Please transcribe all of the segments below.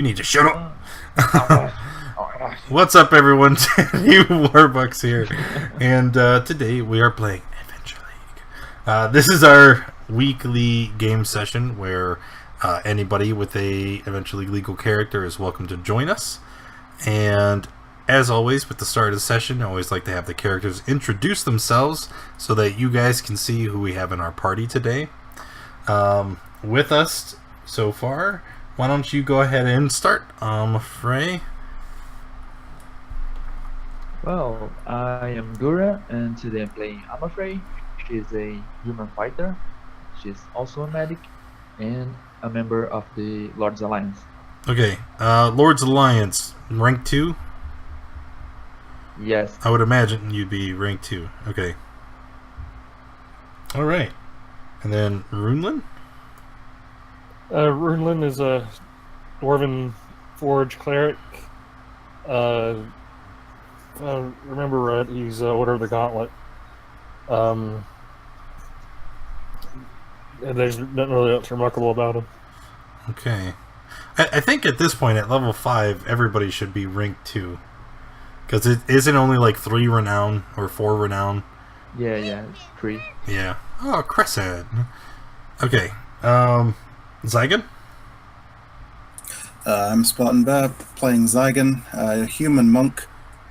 You need to shut up. Oh, What's up, everyone? New Warbucks here, and today we are playing Adventure League. This is our weekly game session where anybody with a Adventure League legal character is welcome to join us. And as always, with the start of the session, I always like to have the characters introduce themselves so that you guys can see who we have in our party today. With us so far, why don't you go ahead and start, Frey? well, I am Gura, and today I'm playing Amafrey. She is a human fighter. She's also a medic and a member of the Lord's Alliance. Okay, Lord's Alliance, rank 2? Yes. I would imagine you'd be rank 2. Okay. Alright. And then Runelin? Runelin is a Dwarven Forge cleric. If I remember right, he's Order of the Gauntlet. And there's nothing really else remarkable about him. Okay. I think at this point, at level 5, everybody should be rank 2. Because it isn't only like 3 renown or 4 renown. Yeah, it's 3. Yeah. Oh, Crescent. Okay. Zygon? I'm Spartan Bear, playing Zygon, a human monk,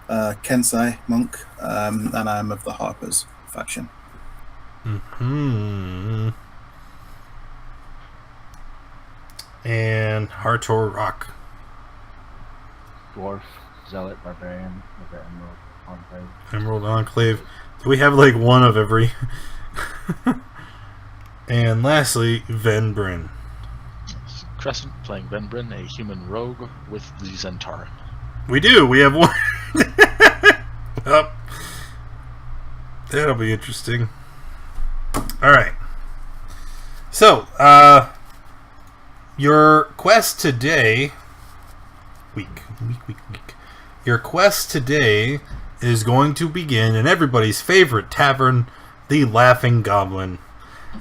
Kensai monk, and I'm of the Harpers faction. Mm-hmm. And Hartor Rock. Dwarf, Zealot, Barbarian, with the Emerald Enclave. Emerald Enclave. Do we have like one of every? And lastly, Venbrin. Crescent playing Venbrin, a human rogue with the Zentarin. We do. We have one. Well, that'll be interesting. All right. So, your quest today. Week. Your quest today is going to begin in everybody's favorite tavern, the Laughing Goblin.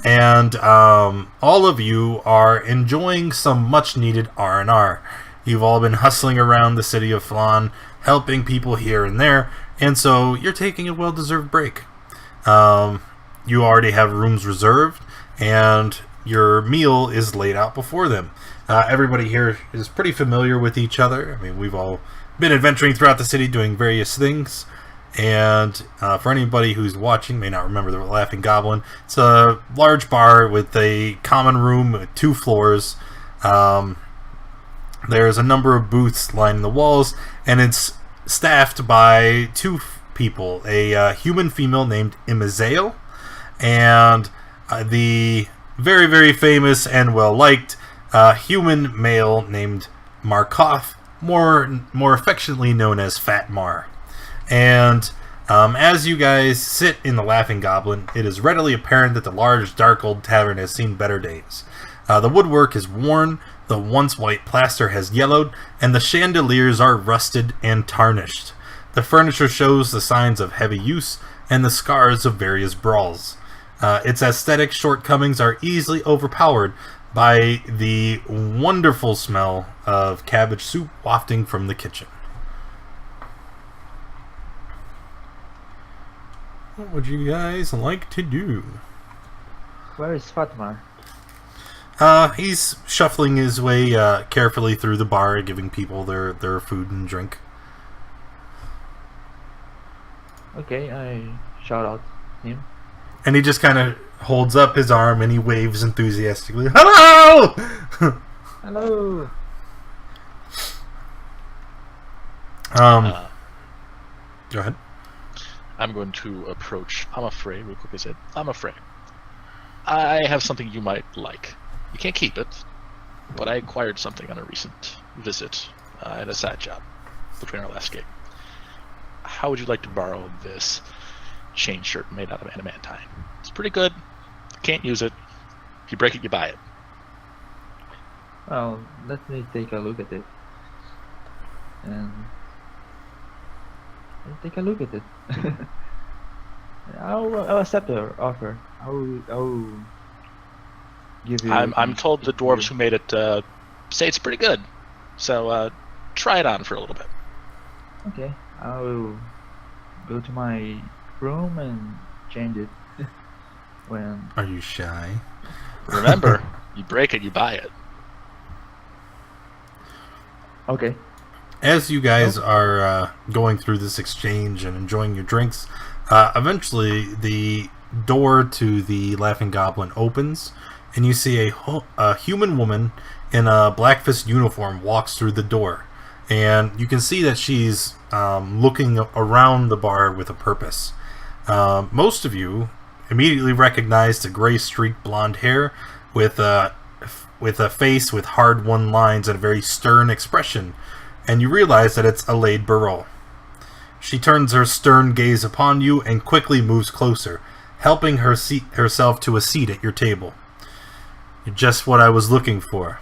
And all of you are enjoying some much-needed R&R. You've all been hustling around the city of Phlan, helping people here and there, and so you're taking a well-deserved break. You already have rooms reserved, and your meal is laid out before them. Everybody here is pretty familiar with each other. I mean, we've all been adventuring throughout the city doing various things. And for anybody who's watching, may not remember the Laughing Goblin, it's a large bar with a common room with 2 floors. There's a number of booths lining the walls, and it's staffed by 2 people, a human female named Imazale, and the very, very famous and well-liked human male named Markoth, more affectionately known as Fat Mar. And as you guys sit in the Laughing Goblin, it is readily apparent that the large, dark old tavern has seen better days. The woodwork is worn, the once white plaster has yellowed, and the chandeliers are rusted and tarnished. The furniture shows the signs of heavy use and the scars of various brawls. Its aesthetic shortcomings are easily overpowered by the wonderful smell of cabbage soup wafting from the kitchen. What would you guys like to do? Where is Fatmar? He's shuffling his way carefully through the bar, giving people their food and drink. Okay, I shout out him. And he just kind of holds up his arm and he waves enthusiastically. Hello! Hello! Go ahead. I'm going to approach Amafrey real quick. I said, Amafrey, I have something you might like. You can't keep it, but I acquired something on a recent visit at a side job between our last game. How would you like to borrow this chain shirt made out of adamantine? It's pretty good. Can't use it. If you break it, you buy it. Well, let me take a look at it. And take a look at it. I'll accept the offer. I'll give you. I'm told the dwarves who made it say it's pretty good. So try it on for a little bit. Okay, I will go to my room and change it when. Are you shy? Remember, you break it, you buy it. Okay. As you guys are going through this exchange and enjoying your drinks, eventually the door to the Laughing Goblin opens, and you see a human woman in a Blackfist uniform walks through the door. And you can see that she's looking around the bar with a purpose. Most of you immediately recognize the gray streaked blonde hair with a face with hard-won lines and a very stern expression. And you realize that it's Alade Burrell. She turns her stern gaze upon you and quickly moves closer, helping herself to a seat at your table. You're just what I was looking for.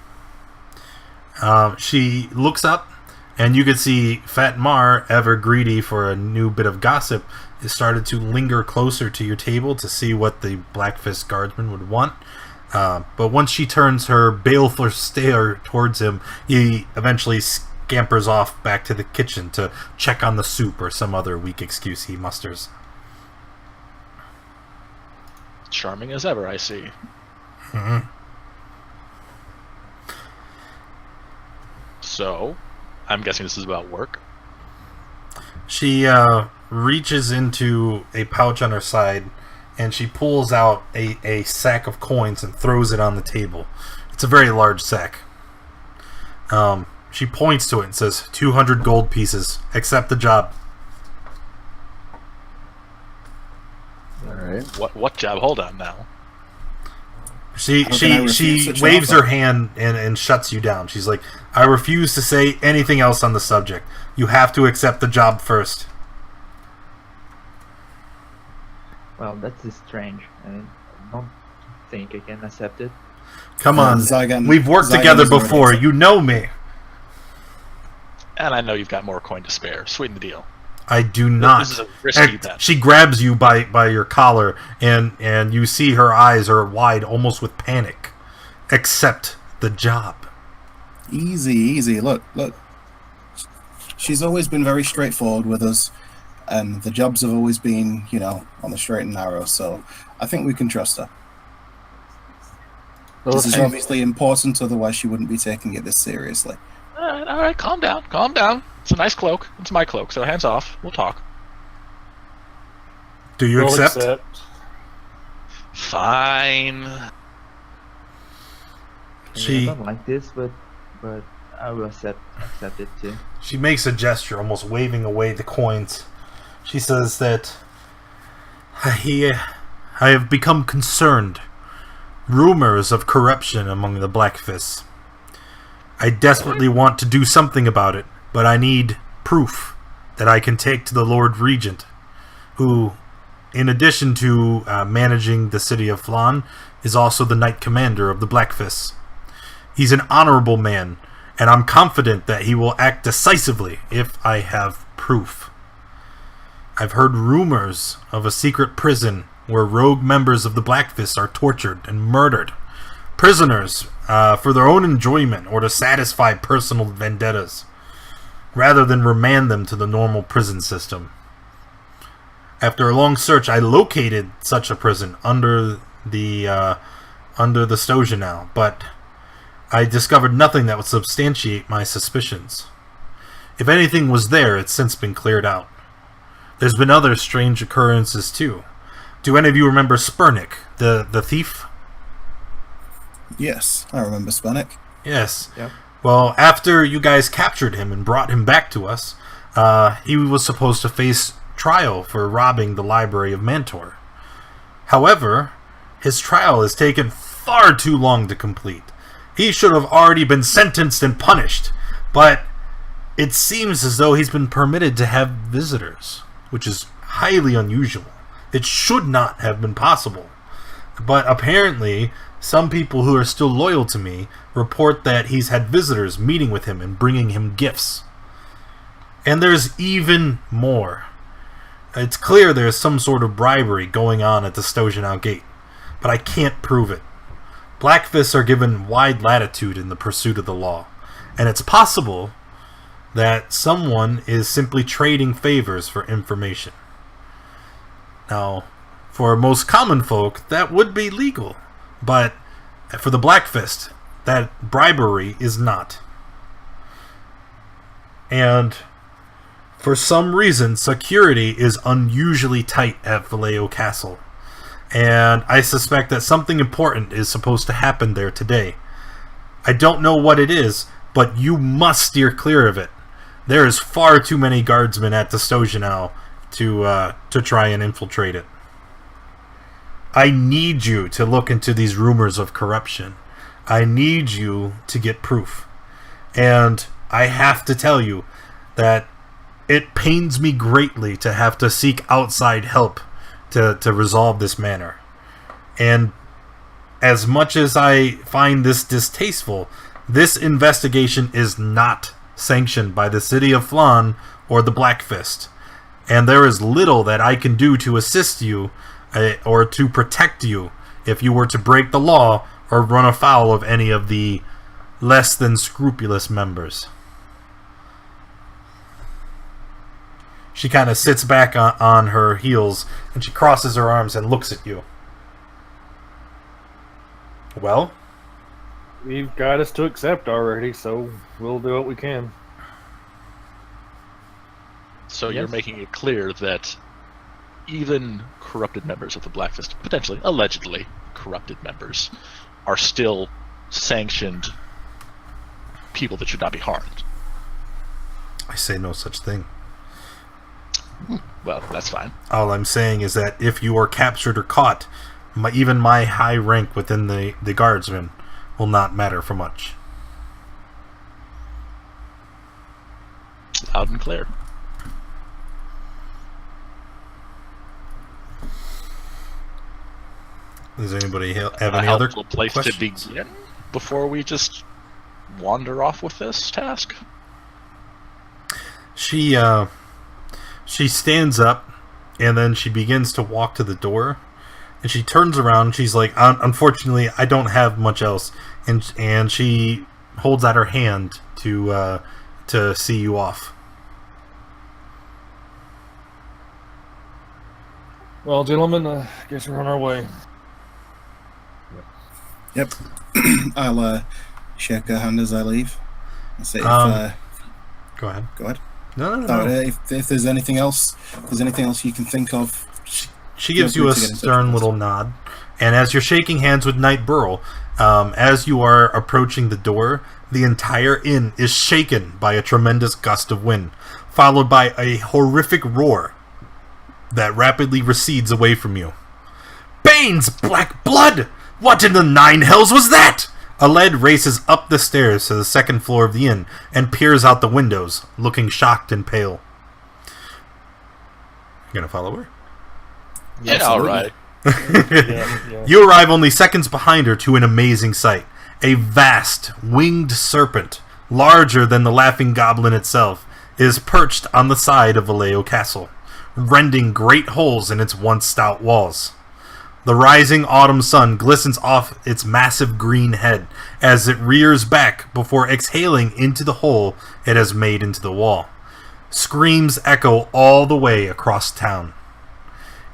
She looks up, and you can see Fat Mar, ever greedy for a new bit of gossip, has started to linger closer to your table to see what the Blackfist guardsman would want. But once she turns her baleful stare towards him, he eventually scampers off back to the kitchen to check on the soup or some other weak excuse he musters. Charming as ever, I see. Mm-hmm. So, I'm guessing this is about work. She reaches into a pouch on her side, and she pulls out a sack of coins and throws it on the table. It's a very large sack. She points to it and says, 200 gold pieces. Accept the job. Alright. What job? Hold on now. She How can I refuse such an waves offer? her hand and shuts you down. She's like, I refuse to say anything else on the subject. You have to accept the job first. Well, that's strange. I don't think I can accept it. Come on. Zygon- We've worked Zygon together is already before. accepted. You know me. And I know you've got more coin to spare. Sweeten the deal. I do not. This is a risky And bet. she grabs you by your collar, and you see her eyes are wide, almost with panic. Accept the job. Easy. Look. She's always been very straightforward with us, and the jobs have always been, on the straight and narrow, so I think we can trust her. This is Okay. obviously important, otherwise she wouldn't be taking it this seriously. All right, calm down. It's a nice cloak. It's my cloak, so hands off. We'll talk. Do you We'll accept? Fine. She I don't like this, but I will accept it too. She makes a gesture, almost waving away the coins. She says that I have become concerned. Rumors of corruption among the Blackfists. I desperately want to do something about it, but I need proof that I can take to the Lord Regent, who, in addition to managing the city of Phlan, is also the Knight Commander of the Blackfists. He's an honorable man, and I'm confident that he will act decisively if I have proof. I've heard rumors of a secret prison where rogue members of the Blackfists are tortured and murdered. Prisoners for their own enjoyment or to satisfy personal vendettas, rather than remand them to the normal prison system. After a long search, I located such a prison under the Stojanau, but I discovered nothing that would substantiate my suspicions. If anything was there, it's since been cleared out. There's been other strange occurrences too. Do any of you remember Spurnick, the thief? Yes, I remember Spanik. Yes. Yep. Well, after you guys captured him and brought him back to us, he was supposed to face trial for robbing the Library of Mantor. However, his trial has taken far too long to complete. He should have already been sentenced and punished, but it seems as though he's been permitted to have visitors, which is highly unusual. It should not have been possible. But apparently, some people who are still loyal to me report that he's had visitors meeting with him and bringing him gifts. And there's even more. It's clear there's some sort of bribery going on at the Stojanau Gate, but I can't prove it. Blackfists are given wide latitude in the pursuit of the law, And it's possible that someone is simply trading favors for information. Now, for most common folk, that would be legal. But for the Black Fist, that bribery is not. And for some reason, security is unusually tight at Vallejo Castle. And I suspect that something important is supposed to happen there today. I don't know what it is, but you must steer clear of it. There is far too many guardsmen at the Stoja now to try and infiltrate it. I need you to look into these rumors of corruption. I need you to get proof. And I have to tell you that it pains me greatly to have to seek outside help to resolve this matter. And as much as I find this distasteful, this investigation is not sanctioned by the city of Phlan or the Black Fist. And there is little that I can do to assist you or to protect you if you were to break the law or run afoul of any of the less than scrupulous members. She kind of sits back on her heels and she crosses her arms and looks at you. Well? You've got us to accept already, so we'll do what we can. So you're making it clear that even corrupted members of the Black Fist, potentially, allegedly corrupted members, are still sanctioned people that should not be harmed. I say no such thing. Well, that's fine. All I'm saying is that if you are captured or caught, even my high rank within the guardsmen will not matter for much. Loud and clear. Does anybody have A any other helpful place questions? to begin before we just wander off with this task? She stands up and then she begins to walk to the door, and she turns around. She's like, "Unfortunately, I don't have much else," and she holds out her hand to see you off. Well, gentlemen, I guess we're on our way. Yep. I'll shake her hand as I leave. And say, Go ahead. go ahead. No. If there's anything else, you can think of. She gives you a stern little nod, and as you're shaking hands with Knight Burl, as you are approaching the door, the entire inn is shaken by a tremendous gust of wind, followed by a horrific roar that rapidly recedes away from you. Bane's black blood! What in the nine hells was that? Aled races up the stairs to the second floor of the inn and peers out the windows, looking shocked and pale. You gonna follow her? Yeah, alright. Yeah. You arrive only seconds behind her to an amazing sight. A vast, winged serpent, larger than the Laughing Goblin itself, is perched on the side of Vallejo Castle, rending great holes in its once stout walls. The rising autumn sun glistens off its massive green head as it rears back before exhaling into the hole it has made into the wall. Screams echo all the way across town.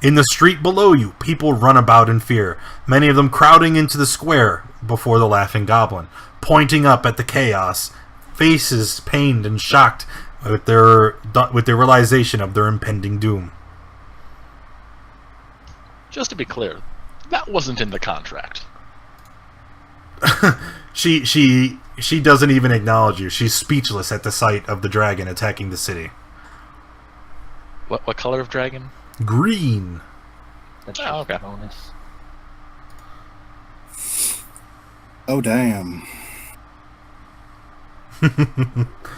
In the street below you, people run about in fear, many of them crowding into the square before the Laughing Goblin, pointing up at the chaos, faces pained and shocked with their realization of their impending doom. Just to be clear, that wasn't in the contract. She doesn't even acknowledge you. She's speechless at the sight of the dragon attacking the city. What color of dragon? Green. That's Oh, okay. a bonus. Oh damn.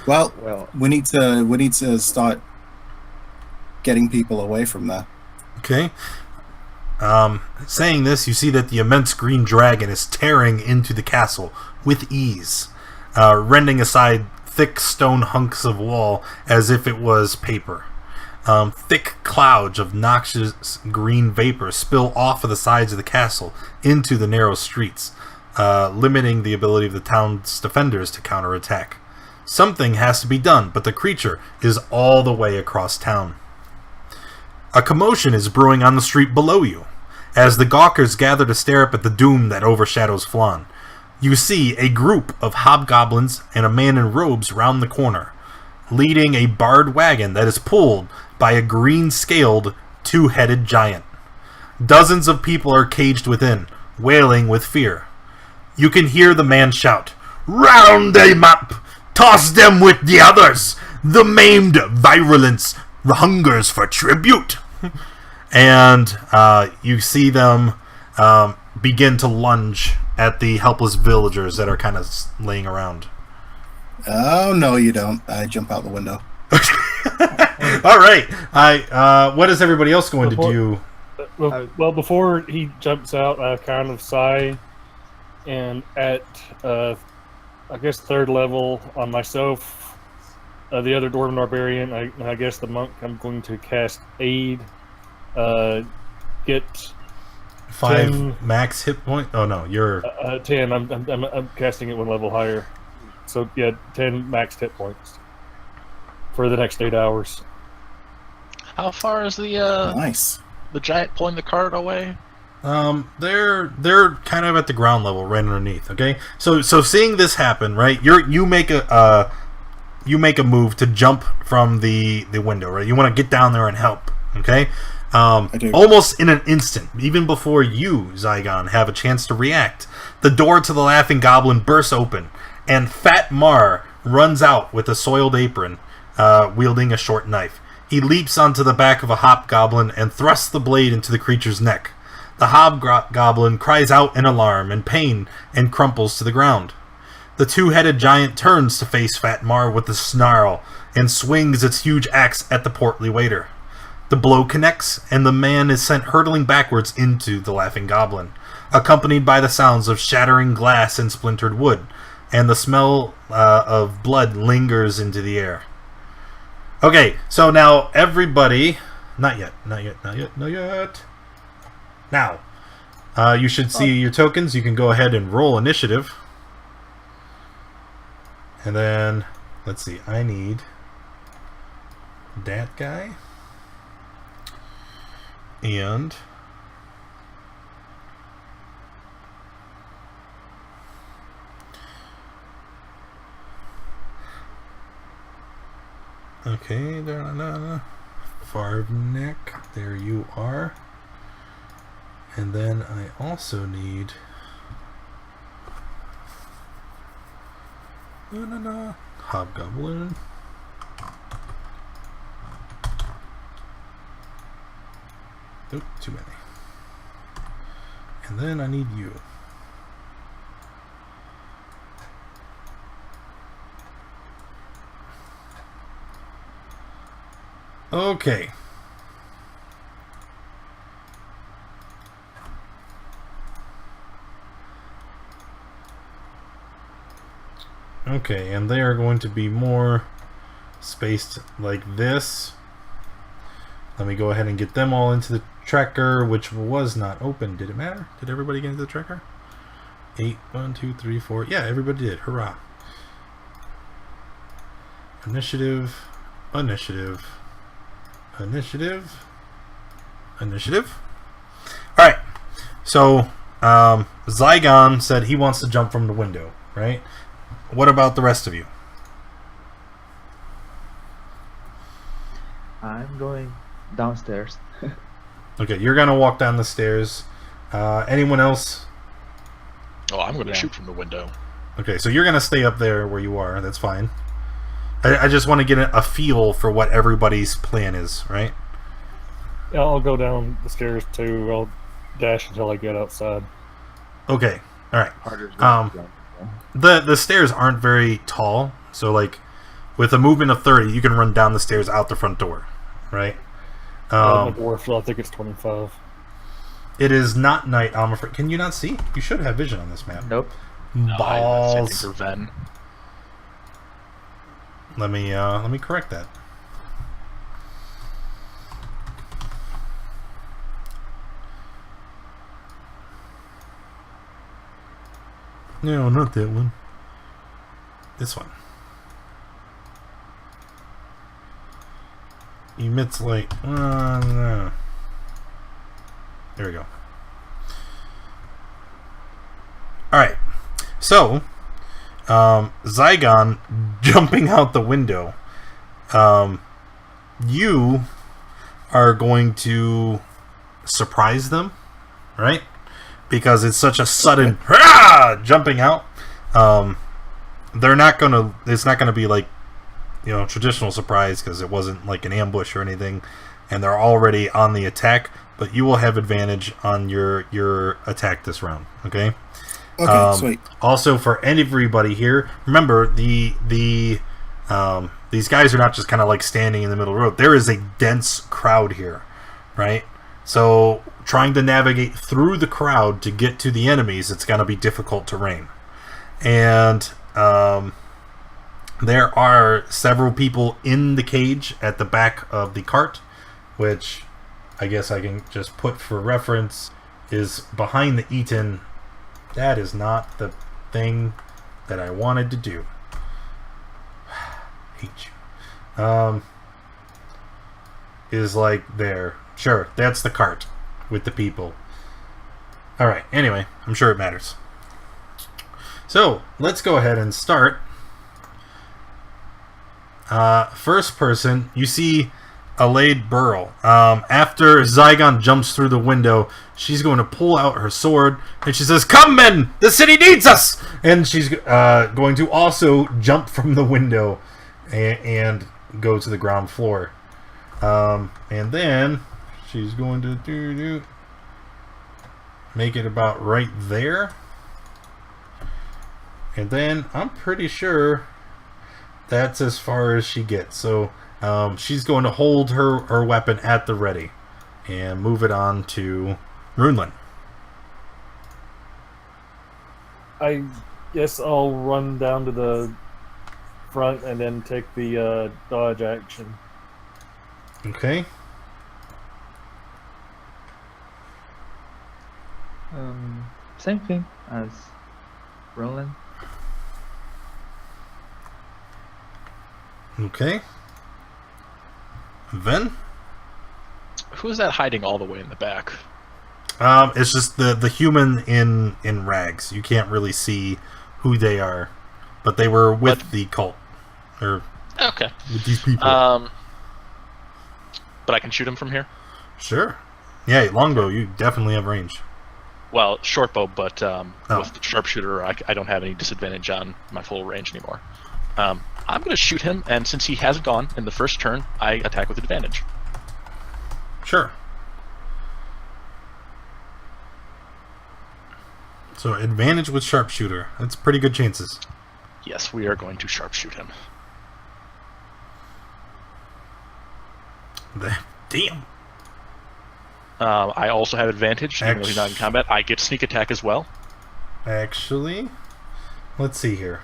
Well, we need to start getting people away from there. Okay. Saying this, you see that the immense green dragon is tearing into the castle with ease, rending aside thick stone hunks of wall as if it was paper. Thick clouds of noxious green vapor spill off of the sides of the castle into the narrow streets, limiting the ability of the town's defenders to counterattack. Something has to be done, but the creature is all the way across town. A commotion is brewing on the street below you. As the gawkers gather to stare up at the doom that overshadows Phlan, you see a group of hobgoblins and a man in robes round the corner, leading a barred wagon that is pulled by a green-scaled, two-headed giant. Dozens of people are caged within, wailing with fear. You can hear the man shout, "Round them up! Toss them with the others! The maimed virulence hungers for tribute!" And you see them begin to lunge at the helpless villagers that are kind of laying around. Oh, no, you don't. I jump out the window. All right. What is everybody else going to do? Well, before he jumps out, I kind of sigh, and at, I guess, 3rd level on myself, the other Dwarven Barbarian, I guess the monk, I'm going to cast Aid, get 5 10, max hit point? Oh, no, you're... 10. I'm casting it 1 level higher. So, yeah, 10 max hit points for the next 8 hours. How far is the Nice. the giant pulling the cart away? They're kind of at the ground level, right underneath. Okay, so seeing this happen, right? You make a move to jump from the window, right? You want to get down there and help. Okay, almost in an instant, even before you, Zygon, have a chance to react, the door to the Laughing Goblin bursts open, and Fat Mar runs out with a soiled apron, wielding a short knife. He leaps onto the back of a hobgoblin and thrusts the blade into the creature's neck. The hobgoblin cries out in alarm and pain and crumples to the ground. The two-headed giant turns to face Fat Mar with a snarl and swings its huge axe at the portly waiter. The blow connects, and the man is sent hurtling backwards into the Laughing Goblin, accompanied by the sounds of shattering glass and splintered wood, and the smell of blood lingers into the air. Okay, so now everybody... Not yet. Now, you should see your tokens. You can go ahead and roll initiative. And then, let's see, I need that guy. And... Okay, Farvneck, there you are. And then I also need Hobgoblin. Oop, too many. And then I need you. Okay. Okay, and they are going to be more spaced like this. Let me go ahead and get them all into the tracker, which was not open. Did it matter? Did everybody get into the tracker? 8, 1, 2, 3, 4. Yeah, everybody did. Hurrah. Initiative. Initiative. Initiative. Initiative. Alright. So, Zygon said he wants to jump from the window, right? What about the rest of you? I'm going downstairs. Okay, you're gonna walk down the stairs. Anyone else? Oh, I'm going to shoot from the window. Okay, so you're gonna stay up there where you are. That's fine. I just want to get a feel for what everybody's plan is, right? Yeah, I'll go down the stairs too. I'll dash until I get outside. Okay, all right. Harder's going to jump. The stairs aren't very tall, so like with a movement of 30, you can run down the stairs out the front door, right? I'm a dwarf, so I think it's 25. It is not night, I'm afraid. Can you not see? You should have vision on this map. Nope. No, Balls. I think for Ven. Let me correct that. No, not that one. This one. emits light. No. There we go. Alright. So, Zygon jumping out the window. You are going to surprise them, right? Because it's such a sudden jumping out. They're not gonna. It's not gonna be like, traditional surprise because it wasn't like an ambush or anything, and they're already on the attack. But you will have advantage on your attack this round. Okay. Okay, sweet. Also, for everybody here, remember these guys are not just kind of like standing in the middle of the road. There is a dense crowd here, right? So trying to navigate through the crowd to get to the enemies, it's going to be difficult terrain. And there are several people in the cage at the back of the cart, which I guess I can just put for reference is behind the Eaton. That is not the thing that I wanted to do. Hate you. Is like there. Sure, that's the cart with the people. Alright, anyway, I'm sure it matters. So, let's go ahead and start. First person, you see Alade Burl. After Zygon jumps through the window, she's going to pull out her sword, and she says, "Come, men! The city needs us!" And she's going to also jump from the window and go to the ground floor. And then she's going to make it about right there. And then I'm pretty sure that's as far as she gets. So she's going to hold her weapon at the ready and move it on to Runelin. I guess I'll run down to the front and then take the dodge action. Okay. Same thing as Roland. Okay. Ven? Who is that hiding all the way in the back? It's just the human in rags. You can't really see who they are, but they were with the cult, or Okay. with these people. But I can shoot him from here? Sure. Yeah, longbow. You definitely have range. Well, shortbow, but with the sharpshooter, I don't have any disadvantage on my full range anymore. I'm going to shoot him, and since he hasn't gone in the first turn, I attack with advantage. Sure. So advantage with sharpshooter. That's pretty good chances. Yes, we are going to sharpshoot him. Damn. I also have advantage, even though he's not in combat. I get sneak attack as well. Actually, let's see here.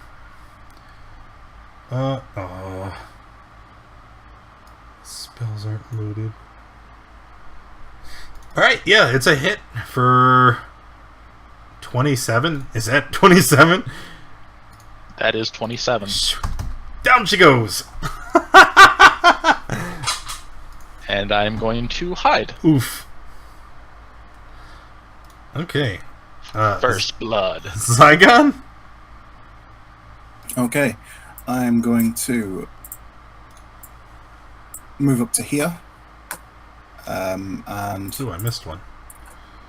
Spells aren't loaded. Alright, yeah, it's a hit for 27. Is that 27? That is 27. Down she goes. And I'm going to hide. Oof. Okay. First blood. Zygon? Okay, I'm going to move up to here and Ooh, I missed one.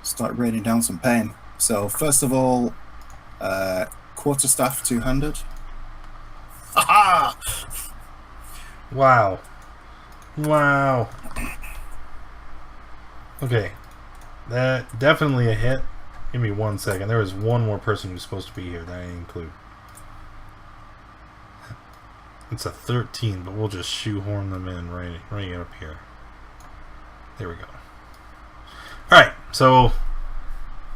start raining down some pain. So first of all, quarterstaff two-handed. Aha! Wow. Wow. Okay. That definitely a hit. Give me 1 second. There was one more person who's supposed to be here that I didn't include. It's a 13, but we'll just shoehorn them in right up here. There we go. Alright, so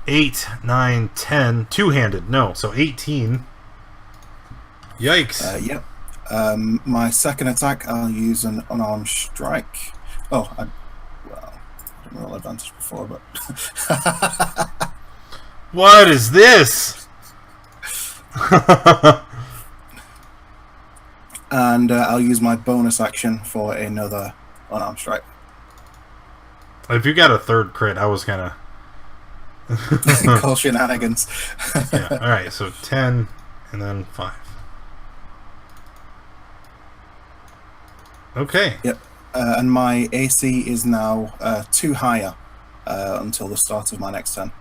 8, 9, 10, two-handed. No, so 18. Yikes. Yep. My second attack, I'll use an unarmed strike. Oh, I didn't roll advantage before, but... What is this? And I'll use my bonus action for another unarmed strike. If you got a third crit, I was kind of... Call shenanigans. Yeah, alright, so 10 and then 5. Okay. Yep. And my AC is now 2 higher until the start of my next turn.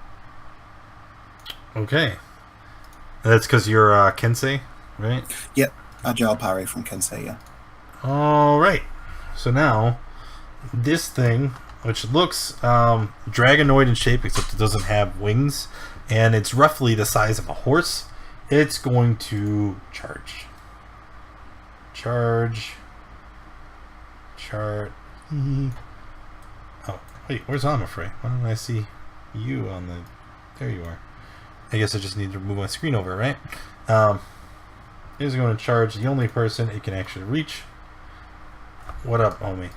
Okay. That's because you're Kensei, right? Yep. Agile parry from Kensei, yeah. Alright. So now, this thing, which looks dragonoid in shape, except it doesn't have wings, and it's roughly the size of a horse, it's going to charge. Charge. Oh, wait, where's Amafrey? Why don't I see you on the... There you are. I guess I just need to move my screen over, right? It's going to charge the only person it can actually reach. What up, homie?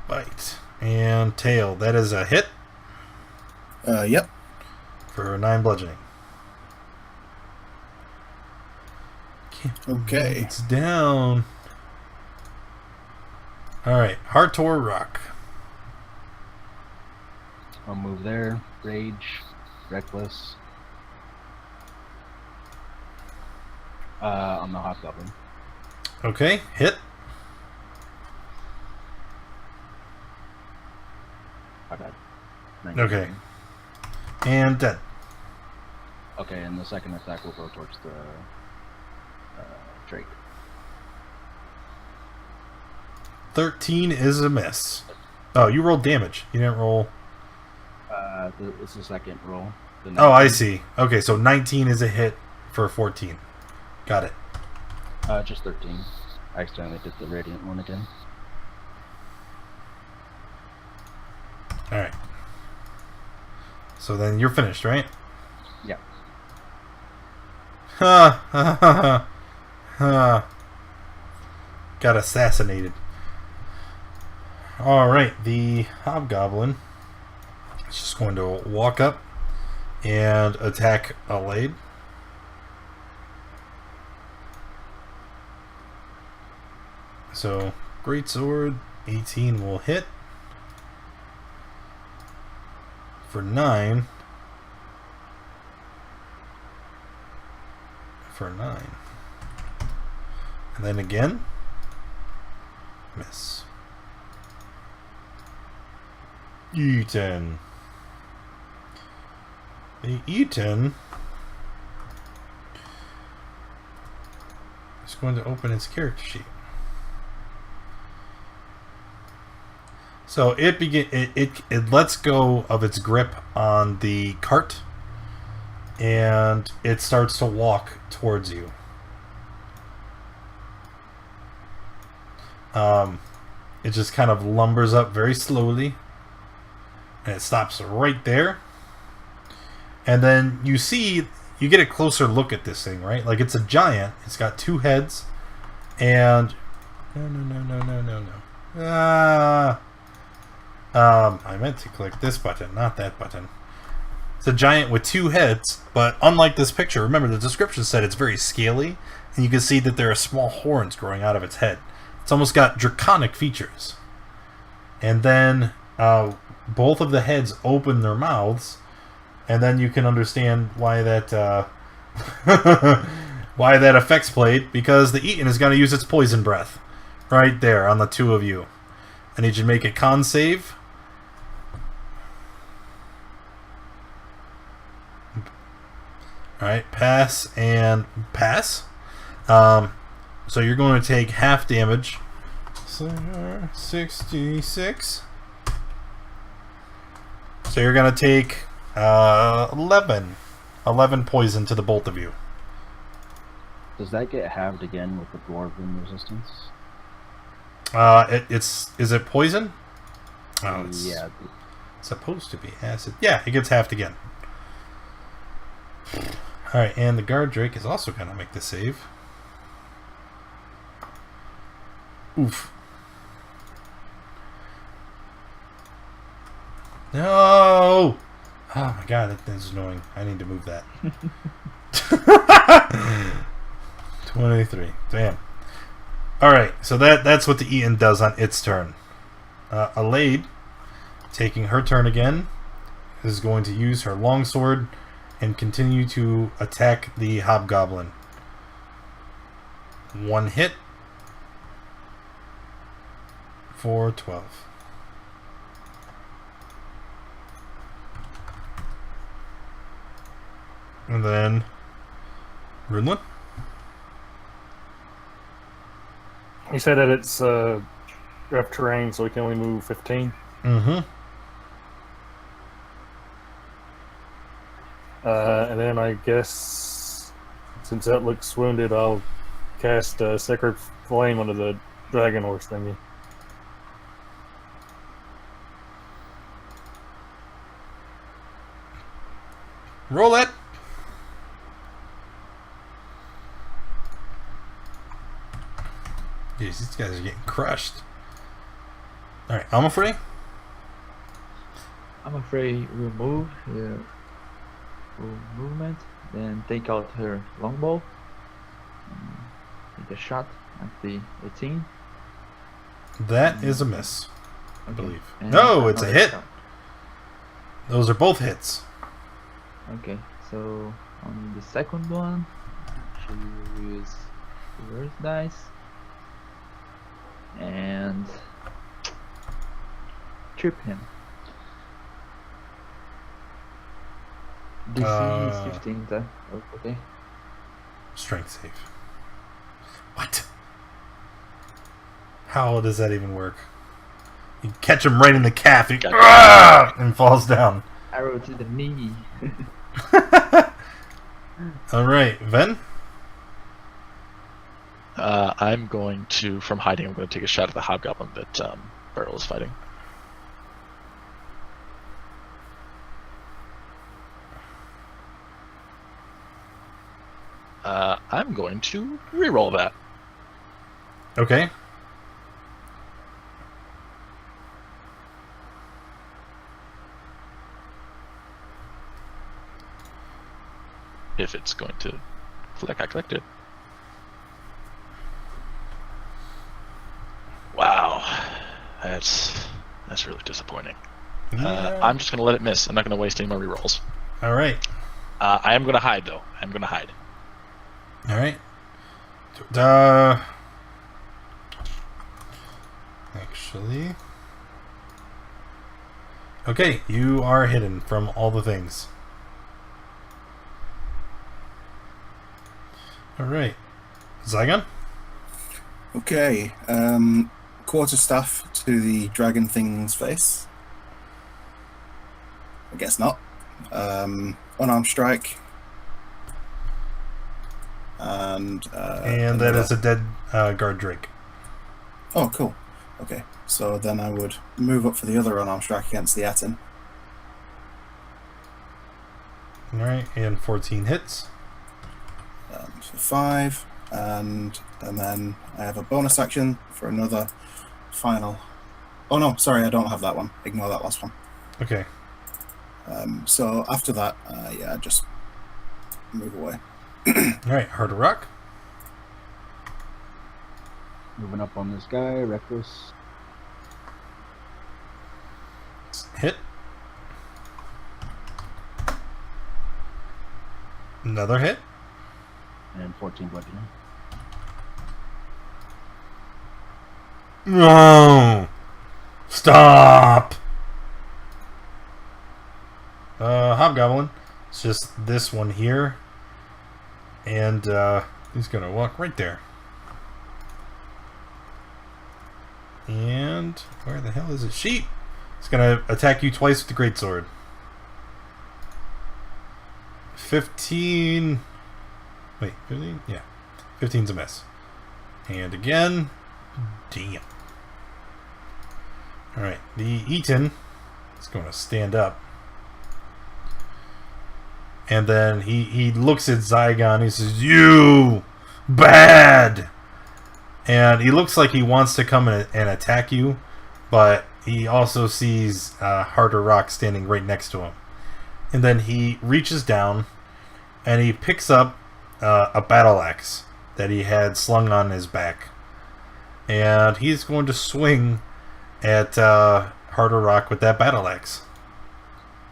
Bite. And tail. That is a hit. Yep. For 9 bludgeoning. Okay. It's down. Alright. Hartor Rock. I'll move there. Rage. Reckless. On the Hobgoblin. Okay. Hit. My bad. Okay. And dead. Okay, and the second attack will go towards the Drake. 13 is a miss. Oh, you rolled damage. You didn't roll... It's the second roll. Oh, I see. Okay, so 19 is a hit for 14. Got it. Just 13. I accidentally did the Radiant one again. Alright. So then you're finished, right? Yeah. Ha ha ha ha. Got assassinated. Alright, the Hobgoblin is just going to walk up and attack Alade. So, Greatsword, 18 will hit. For 9. For 9. And then again. Miss. Eaten. The Eaten is going to open its character sheet. So it lets go of its grip on the cart, and it starts to walk towards you. It just kind of lumbers up very slowly, and it stops right there. And then you get a closer look at this thing, right? Like, it's a giant. It's got 2 heads, and no. I meant to click this button, not that button. It's a giant with 2 heads, but unlike this picture, remember the description said it's very scaly, and you can see that there are small horns growing out of its head. It's almost got draconic features. And then both of the heads open their mouths, and then you can understand why that why that effect's played, because the Eaten is going to use its poison breath right there on the 2 of you. I need you to make a con save. Alright, pass and pass. So you're going to take half damage. So 66. So you're going to take 11 poison to the both of you. Does that get halved again with the Dwarven resistance? Is it poison? Oh, it's yeah. supposed to be acid. Yeah, it gets halved again. Alright, and the guard drake is also going to make the save. Oof. No! Oh my god, that's annoying. I need to move that. 23. Damn. Alright, so that's what the Eaton does on its turn. Alade, taking her turn again, is going to use her longsword and continue to attack the hobgoblin. 1 hit for 12. And then Runelin. He said that it's rough terrain, so we can only move 15. Mm-hmm. And then I guess, since that looks wounded, I'll cast Sacred Flame onto the dragon horse thingy. Roll it. Jeez, these guys are getting crushed. Alright, I'm afraid. I'm afraid we'll move here. Full movement. Then take out her longbow. Take a shot at the 18. That is a miss, I Okay. believe. And No, it's a another hit. shot. Those are both hits. Okay, so on the second one, she will use reverse dice and trip him. DC is 15, okay. Strength save. What? How does that even work? You catch him right in the calf and falls down. Arrow to the knee. Alright, Ven? I'm going to, from hiding, I'm going to take a shot at the hobgoblin that Beryl is fighting. I'm going to reroll that. Okay. If it's going to click, I clicked it. Wow, that's really disappointing. Yeah. I'm just going to let it miss. I'm not going to waste any more rerolls. Alright. I am going to hide, though. I'm going to hide. Alright. Actually. Okay, you are hidden from all the things. Alright. Zygon? Okay. Quarterstaff to the dragon thing's face. I guess not. Unarmed strike. And that is a dead guard Drake. Oh, cool. Okay, so then I would move up for the other unarmed strike against the Atin. Alright, and 14 hits. So 5, and then I have a bonus action for another final. Oh no, sorry, I don't have that one. Ignore that last one. Okay. So after that, yeah, just move away. Alright, Heart of Rock. Moving up on this guy, reckless. Hit. Another hit. And 14 bludgeoning. No! Stop! Hobgoblin. It's just this one here. And he's gonna walk right there. And where the hell is it? Sheep! It's gonna attack you twice with the greatsword. 15. Wait, 15? Yeah. 15's a miss. And again. Damn. Alright, the Eaton is going to stand up. And then he looks at Zygon. He says, "You! Bad!" And he looks like he wants to come and attack you. But he also sees Harder Rock standing right next to him. And then he reaches down and he picks up a battle axe that he had slung on his back. and he's going to swing at Harder Rock with that battle axe.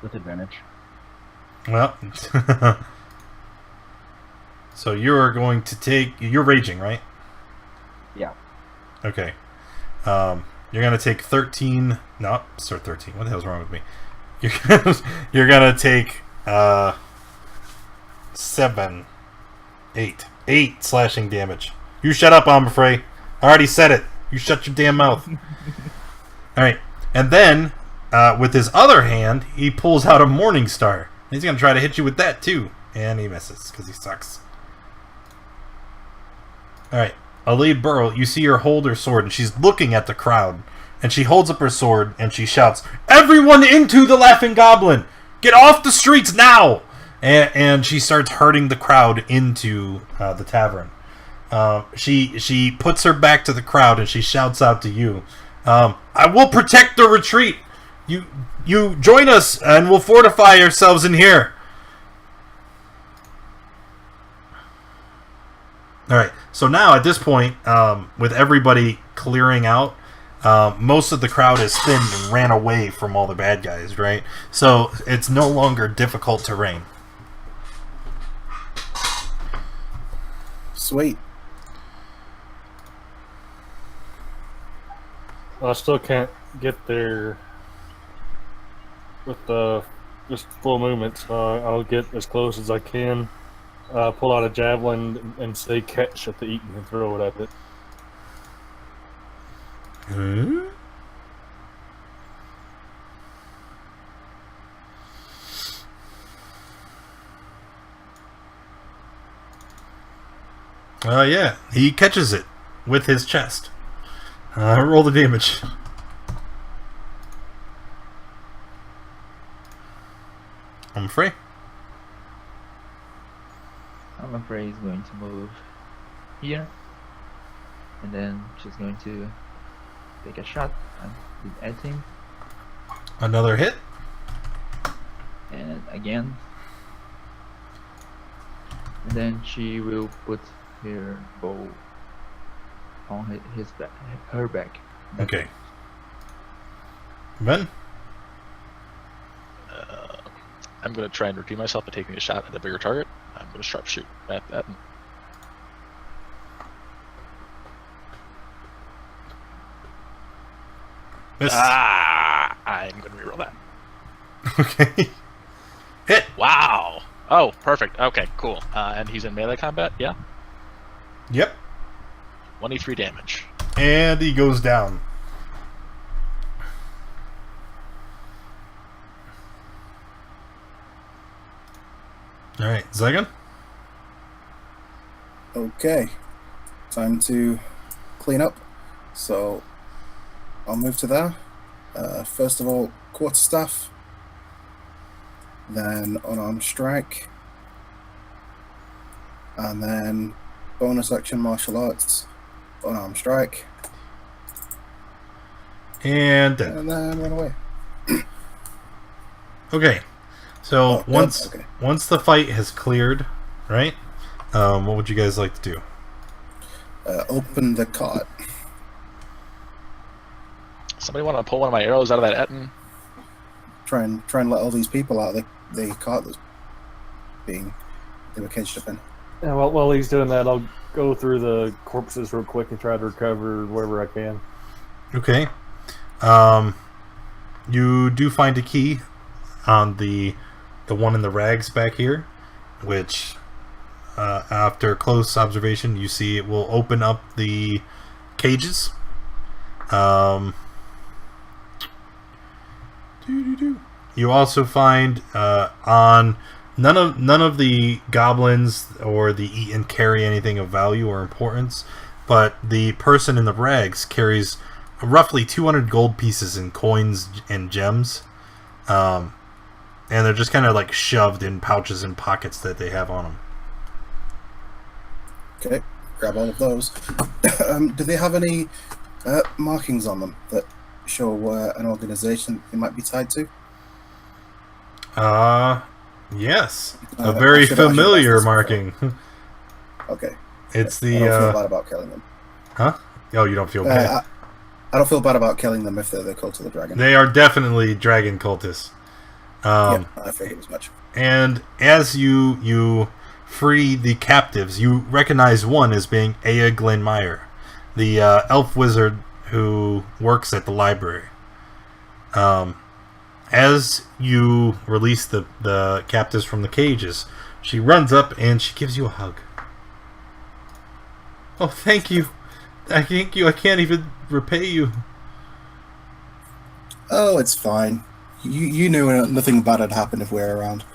With advantage. Well, so you're going to take... You're raging, right? Yeah. Okay. You're going to take 13... No, sorry, 13. What the hell's wrong with me? You're gonna take 7, 8 slashing damage. You shut up, I'm afraid. I already said it. You shut your damn mouth. Alright. And then, with his other hand, he pulls out a Morning Star. He's gonna try to hit you with that, too. And he misses, because he sucks. Alright. Alid Burl, you see her hold her sword, and she's looking at the crowd. And she holds up her sword, and she shouts, "Everyone into the Laughing Goblin! Get off the streets now!" And she starts herding the crowd into the tavern. She puts her back to the crowd, and she shouts out to you, "I will protect the retreat! You join us, and we'll fortify ourselves in here!" Alright, so now at this point, with everybody clearing out, most of the crowd is thinned and ran away from all the bad guys, right? So it's no longer difficult terrain. Sweet. I still can't get there with just full movement, so I'll get as close as I can. Pull out a javelin and say catch at the Eaton and throw it at it. Hmm? Yeah, he catches it with his chest. Roll the damage. I'm afraid. I'm afraid he's going to move here, and then she's going to take a shot at him, Another hit. and again, and then she will put her bow on his back, her back. Okay. Ben? I'm going to try and redeem myself by taking a shot at the bigger target. I'm going to sharpshoot at that. Miss. I'm going to reroll that. Okay. Hit. Wow. Oh, perfect. Okay, cool. And he's in melee combat, yeah? Yep. 23 damage. And he goes down. Alright, Zagan? Okay. Time to clean up. So I'll move to there. First of all, quarterstaff. Then unarmed strike. And then bonus action martial arts. Unarmed strike. And dead. And then run away. Okay. So once okay. once the fight has cleared, right? What would you guys like to do? Open the cart. Somebody want to pull one of my arrows out of that Etten? Try and let all these people out of the cart that's they were caged up in. Yeah, while he's doing that, I'll go through the corpses real quick and try to recover wherever I can. Okay. You do find a key on the one in the rags back here, which after close observation you see it will open up the cages. You also find on none of the goblins or the Eaton carry anything of value or importance, but the person in the rags carries roughly 200 gold pieces in coins and gems, and they're just kind of like shoved in pouches and pockets that they have on them. Okay, grab all of those. Do they have any markings on them that show an organization they might be tied to? Yes, a very familiar marking. Okay. It's I don't feel the bad about killing them. huh? Oh, you don't feel bad? I don't feel bad about killing them if they're the cult of the dragon. They are definitely dragon cultists. Yeah, I figured as much. And as you free the captives, you recognize one as being Aya Glenmeyer, the elf wizard who works at the library. As you release the captives from the cages, she runs up and she gives you a hug. Oh, thank you. I can't even repay you. Oh, it's fine. You knew nothing bad had happened if we were around.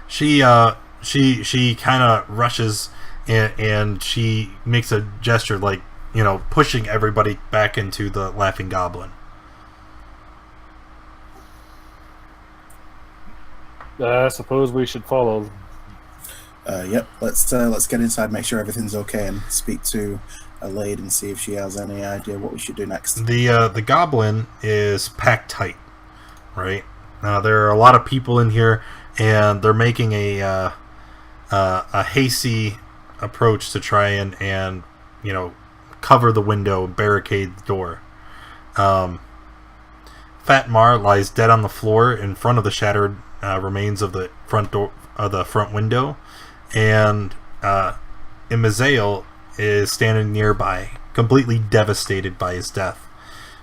She kind of rushes and she makes a gesture like, pushing everybody back into the Laughing Goblin. I suppose we should follow. Yep. Let's get inside, make sure everything's okay, and speak to Alade and see if she has any idea what we should do next. The goblin is packed tight, right? There are a lot of people in here, and they're making a hasty approach to try and cover the window, barricade the door. Fat Mar lies dead on the floor in front of the shattered remains of the front door, the front window, and Imazael is standing nearby, completely devastated by his death.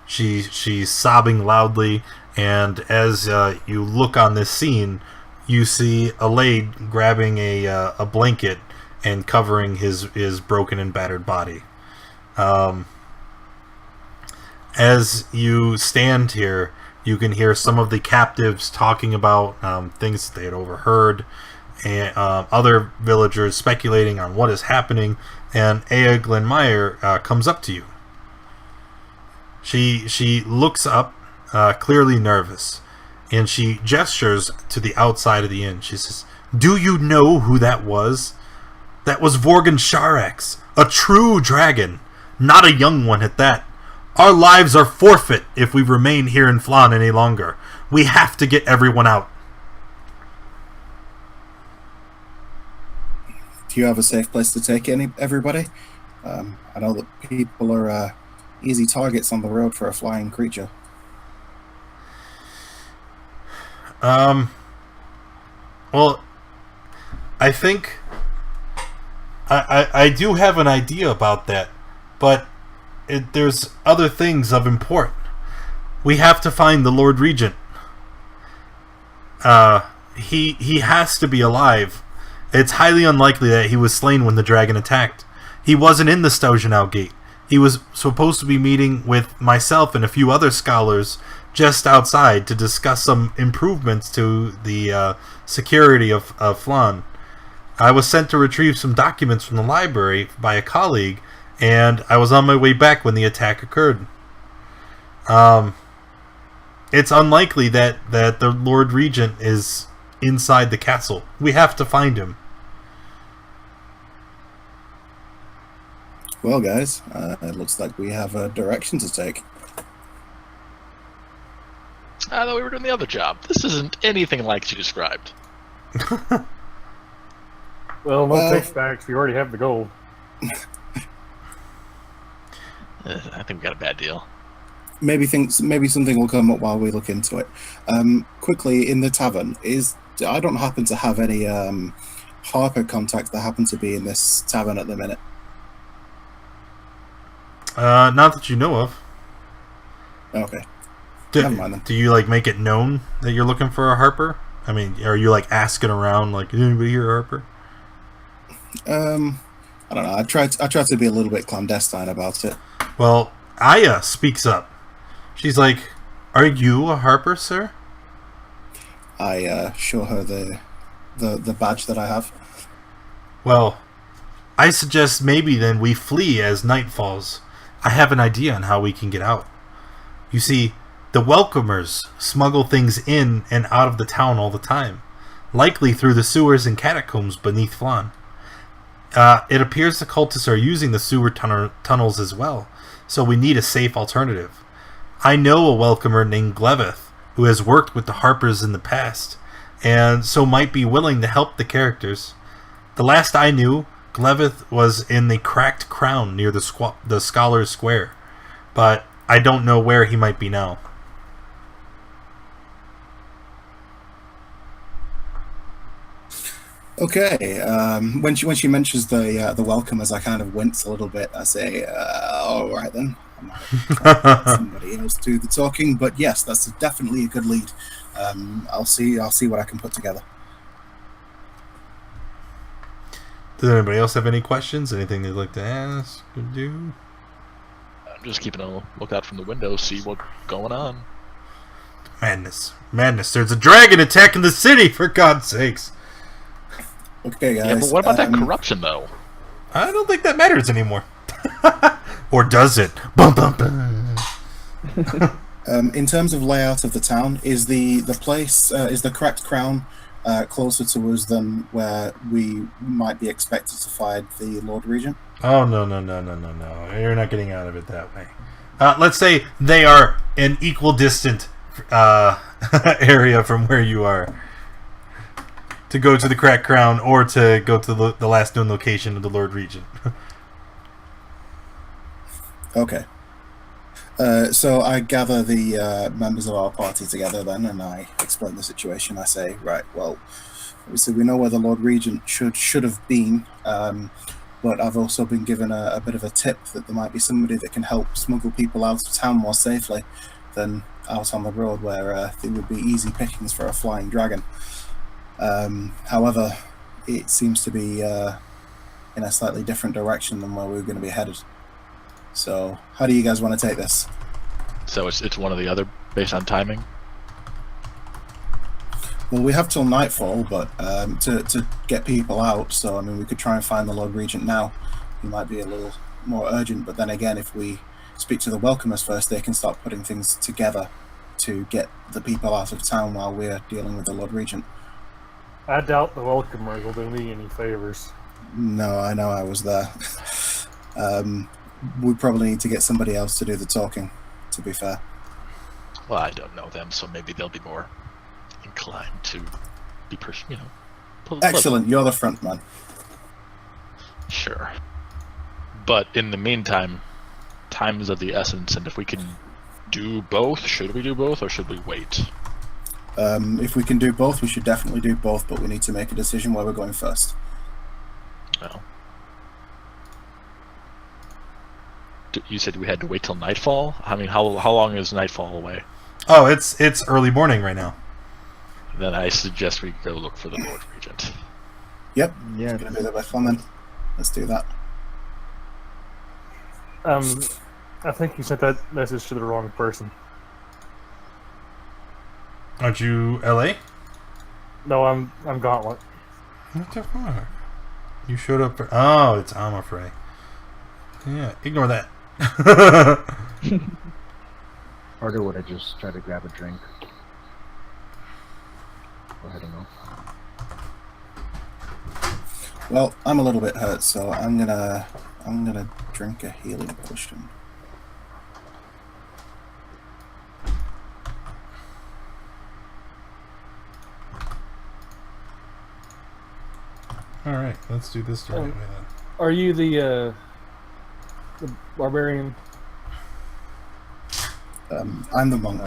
She's sobbing loudly, and as you look on this scene, you see Alade grabbing a blanket and covering his broken and battered body. As you stand here, you can hear some of the captives talking about things they had overheard, and other villagers speculating on what is happening, and Aya Glenmeyer comes up to you. She looks up, clearly nervous, and she gestures to the outside of the inn. She says, "Do you know who that was? That was Vorgan Sharax, a true dragon, not a young one at that. Our lives are forfeit if we remain here in Phlan any longer. We have to get everyone out." Do you have a safe place to take everybody? I know that people are easy targets on the road for a flying creature. Well, I think I do have an idea about that, but there's other things of import. We have to find the Lord Regent. He has to be alive. It's highly unlikely that he was slain when the dragon attacked. He wasn't in the Staugenau Gate. He was supposed to be meeting with myself and a few other scholars just outside to discuss some improvements to the security of Phlan. I was sent to retrieve some documents from the library by a colleague, and I was on my way back when the attack occurred. It's unlikely that the Lord Regent is inside the castle. We have to find him. Well, guys, it looks like we have a direction to take. I thought we were doing the other job. This isn't anything like you described. Well, no takebacks. We already have the gold. I think we got a bad deal. Maybe something will come up while we look into it. Quickly, in the tavern, I don't happen to have any Harper contacts that happen to be in this tavern at the minute. Not that you know of. Okay. Never mind then. Do you make it known that you're looking for a Harper? I mean, are you asking around is anybody here Harper? I don't know. I try to be a little bit clandestine about it. Well, Aya speaks up. She's like, "Are you a Harper, sir?" I show her the badge that I have. Well, I suggest maybe then we flee as night falls. I have an idea on how we can get out. You see, the Welcomers smuggle things in and out of the town all the time, likely through the sewers and catacombs beneath Phlan. It appears the cultists are using the sewer tunnels as well, so we need a safe alternative. I know a Welcomer named Gleveth who has worked with the Harpers in the past, and so might be willing to help the characters. The last I knew, Glevith was in the Cracked Crown near the Scholar's Square, but I don't know where he might be now. Okay. When she mentions the welcome, as I kind of wince a little bit, I say, "All right then." I might let somebody else do the talking, but yes, that's definitely a good lead. I'll see what I can put together. Does anybody else have any questions? Anything they'd like to ask or do? I'm just keeping a lookout from the window, see what's going on. Madness. There's a dragon attacking the city, for God's sakes. Okay, guys. Yeah, but what about that corruption, though? I don't think that matters anymore. Or does it? Bum, bum, bum. In terms of layout of the town, is the place is the Cracked Crown closer to us than where we might be expected to find the Lord Regent? Oh, no. You're not getting out of it that way. Let's say they are an equal distant area from where you are. To go to the Cracked Crown or to go to the last known location of the Lord Regent. Okay. So I gather the members of our party together then, and I explain the situation. I say, right, well, obviously we know where the Lord Regent should have been, but I've also been given a bit of a tip that there might be somebody that can help smuggle people out of town more safely than out on the road where they would be easy pickings for a flying dragon. However, it seems to be in a slightly different direction than where we were going to be headed. So, how do you guys want to take this? So it's one or the other based on timing? Well, we have till nightfall, but to get people out, so I mean, we could try and find the Lord Regent now. He might be a little more urgent, but then again, if we speak to the welcomers first, they can start putting things together to get the people out of town while we're dealing with the Lord Regent. I doubt the welcomers will do me any favors. No, I know, I was there. We probably need to get somebody else to do the talking, to be fair. Well, I don't know them, so maybe they'll be more inclined to be, Excellent, you're the front man. Sure. But in the meantime, time is of the essence, and if we can do both, should we do both, or should we wait? If we can do both, we should definitely do both, but we need to make a decision where we're going first. Oh. You said we had to wait till nightfall? I mean, how long is nightfall away? Oh, it's early morning right now. Then I suggest we go look for the Lord Regent. Yep, Yeah. it's going to be the best one then. Let's do that. I think you sent that message to the wrong person. Aren't you LA? No, I'm Gauntlet. What the fuck? You showed up for... Oh, it's Amafrey. Yeah, ignore that. Or would I just try to grab a drink? Or I don't know. Well, I'm a little bit hurt, so I'm gonna drink a healing potion. Alright, let's do this the right way then. Are you the barbarian? I'm the monk.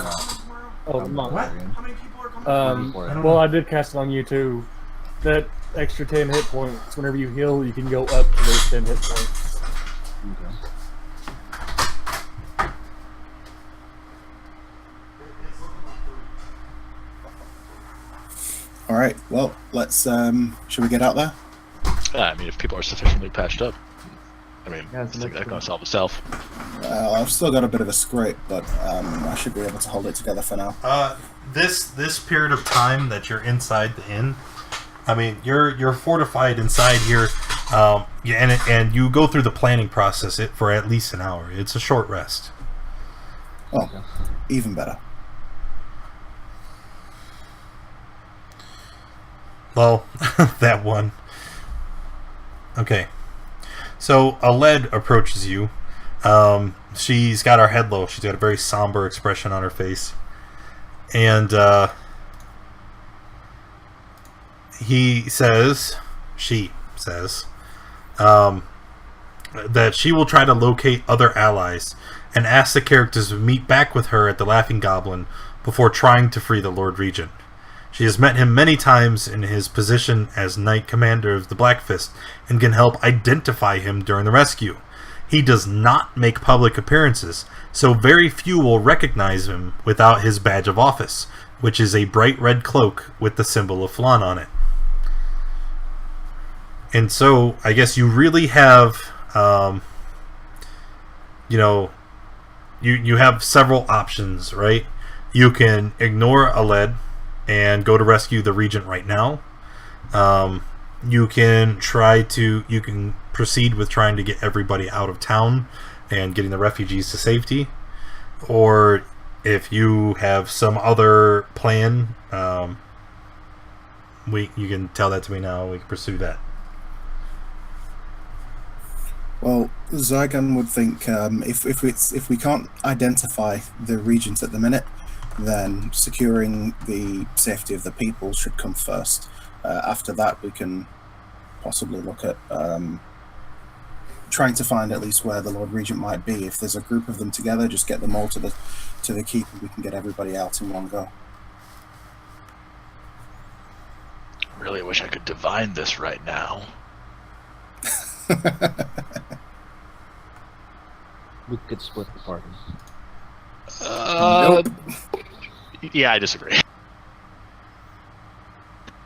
Oh, the monk. How many people are coming? Well, I did cast it on you too. That extra 10 hit points, whenever you heal, you can go up to those 10 hit points. Okay. All right. Well, let's. Should we get out there? I mean, if people are sufficiently patched up, I mean, Yeah, I think that's going to solve itself. I've still got a bit of a scrape, but I should be able to hold it together for now. This period of time that you're inside the inn, I mean, you're fortified inside here, and you go through the planning process for at least an hour. It's a short rest. Oh, even better. Well, that one. Okay. So a lead approaches you. She's got her head low. She's got a very somber expression on her face. And she says, that she will try to locate other allies and ask the characters to meet back with her at the Laughing Goblin before trying to free the Lord Regent. She has met him many times in his position as Knight Commander of the Black Fist and can help identify him during the rescue. He does not make public appearances, so very few will recognize him without his badge of office, which is a bright red cloak with the symbol of Phlan on it. And so, I guess you really have, you have several options, right? You can ignore Aled and go to rescue the Regent right now. You can proceed with trying to get everybody out of town and getting the refugees to safety. Or if you have some other plan, you can tell that to me now. We can pursue that. Well, Zygon would think if we can't identify the Regent at the minute, then securing the safety of the people should come first. After that, we can possibly look at trying to find at least where the Lord Regent might be. If there's a group of them together, just get them all to the keep, and we can get everybody out in one go. Really wish I could divine this right now. We could split the party. Nope. Yeah, I disagree.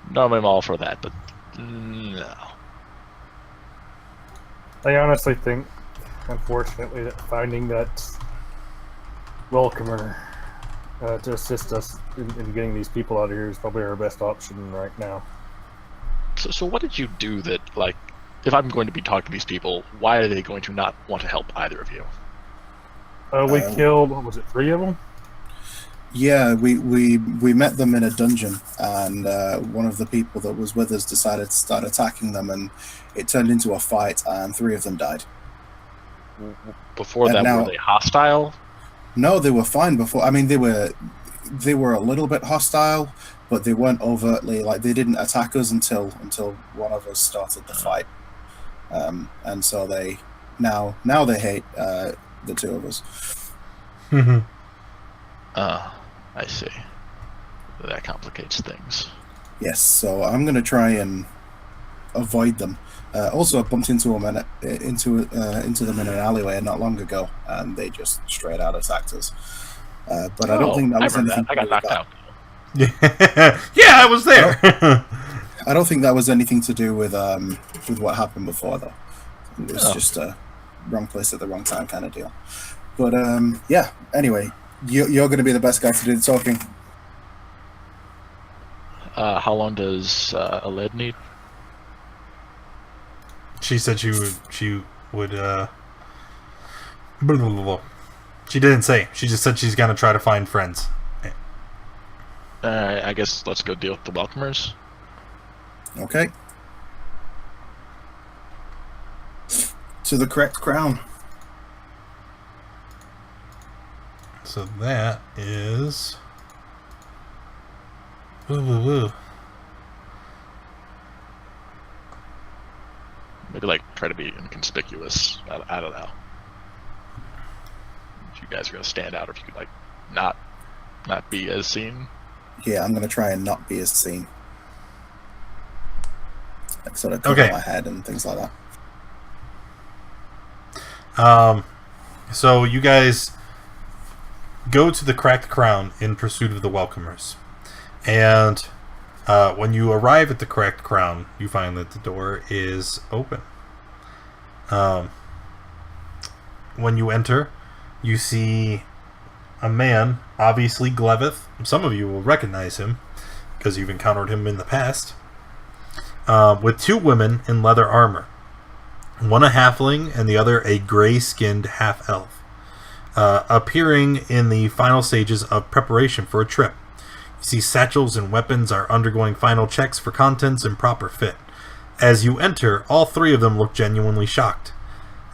No, I'm all for that, but no. I honestly think, unfortunately, that finding that welcomer to assist us in getting these people out of here is probably our best option right now. So what did you do that, like, if I'm going to be talking to these people, why are they going to not want to help either of you? We killed, what was it, 3 of them? Yeah, we met them in a dungeon, and one of the people that was with us decided to start attacking them, and it turned into a fight, and 3 of them died. Before that, were they hostile? No, they were fine before. I mean, they were a little bit hostile, but they weren't overtly, like, they didn't attack us until one of us started the fight. And so they now they hate the 2 of us. Mm-hmm. I see. That complicates things. Yes, so I'm going to try and avoid them. Also, I bumped into them into them in an alleyway not long ago, and they just straight out attacked us. But I don't think that was anything. I got knocked out. Yeah, I was there. I don't think that was anything to do with what happened before, though. It was just a wrong place at the wrong time kind of deal. But yeah. Anyway, you're going to be the best guy to do the talking. How long does Aled need? She said she would. Blah, blah, blah, blah. She didn't say. She just said she's gonna try to find friends. I guess let's go deal with the welcomers. Okay. To the correct crown. So that is. Woo, woo, woo. Maybe like try to be inconspicuous. I don't know. If you guys are gonna stand out, or if you could like not be as seen. Yeah, I'm gonna try and not be as seen. Like sort of cover my head and things like that. So you guys go to the Cracked Crown in pursuit of the welcomers, and when you arrive at the Cracked Crown, you find that the door is open. When you enter, you see a man, obviously Gleveth. Some of you will recognize him because you've encountered him in the past, with 2 women in leather armor. One a halfling and the other a gray-skinned half-elf, appearing in the final stages of preparation for a trip. You see satchels and weapons are undergoing final checks for contents and proper fit. As you enter, all 3 of them look genuinely shocked.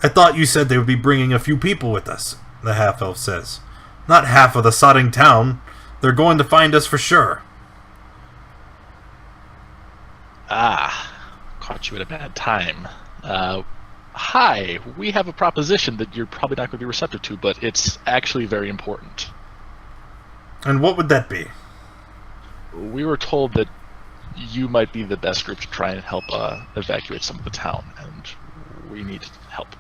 "I thought you said they would be bringing a few people with us," the half-elf says. "Not half of the sodding town. They're going to find us for sure." Caught you at a bad time. Hi, we have a proposition that you're probably not going to be receptive to, but it's actually very important. And what would that be? We were told that you might be the best group to try and help evacuate some of the town, and we need help.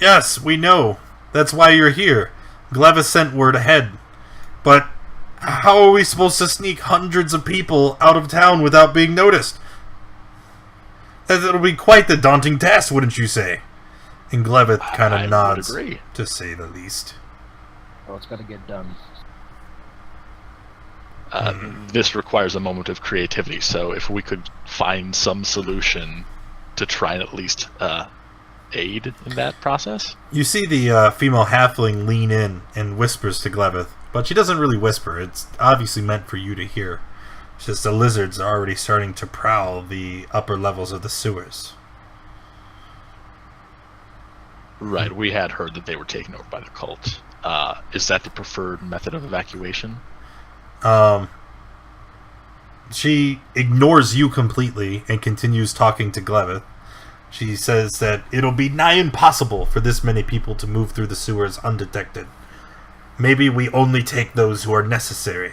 Yes, we know. That's why you're here. Glevis sent word ahead. But how are we supposed to sneak hundreds of people out of town without being noticed? That'll be quite the daunting task, wouldn't you say? And Glevith kind of nods, would agree. to say the least. Well, it's got to get done. This requires a moment of creativity, so if we could find some solution to try and at least aid in that process. You see the female halfling lean in and whispers to Glevith, but she doesn't really whisper. It's obviously meant for you to hear. It's just the lizards are already starting to prowl the upper levels of the sewers. Right, we had heard that they were taken over by the cult. Is that the preferred method of evacuation? She ignores you completely and continues talking to Glevith. She says that it'll be nigh impossible for this many people to move through the sewers undetected. Maybe we only take those who are necessary.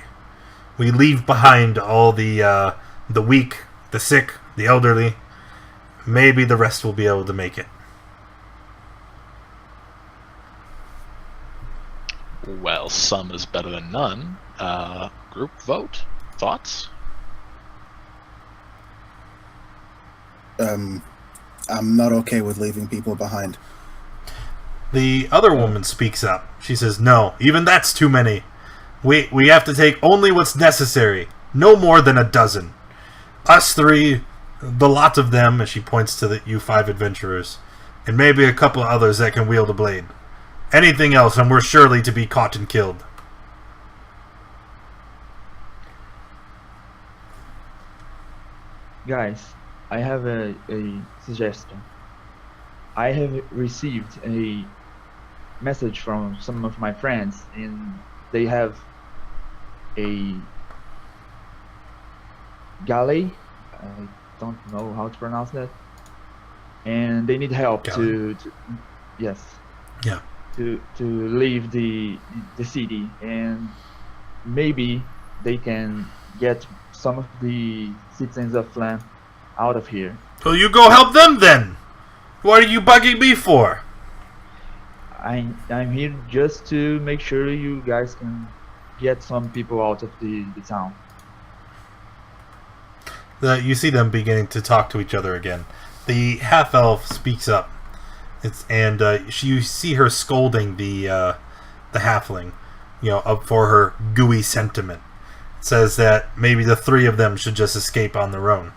We leave behind all the weak, the sick, the elderly. Maybe the rest will be able to make it. Well, some is better than none. Group vote? Thoughts? I'm not okay with leaving people behind. The other woman speaks up. She says, no, even that's too many. We have to take only what's necessary. No more than a dozen. Us three, the lot of them, as she points to you 5 adventurers, and maybe a couple of others that can wield a blade. Anything else, and we're surely to be caught and killed. Guys, I have a suggestion. I have received a message from some of my friends, and they have a galley. I don't know how to pronounce that. And they need help to yes. Yeah. To leave the city, and maybe they can get some of the citizens of Phlan out of here. So you go help them then. What are you bugging me for? I'm here just to make sure you guys can get some people out of the town. You see them beginning to talk to each other again. The half-elf speaks up. You see her scolding the halfling, up for her gooey sentiment. It says that maybe the 3 of them should just escape on their own.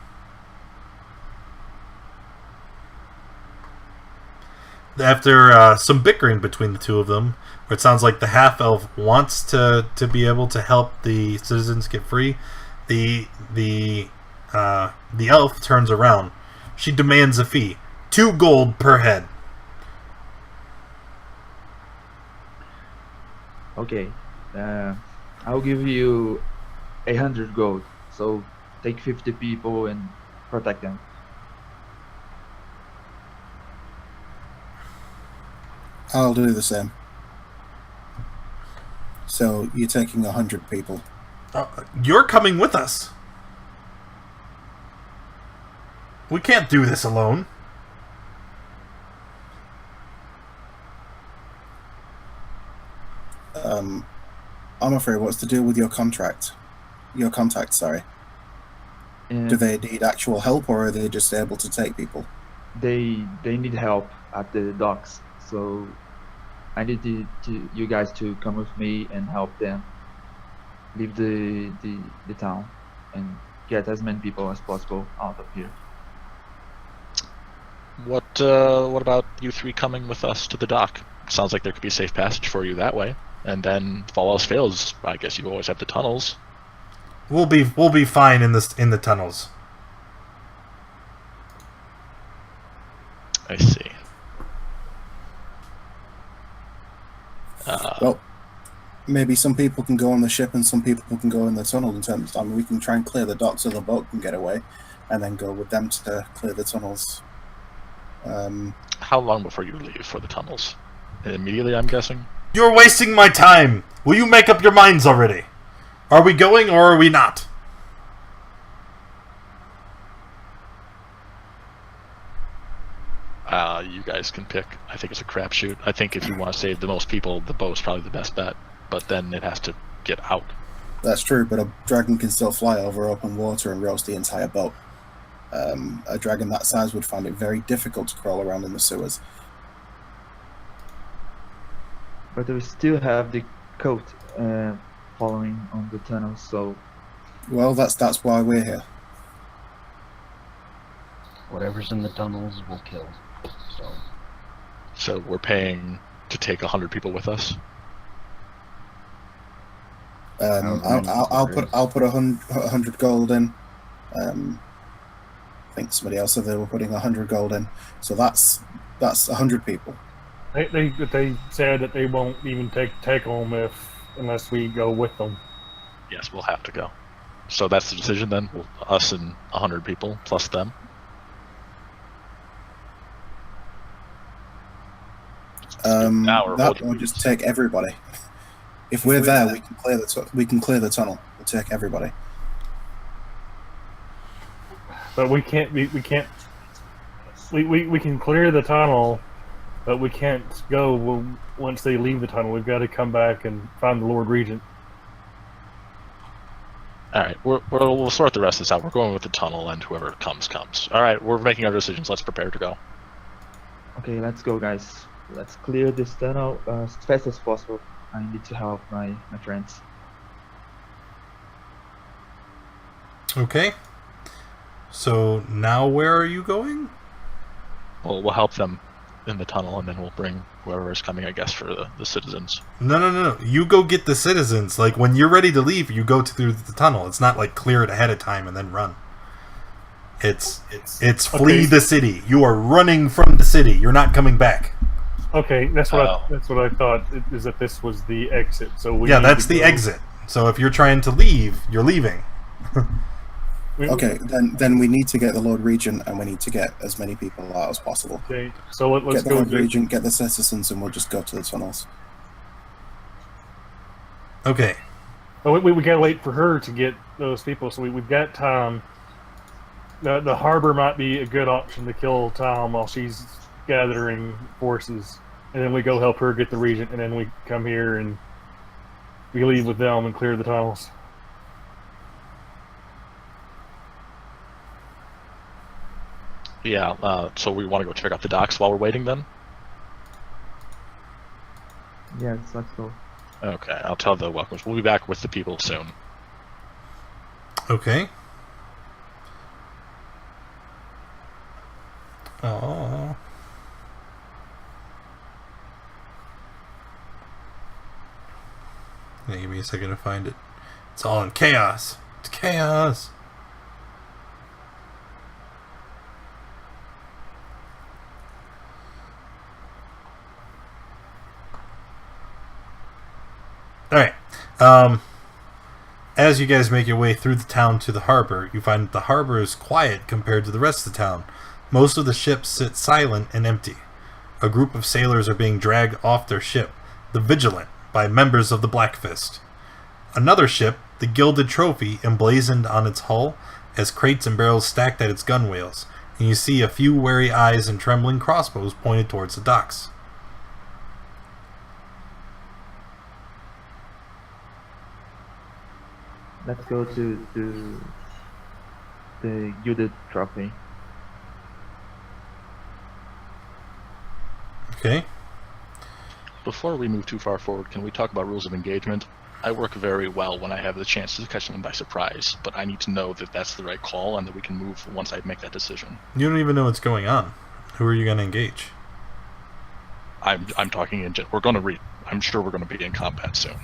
After some bickering between the 2 of them, where it sounds like the half-elf wants to be able to help the citizens get free, the elf turns around. She demands a fee. 2 gold per head. Okay, I'll give you 100 gold. So take 50 people and protect them. I'll do the same. So you're taking 100 people. You're coming with us. We can't do this alone. I'm afraid, what's the deal with your contract? Your contact, sorry. Do they need actual help, or are they just able to take people? They need help at the docks, so I need you guys to come with me and help them leave the town and get as many people as possible out of here. What about you 3 coming with us to the dock? Sounds like there could be a safe passage for you that way. And then, if all else fails, I guess you always have the tunnels. We'll be fine in the tunnels. I see. Well, maybe some people can go on the ship and some people can go in the tunnel in terms of time. We can try and clear the dock so the boat can get away. and then go with them to clear the tunnels. How long before you leave for the tunnels? Immediately, I'm guessing? You're wasting my time! Will you make up your minds already? Are we going or are we not? You guys can pick. I think it's a crapshoot. I think if you want to save the most people, the boat's probably the best bet. But then it has to get out. That's true, but a dragon can still fly over open water and roast the entire boat. A dragon that size would find it very difficult to crawl around in the sewers. But we still have the coat following on the tunnel, so Well, that's why we're here. Whatever's in the tunnels will kill. So we're paying to take 100 people with us? I'll put 100 gold in. I think somebody else said they were putting 100 gold in, so that's 100 people. They said that they won't even take them unless we go with them. Yes, we'll have to go. So that's the decision then? Us and 100 people plus them? That will just take everybody. If we're there, we can clear the tunnel. We'll take everybody. But we can't. We can clear the tunnel, but we can't go once they leave the tunnel. We've got to come back and find the Lord Regent. All right, we'll sort the rest of this out. We're going with the tunnel, and whoever comes. All right, we're making our decisions. Let's prepare to go. okay, let's go, guys. Let's clear this tunnel as fast as possible. I need to help my friends. Okay. So now where are you going? Well, we'll help them in the tunnel, and then we'll bring whoever is coming, I guess, for the citizens. No. You go get the citizens. Like, when you're ready to leave, you go through the tunnel. It's not like clear it ahead of time and then run. It's flee the city. You are running from the city. You're not coming back. Okay, that's what I thought. Is that this was the exit? So that's the exit. So if you're trying to leave, you're leaving. Okay, then we need to get the Lord Regent, and we need to get as many people out as possible. Okay, so let's get the go. Lord Regent, get the citizens, and we'll just go to the tunnels. Okay. Oh, we gotta wait for her to get those people. So we've got time. The harbor might be a good option to kill time while she's gathering forces, and then we go help her get the Regent, and then we come here and we leave with them and clear the tunnels. Yeah, so we want to go check out the docks while we're waiting then? Yes, let's go. Okay, I'll tell the welcomes. We'll be back with the people soon. Okay. Oh. Give me a second to find it. It's all in chaos. It's chaos. Alright. As you guys make your way through the town to the harbor, you find that the harbor is quiet compared to the rest of the town. Most of the ships sit silent and empty. A group of sailors are being dragged off their ship, the Vigilant, by members of the Black Fist. Another ship, the Gilded Trophy, emblazoned on its hull, has crates and barrels stacked at its gunwales, and you see a few wary eyes and trembling crossbows pointed towards the docks. Let's go to the Gilded Trophy. Okay. Before we move too far forward, can we talk about rules of engagement? I work very well when I have the chance to catch them by surprise, but I need to know that that's the right call and that we can move once I make that decision. You don't even know what's going on. Who are you going to engage? I'm talking in we're going to I'm sure we're going to be in combat soon.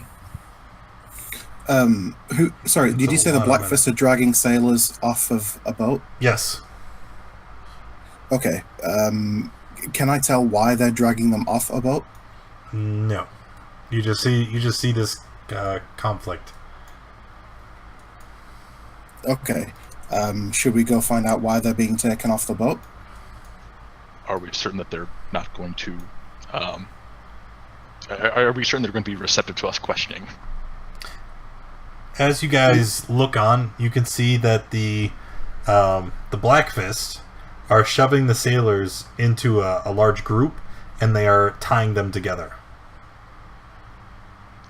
Sorry, did you say the Black Fist are dragging sailors off of a boat? Yes. Okay. Can I tell why they're dragging them off a boat? No. You just see this conflict. Okay. Should we go find out why they're being taken off the boat? Are we certain that they're not going to? Are we certain they're going to be receptive to us questioning? As you guys look on, you can see that the Black Fist are shoving the sailors into a large group, and they are tying them together.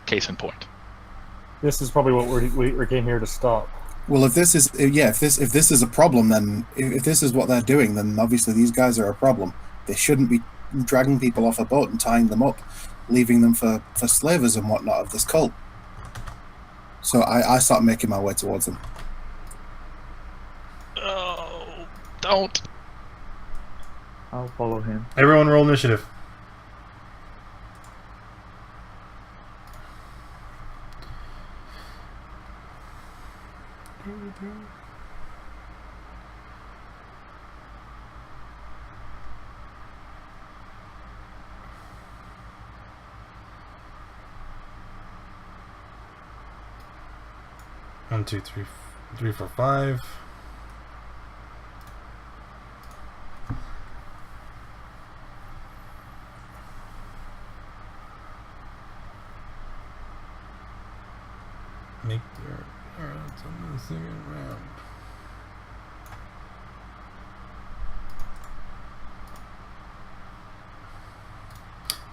Case in point. This is probably what we came here to stop. Well, if this is if this is a problem, then if this is what they're doing, then obviously these guys are a problem. They shouldn't be dragging people off a boat and tying them up, leaving them for slavers and whatnot of this cult. So I start making my way towards them. Oh, don't. I'll follow him. Everyone roll initiative. One, two, three, 4, 5. Make your arrows on the second round.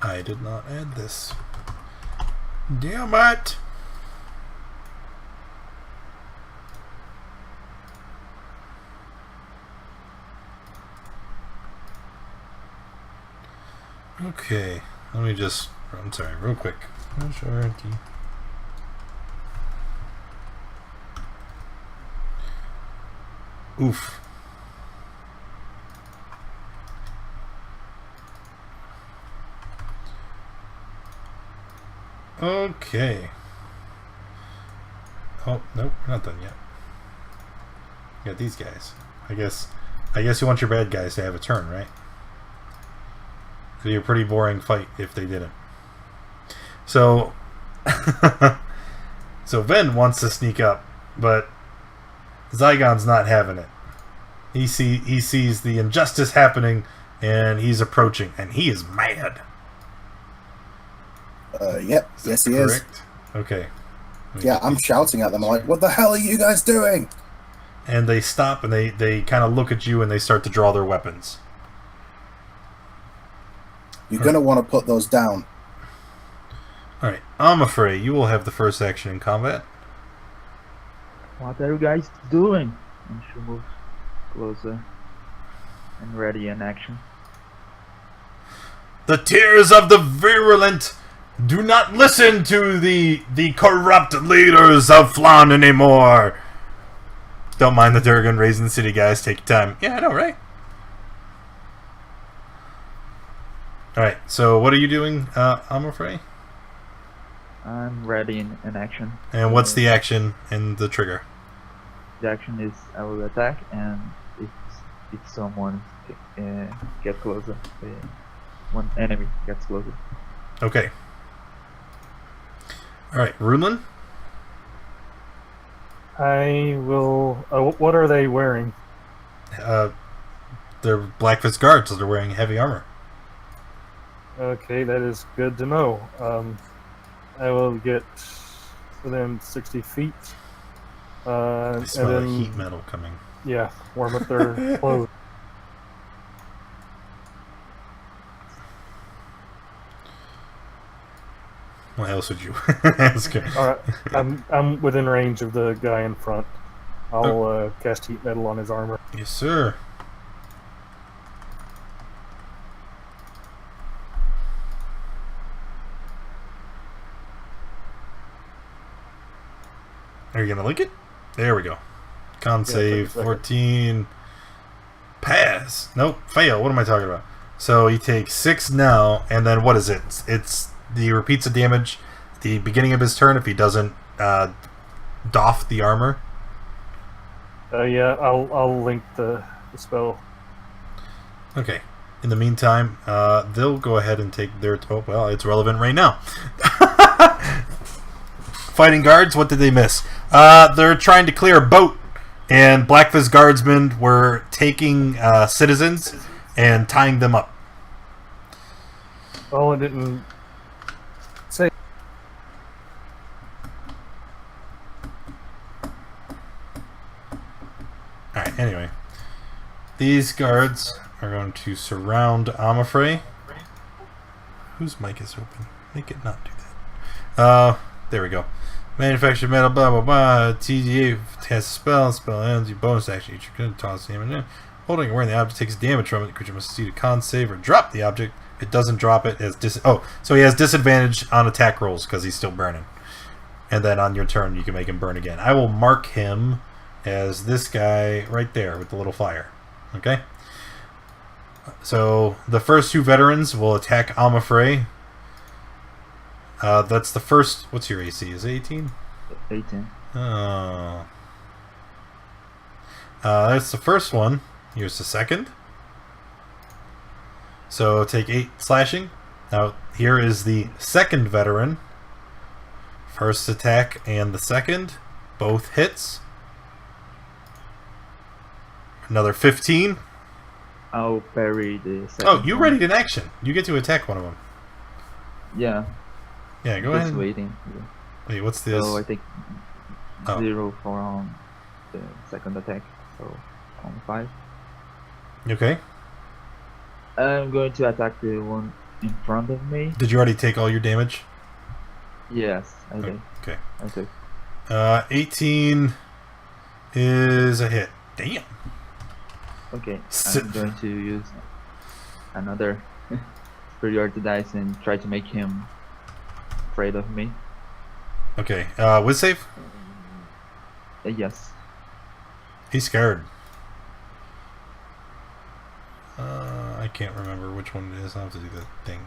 I did not add this. Damn it! Okay, let me just, I'm sorry, real quick. Oof. Okay. Oh, nope, we're not done yet. We got these guys. I guess you want your bad guys to have a turn, right? It'd be a pretty boring fight if they didn't. So, so Ven wants to sneak up, but Zygon's not having it. He sees the injustice happening, and he's approaching, and he is mad. Yep. Yes, he is. Okay. Yeah, I'm shouting at them. I'm like, what the hell are you guys doing? And they stop, and they kind of look at you, and they start to draw their weapons. You're going to want to put those down. Alright, I'm afraid you will have the first action in combat. What are you guys doing? And she moves closer and ready in action. The tears of the virulent do not listen to the corrupt leaders of Phlan anymore. Don't mind the Durgan raising the city, guys. Take your time. Yeah, I know, right? Alright, so what are you doing, I'm afraid? I'm ready in action. And what's the action and the trigger? The action is I will attack, and if someone get closer, one enemy gets closer. Okay. Alright, Runelin? I will. What are they wearing? They're Blackfist guards, so they're wearing heavy armor. Okay, that is good to know. I will get within 60 feet. I smell and then, heat metal coming. Yeah, warm up their clothes. What else would you ask? All right, I'm within range of the guy in front. I'll cast heat metal on his armor. Yes, sir. Are you gonna link it? There we go. Con save 14. Pass. Nope. Fail. What am I talking about? So he takes 6 now, and then what is it? He repeats the damage at the beginning of his turn if he doesn't doff the armor. Yeah, I'll link the spell. Okay. In the meantime, they'll go ahead and take their... Oh, well, it's relevant right now. Fighting guards, what did they miss? They're trying to clear a boat And Blackfist guardsmen were taking citizens and tying them up. Oh, it didn't say. Alright, anyway. These guards are going to surround Amafrey. Whose mic is open? Make it not do that. There we go. Manufactured metal, blah blah blah. TDA has a spell ends, your bonus action. You're going to toss the damage. Holding or wearing the object takes damage from it. The creature must succeed a con save or drop the object. If it doesn't drop it, it has so he has disadvantage on attack rolls because he's still burning. And then on your turn, you can make him burn again. I will mark him as this guy right there with the little fire. Okay? So the first two veterans will attack Amafrey. That's the first. What's your AC? Is it 18? 18. Oh. That's the first one. Here's the second. So take 8 slashing. Now here is the second veteran. First attack and the second. Both hits. Another 15. I'll parry the second. Oh, you one. readied an action. You get to attack one of them. Yeah. Yeah, go Just ahead. waiting. Yeah. Wait, what's this? So I take Oh. 0 for the second attack. So on 5. Okay. I'm going to attack the one in front of me. Did you already take all your damage? Yes, I did. Okay. I took. 18 is a hit. Damn. Okay. Sit- I'm going to use another superiority dice and try to make him afraid of me. Okay. Whiz save? Yes. He's scared. I can't remember which one it is. I'll have to do that thing.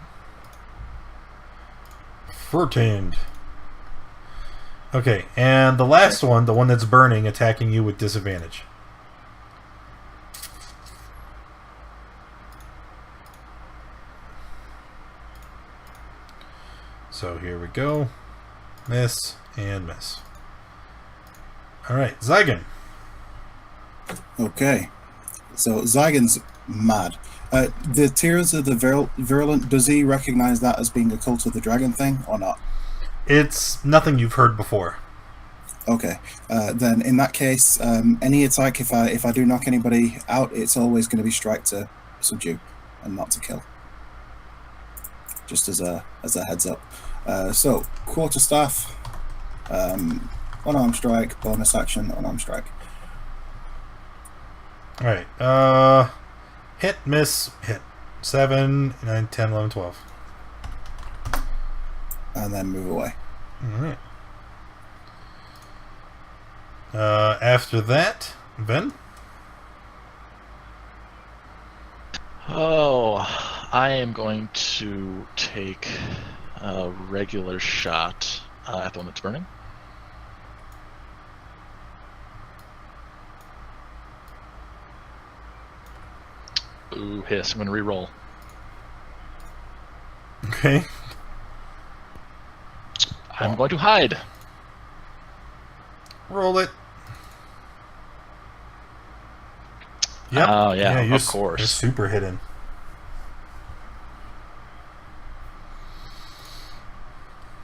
14. Okay, and the last one, the one that's burning, attacking you with disadvantage. So here we go. Miss and miss. Alright, Zygon. Okay. So Zygon's mad. The Tears of the Virulent, does he recognize that as being a Cult of the Dragon thing or not? It's nothing you've heard before. Okay. Then in that case, any attack, if I do knock anybody out, it's always going to be strike to subdue and not to kill. Just as a heads up. So quarterstaff, unarmed strike, bonus action, unarmed strike. Alright, hit, miss, hit. 7, 9, 10, 11, 12. And then move away. Alright. After that, Ben? Oh, I am going to take a regular shot at the one that's burning. Ooh, hiss. I'm going to re-roll. Okay. I'm going to hide. Roll it. Yep. Oh, yeah, you're of course. You're super hidden.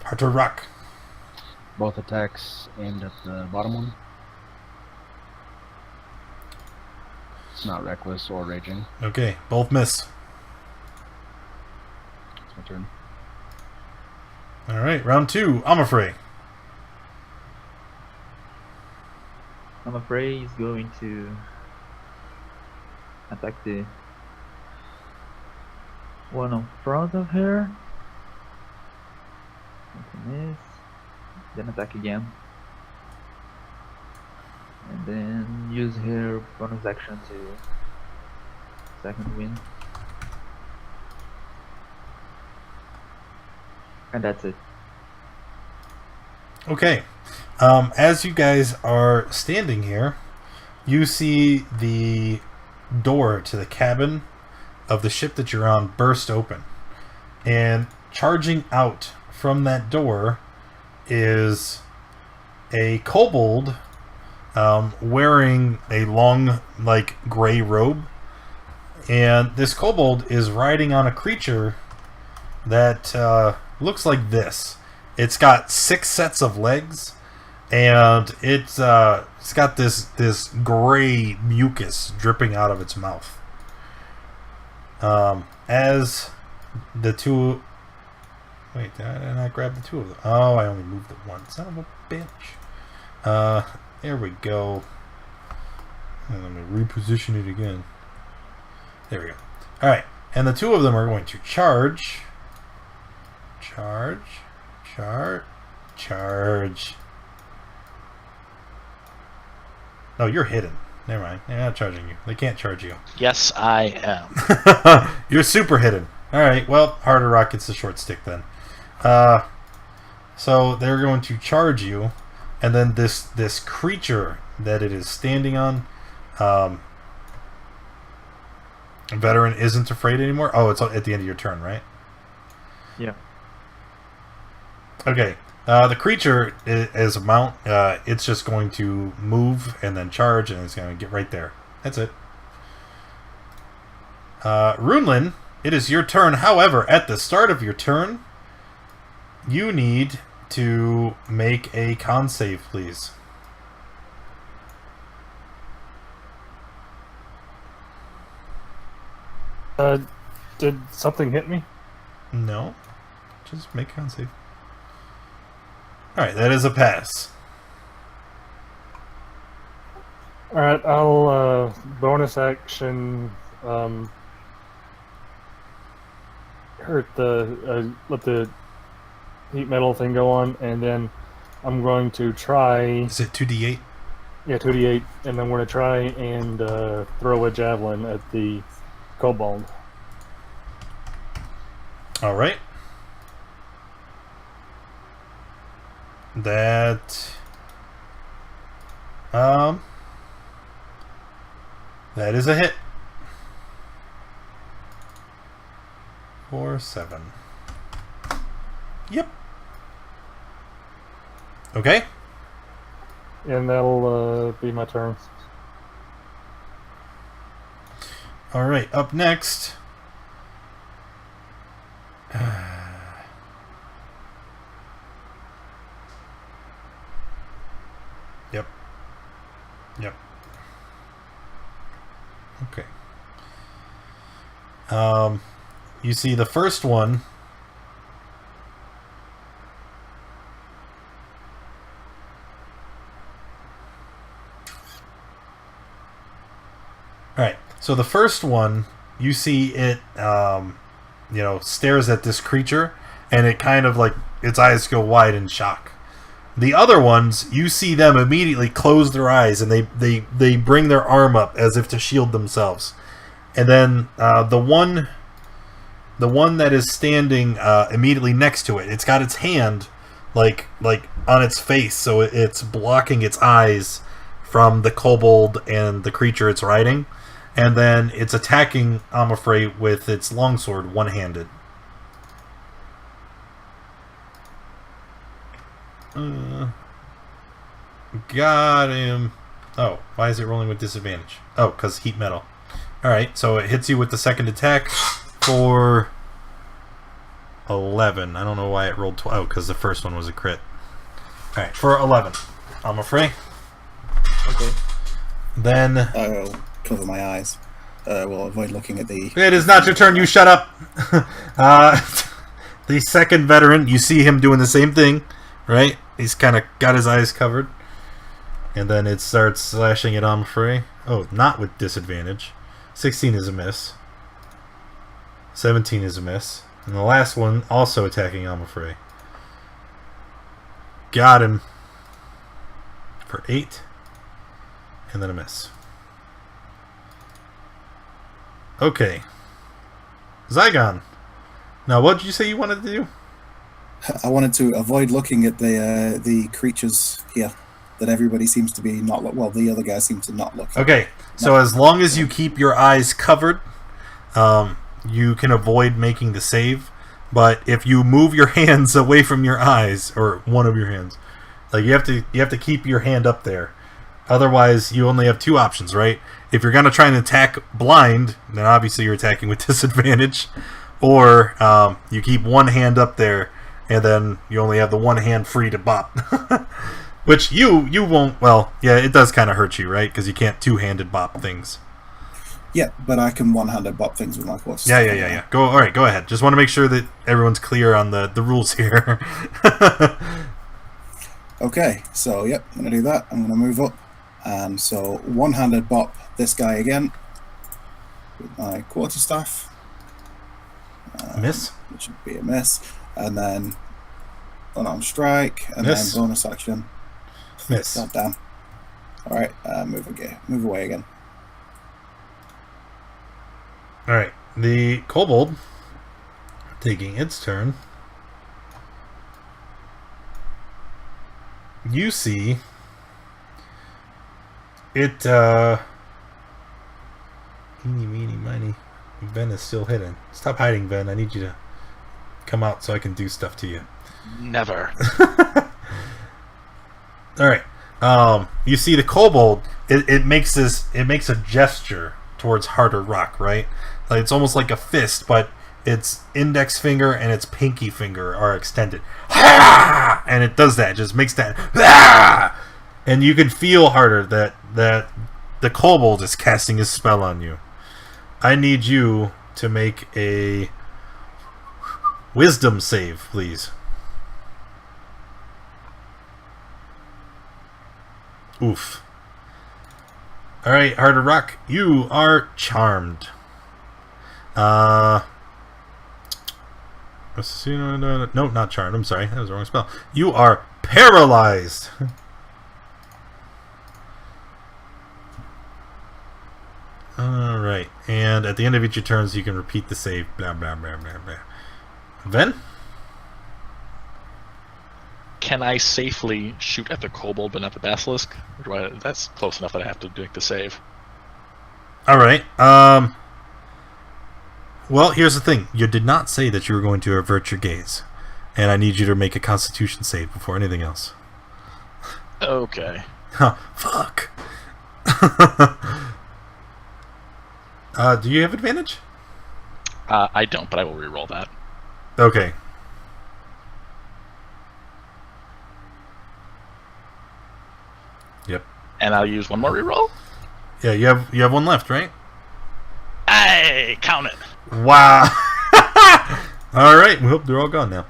Hard to rock. Both attacks aimed at the bottom one. It's not reckless or raging. Okay, both miss. It's my turn. Alright, round 2. I'm afraid. I'm afraid he's going to attack the one in front of her. Miss. Then attack again. And then use her bonus action to second win. And that's it. Okay. As you guys are standing here, you see the door to the cabin of the ship that you're on burst open. And charging out from that door is a kobold wearing a long, like, gray robe. And this kobold is riding on a creature that looks like this. It's got 6 sets of legs, and it's got this gray mucus dripping out of its mouth. As the two... Wait, did I not grab the 2 of them? Oh, I only moved it once. Son of a bitch. There we go. And let me reposition it again. There we go. Alright, and the 2 of them are going to charge. Charge. No, you're hidden. Never mind. They're not charging you. They can't charge you. Yes, I am. You're super hidden. Alright, well, Harder Rock gets the short stick then. So they're going to charge you, and then this creature that it is standing on, veteran isn't afraid anymore. Oh, it's at the end of your turn, right? Yeah. Okay. The creature is a mount. It's just going to move and then charge, and it's going to get right there. That's it. Runelin, it is your turn. However, at the start of your turn, you need to make a con save, please. Did something hit me? No. Just make a con save. Alright, that is a pass. Alright, I'll bonus action hurt let the heat metal thing go on, and then I'm going to try... Is it 2d8? Yeah, 2d8, and I'm going to try and throw a javelin at the kobold. Alright. That is a hit. 4, 7. Yep. Okay. And that'll be my turn. Alright, up next. Yep. Okay. You see the first one. Alright, so the first one, you see it, stares at this creature, and it kind of like, its eyes go wide in shock. The other ones, you see them immediately close their eyes, and they bring their arm up as if to shield themselves. And then the one that is standing immediately next to it, it's got its hand like on its face, so it's blocking its eyes from the kobold and the creature it's riding. And then it's attacking Amafrey with its longsword one-handed. Got him. Oh, why is it rolling with disadvantage? Oh, because heat metal. Alright, so it hits you with the second attack for 11. I don't know why it rolled 12. Oh, because the first one was a crit. Alright, for 11. I'm afraid. Okay. Then... I'll cover my eyes. We'll avoid looking at the... It is not your turn, you shut up! The second veteran, you see him doing the same thing, right? He's kind of got his eyes covered. And then it starts slashing at Amafrey. Oh, not with disadvantage. 16 is a miss. 17 is a miss. And the last one, also attacking Amafrey. Got him. For 8. And then a miss. Okay. Zygon. Now, what did you say you wanted to do? I wanted to avoid looking at the creatures here that everybody seems to be not well, the other guy seems to not look. Okay, so as long as you keep your eyes covered, you can avoid making the save. But if you move your hands away from your eyes, or one of your hands, like you have to keep your hand up there, Otherwise, you only have two options, right? If you're going to try and attack blind, then obviously you're attacking with disadvantage. Or you keep one hand up there, and then you only have the one hand free to bop. Which you won't... Well, yeah, it does kind of hurt you, right? Because you can't two-handed bop things. Yeah, but I can one-handed bop things with my quarterstaff. Yeah. All right, go ahead. Just want to make sure that everyone's clear on the rules here. Okay, so yep, I'm going to do that. I'm going to move up. And so one-handed bop this guy again with my quarterstaff. Miss? Which should be a miss. And then unarmed strike. And Miss. then bonus action. Miss. God damn. Alright, move away again. Alright, the kobold taking its turn. You see it, eeny, meeny, miny. Ben is still hidden. Stop hiding, Ben. I need you to come out so I can do stuff to you. Never. Alright. You see the kobold, it makes a gesture towards Harder Rock, right? Like it's almost like a fist, but its index finger and its pinky finger are extended. And it does that. It just makes that. And you can feel Harder that the kobold is casting his spell on you. I need you to make a wisdom save, please. Oof. Alright, Harder Rock, you are charmed. No, not charmed. I'm sorry. That was the wrong spell. You are paralyzed. Alright. And at the end of each of your turns, you can repeat the save. Blah, blah, blah, blah, blah. Ven? Can I safely shoot at the kobold but not the basilisk? Or that's close enough that I have to make the save. Alright. Well, here's the thing. You did not say that you were going to avert your gaze. And I need you to make a constitution save before anything else. Okay. Huh. Fuck. Do you have advantage? I don't, but I will reroll that. Okay. Yep. And I'll use one more reroll? Yeah, you have one left, right? Hey, count it. Wow. All right. Well, they're all gone now.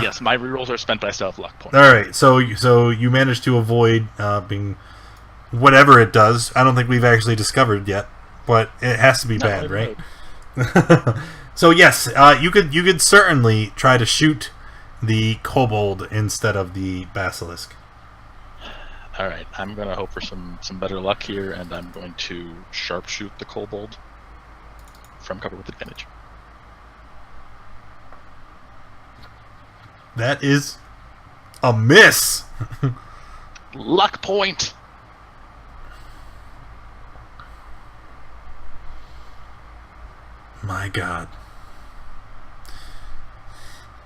Yes, my rerolls are spent, but I still have luck points. All right. So you managed to avoid being whatever it does. I don't think we've actually discovered yet, but it has to be bad, right? So yes, you could certainly try to shoot the kobold instead of the basilisk. All right, I'm going to hope for some better luck here, and I'm going to sharpshoot the kobold from cover with advantage. That is a miss. Luck point. My God.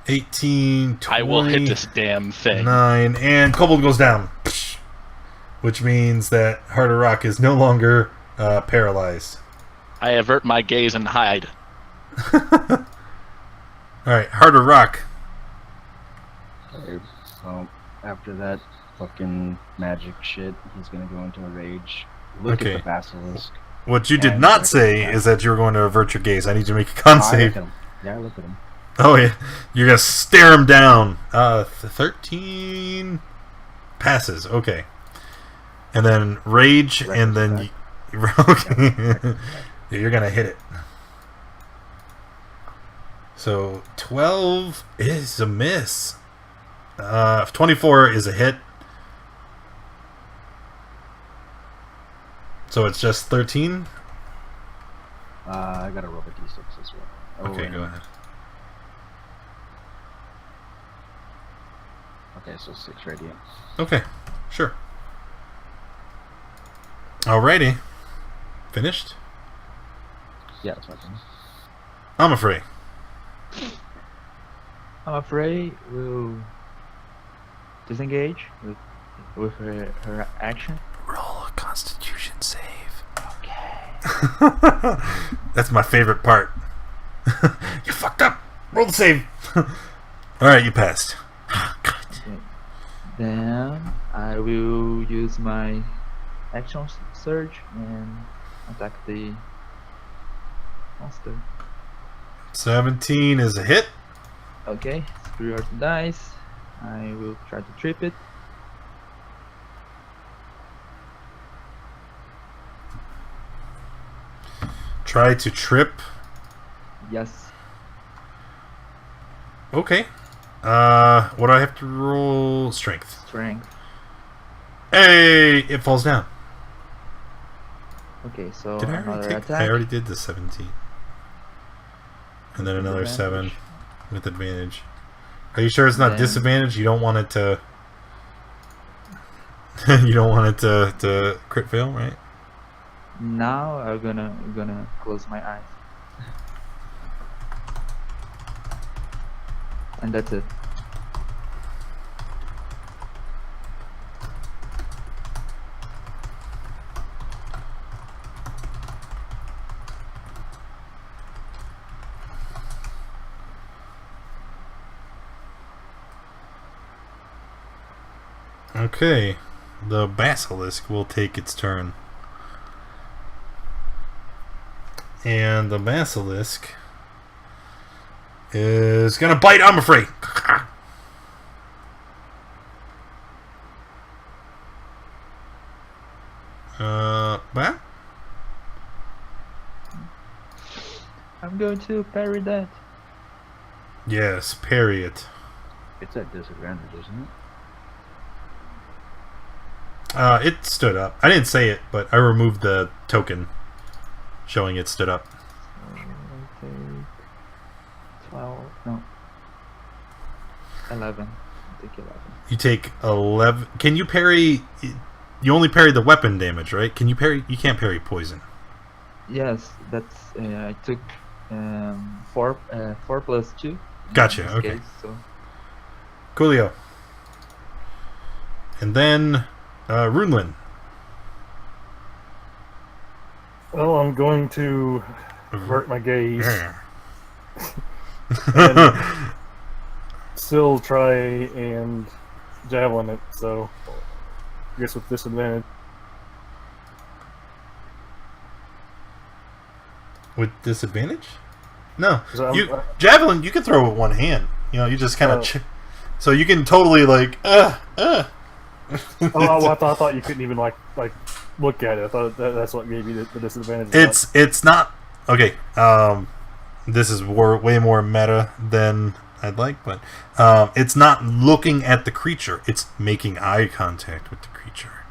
18, 20, I will hit this damn thing. 9, and kobold goes down. Which means that Harder Rock is no longer paralyzed. I avert my gaze and hide. Alright, Harder Rock. Okay, so after that fucking magic shit, he's gonna go into a rage. Look Okay. at the basilisk. What you did And not look say at is that you were going to avert your gaze. I need you to make a con I look save. at him. Yeah, I look at him. Oh, yeah. You're going to stare him down. 13 passes. Okay. And then rage, and then... Okay. You're going to hit it. So, 12 is a miss. 24 is a hit. So it's just 13? I gotta roll a d6 as well. Oh, Okay, and- go ahead. Okay, so 6 radiant. Okay, sure. Alrighty. Finished? Yeah, that's my turn. I'm afraid. I'm afraid we'll disengage with her action. Roll That's my favorite part. You fucked up. Roll the save. Alright, you passed. Okay. Then I will use my action surge and attack the monster. 17 is a hit. Okay, superiority dice. I will try to trip it. Try to trip. Yes. Okay. What do I have to roll? Strength. Strength. Hey, it falls down. Okay, so Did I already another take? attack. I already did the 17. And then With another 7 advantage. with advantage. Are you sure it's not Then- disadvantage? You don't want it to. You don't want it to crit fail, right? Now I'm gonna close my eyes. And that's it. Okay. The basilisk will take its turn. And the basilisk is gonna bite, I'm afraid. What? I'm going to parry that. Yes, parry it. It's at disadvantage, isn't it? It stood up. I didn't say it, but I removed the token showing it stood up. So I take 12. No. 11. I take 11. You take 11. Can you parry? You only parry the weapon damage, right? Can you parry? You can't parry poison. Yes, that's. I took 4 plus 2. in Gotcha, this okay. case, so Coolio. And then Runelin. Well, I'm going to avert my gaze. Mm-hmm. And still try and javelin it, so I guess with disadvantage. With disadvantage? No. 'Cause I'm- You javelin. You can throw with one hand. You know, you just kind of. Oh. So you can totally like. Oh, I thought you couldn't even like look at it. I thought that's what gave you the disadvantage. It's not okay. This is way more meta than I'd like, but it's not looking at the creature. It's making eye contact with the creature,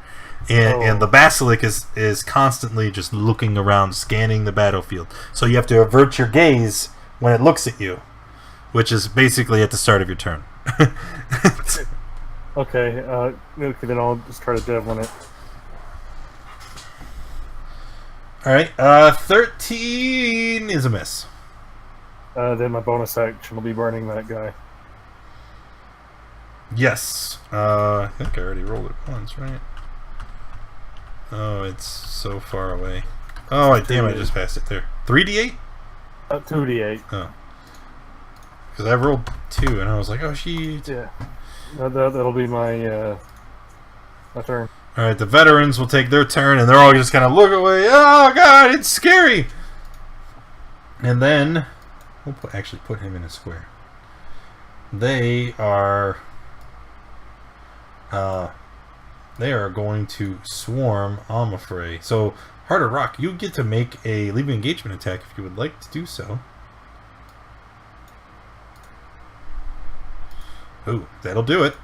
and the basilisk is constantly just looking around, scanning the battlefield. So you have to avert your gaze when it looks at you, which is basically at the start of your turn. Okay, then I'll just try to javelin it. All right, 13 is a miss. Then my bonus action will be burning that guy. Yes. I think I already rolled it once, right? Oh, it's so far away. Oh, damn, I just passed it there. 3d8? 2d8. Oh. Because I rolled 2, and I was like, oh, shit. Yeah. That'll be my turn. Alright, the veterans will take their turn, and they're all just kind of look away. Oh, God, it's scary! And then, we'll actually put him in a square. They are going to swarm Amafrey. So, Heart of Rock, you get to make a leave engagement attack if you would like to do so. Ooh, that'll do it.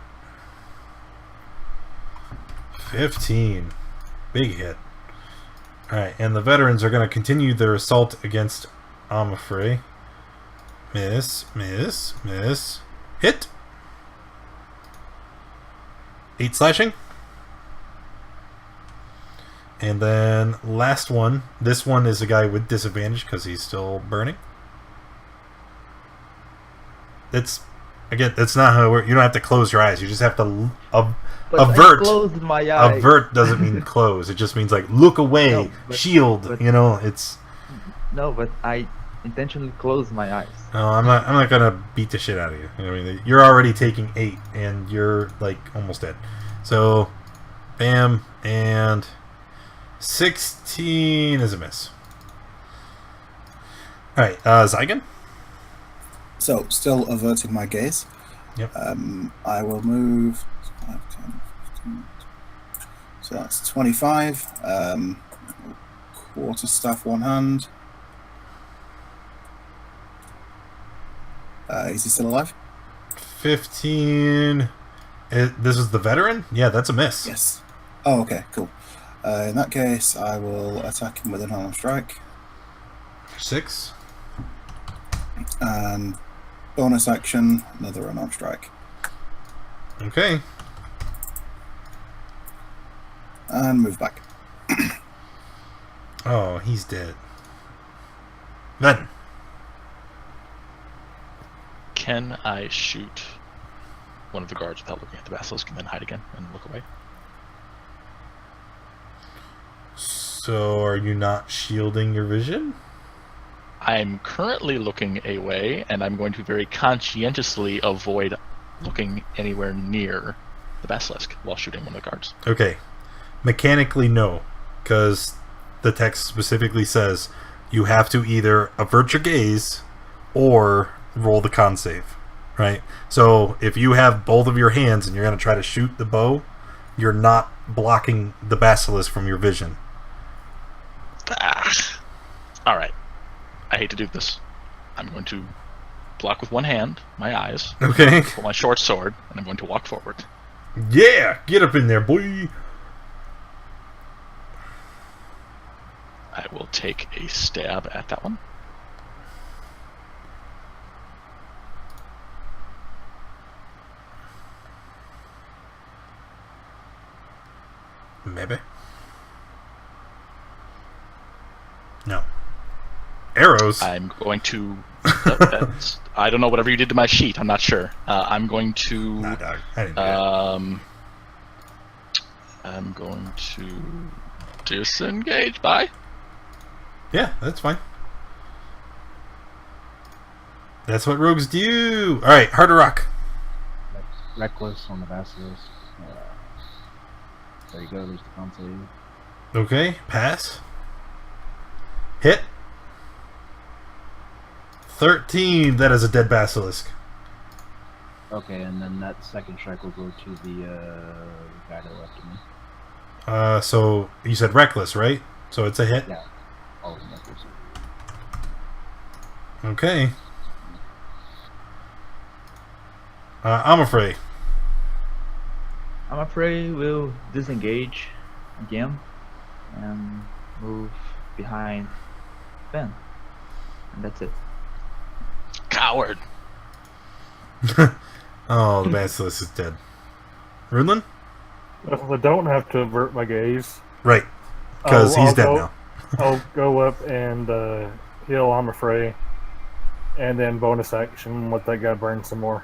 15. Big hit. Alright, and the veterans are going to continue their assault against Amafrey. Miss, miss, miss. Hit! 8 slashing. And then last one. This one is a guy with disadvantage because he's still burning. It's Again, that's not how it works. You don't have to close your eyes. You just have to But avert. I closed my eyes. Avert doesn't mean close. It just means like look away, No, shield. but- It's. No, but I intentionally closed my eyes. No, I'm not gonna beat the shit out of you. I mean, you're already taking 8, and you're like almost dead. So, bam, and 16 is a miss. All right, Zygon. So, still averting my gaze. Yep. I will move 5, 10, 15. So that's 25. Quarterstaff, one hand. Is he still alive? 15. This is the veteran? Yeah, that's a miss. Yes. Oh, okay, cool. In that case, I will attack him with an unarmed strike. 6. And bonus action, another unarmed strike. Okay. And move back. Oh, he's dead. Then. Can I shoot one of the guards without looking at the basilisk and then hide again and look away? So, are you not shielding your vision? I'm currently looking away, and I'm going to very conscientiously avoid looking anywhere near the basilisk while shooting one of the guards. Okay. Mechanically, no. Because the text specifically says you have to either avert your gaze or roll the con save. Right? So, if you have both of your hands and you're going to try to shoot the bow, you're not blocking the basilisk from your vision. Alright. I hate to do this. I'm going to block with one hand, my eyes, Okay. pull my short sword, and I'm going to walk forward. Yeah! Get up in there, boy! I will take a stab at that one. Maybe. No. Arrows? I'm going to... I don't know, whatever you did to my sheet, I'm not sure. I'm going to... Nah, dog. I didn't do that. I'm going to disengage. Bye. Yeah, that's fine. That's what rogues do! Alright, harder rock. Reckless on the basilisk. There you go, there's the con save. Okay, pass. Hit. 13, that is a dead basilisk. Okay, and then that second strike will go to the guy that left me. So, you said reckless, right? So it's a hit? Yeah, all of them reckless. Okay. I'm afraid. I'm afraid we'll disengage again and move behind Ben. And that's it. Coward. Oh, the basilisk is dead. Runelin? I don't have to avert my gaze. Right. Because he's I'll dead go- now. I'll go up and heal I'm afraid. And then bonus action, let that guy burn some more.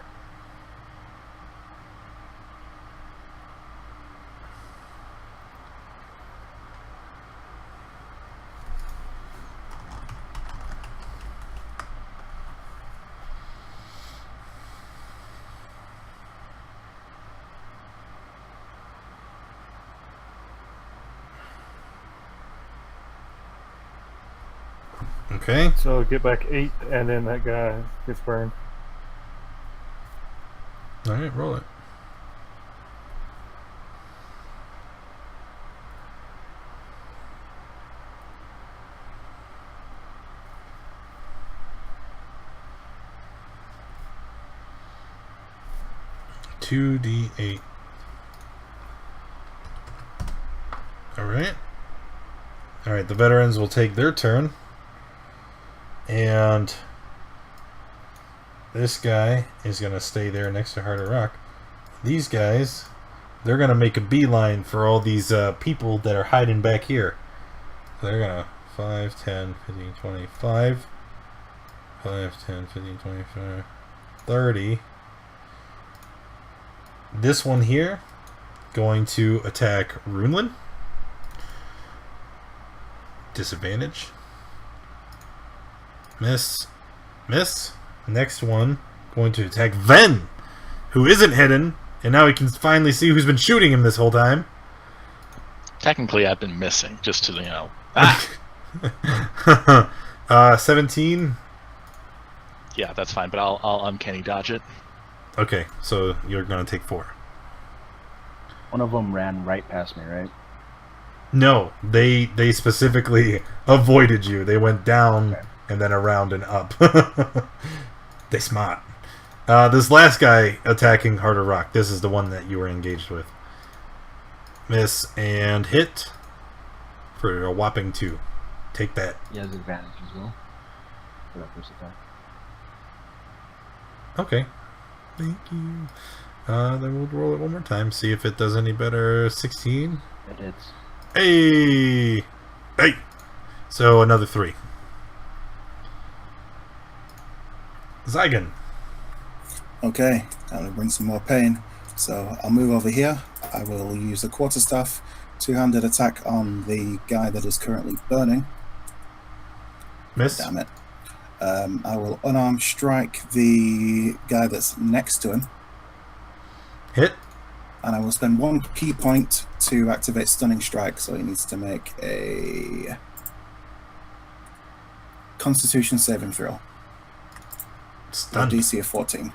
Okay. So get back 8, and then that guy gets burned. Alright, roll it. $2d8. Alright. Alright, the veterans will take their turn. And this guy is going to stay there next to Harder Rock. These guys, they're going to make a beeline for all these people that are hiding back here. They're going to 5, 10, 15, 25. 5, 10, 15, 25, 30. this one here going to attack Runelin. Disadvantage. Miss. Miss. Next one going to attack Ven, who isn't hidden, and now he can finally see who's been shooting him this whole time. Technically, I've been missing, just to, 17. Yeah, that's fine, but I'll uncanny dodge it. Okay, so you're gonna take 4. One of them ran right past me, right? No, they specifically avoided you. They went down and then around and up. They smart. This last guy attacking Harder Rock. This is the one that you were engaged with. Miss and hit for a whopping 2. Take that. He has advantage as well for that first attack. Okay. Thank you. Then we'll roll it one more time. See if it does any better. 16. It hits. Hey! Hey! So another 3. Zygon. Okay, I'm going to bring some more pain. So I'll move over here. I will use the quarterstaff, two-handed attack on the guy that is currently burning. Miss. Damn it. I will unarmed strike the guy that's next to him. Hit. And I will spend 1 key point to activate Stunning Strike, so he needs to make a Constitution saving throw. Stunned. DC of 14.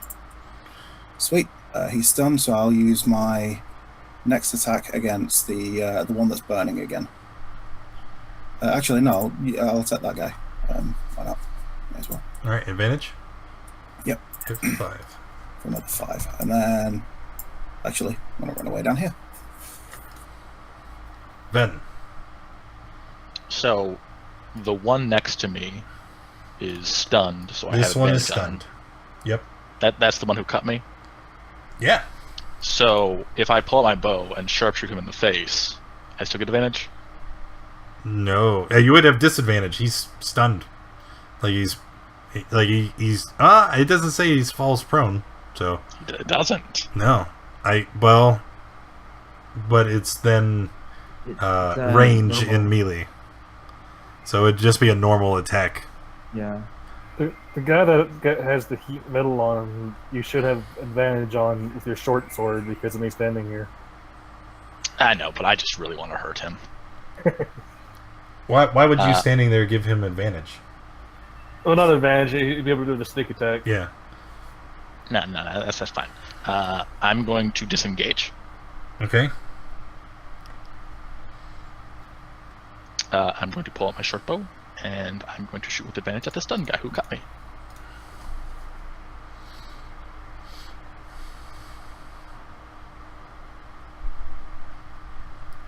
Sweet. He's stunned, so I'll use my next attack against the one that's burning again. Actually, no, I'll attack that guy. Why not? May as well. Alright, advantage? Yep. Hit for 5. For another 5. And then, actually, I'm going to run away down here. Ven. So, the one next to me is stunned, so I This have one is advantage on stunned. Yep. That's the one who cut me. Yeah. So, if I pull out my bow and sharpshoot him in the face, I still get advantage? No. You would have disadvantage. He's stunned. He's it doesn't say he falls prone, so It doesn't. no. But it's then It's, range normal. in melee. So it'd just be a normal attack. Yeah. The guy that has the heat metal on him, you should have advantage on with your short sword because of me standing here. I know, but I just really want to hurt him. Why would you standing there give him advantage? Well, not advantage. He'd be able to do the sneak attack. Yeah. No, that's fine. I'm going to disengage. Okay. I'm going to pull out my short bow, and I'm going to shoot with advantage at the stun guy who cut me.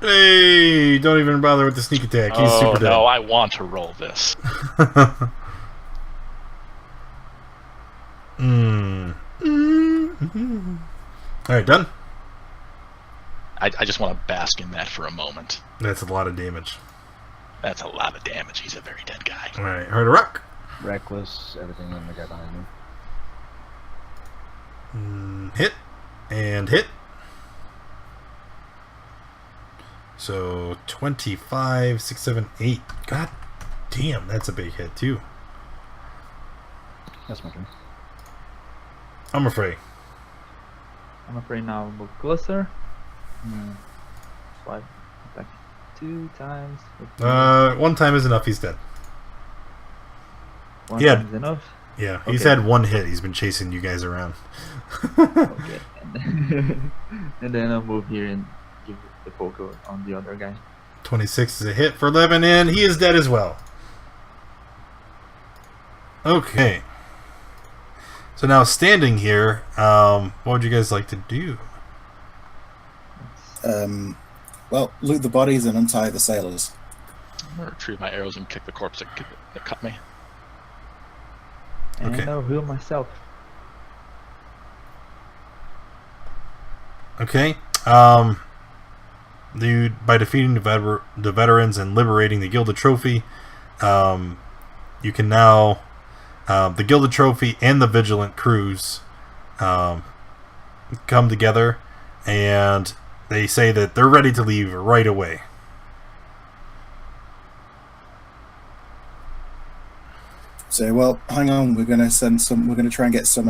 Hey, don't even bother with the sneak attack. He's super dead. No, I want to roll this. Alright, done? I just want to bask in that for a moment. That's a lot of damage. That's a lot of damage. He's a very dead guy. Alright, Harder Rock. Reckless, everything on the guy behind me. Hit. And hit. So 25, 6, 7, 8. God damn, that's a big hit too. That's my turn. I'm afraid. I'm afraid now I'll move closer. So I attack 2 times. 1 time is enough, he's dead. 1 yeah. time is enough. Yeah, he's Okay. had 1 hit. He's been chasing you guys around. Okay. And then I'll move here and give the poker on the other guy. 26 is a hit for 11, and he is dead as well. Okay. So now standing here, what would you guys like to do? Well, loot the bodies and untie the sailors. I'm going to retrieve my arrows and kick the corpse that cut me. And Okay. I'll heal myself. Okay. By defeating the veterans and liberating the Gilded Trophy, you can now the Gilded Trophy and the Vigilant crews come together and they say that they're ready to leave right away. So, well, hang on. We're gonna try and get some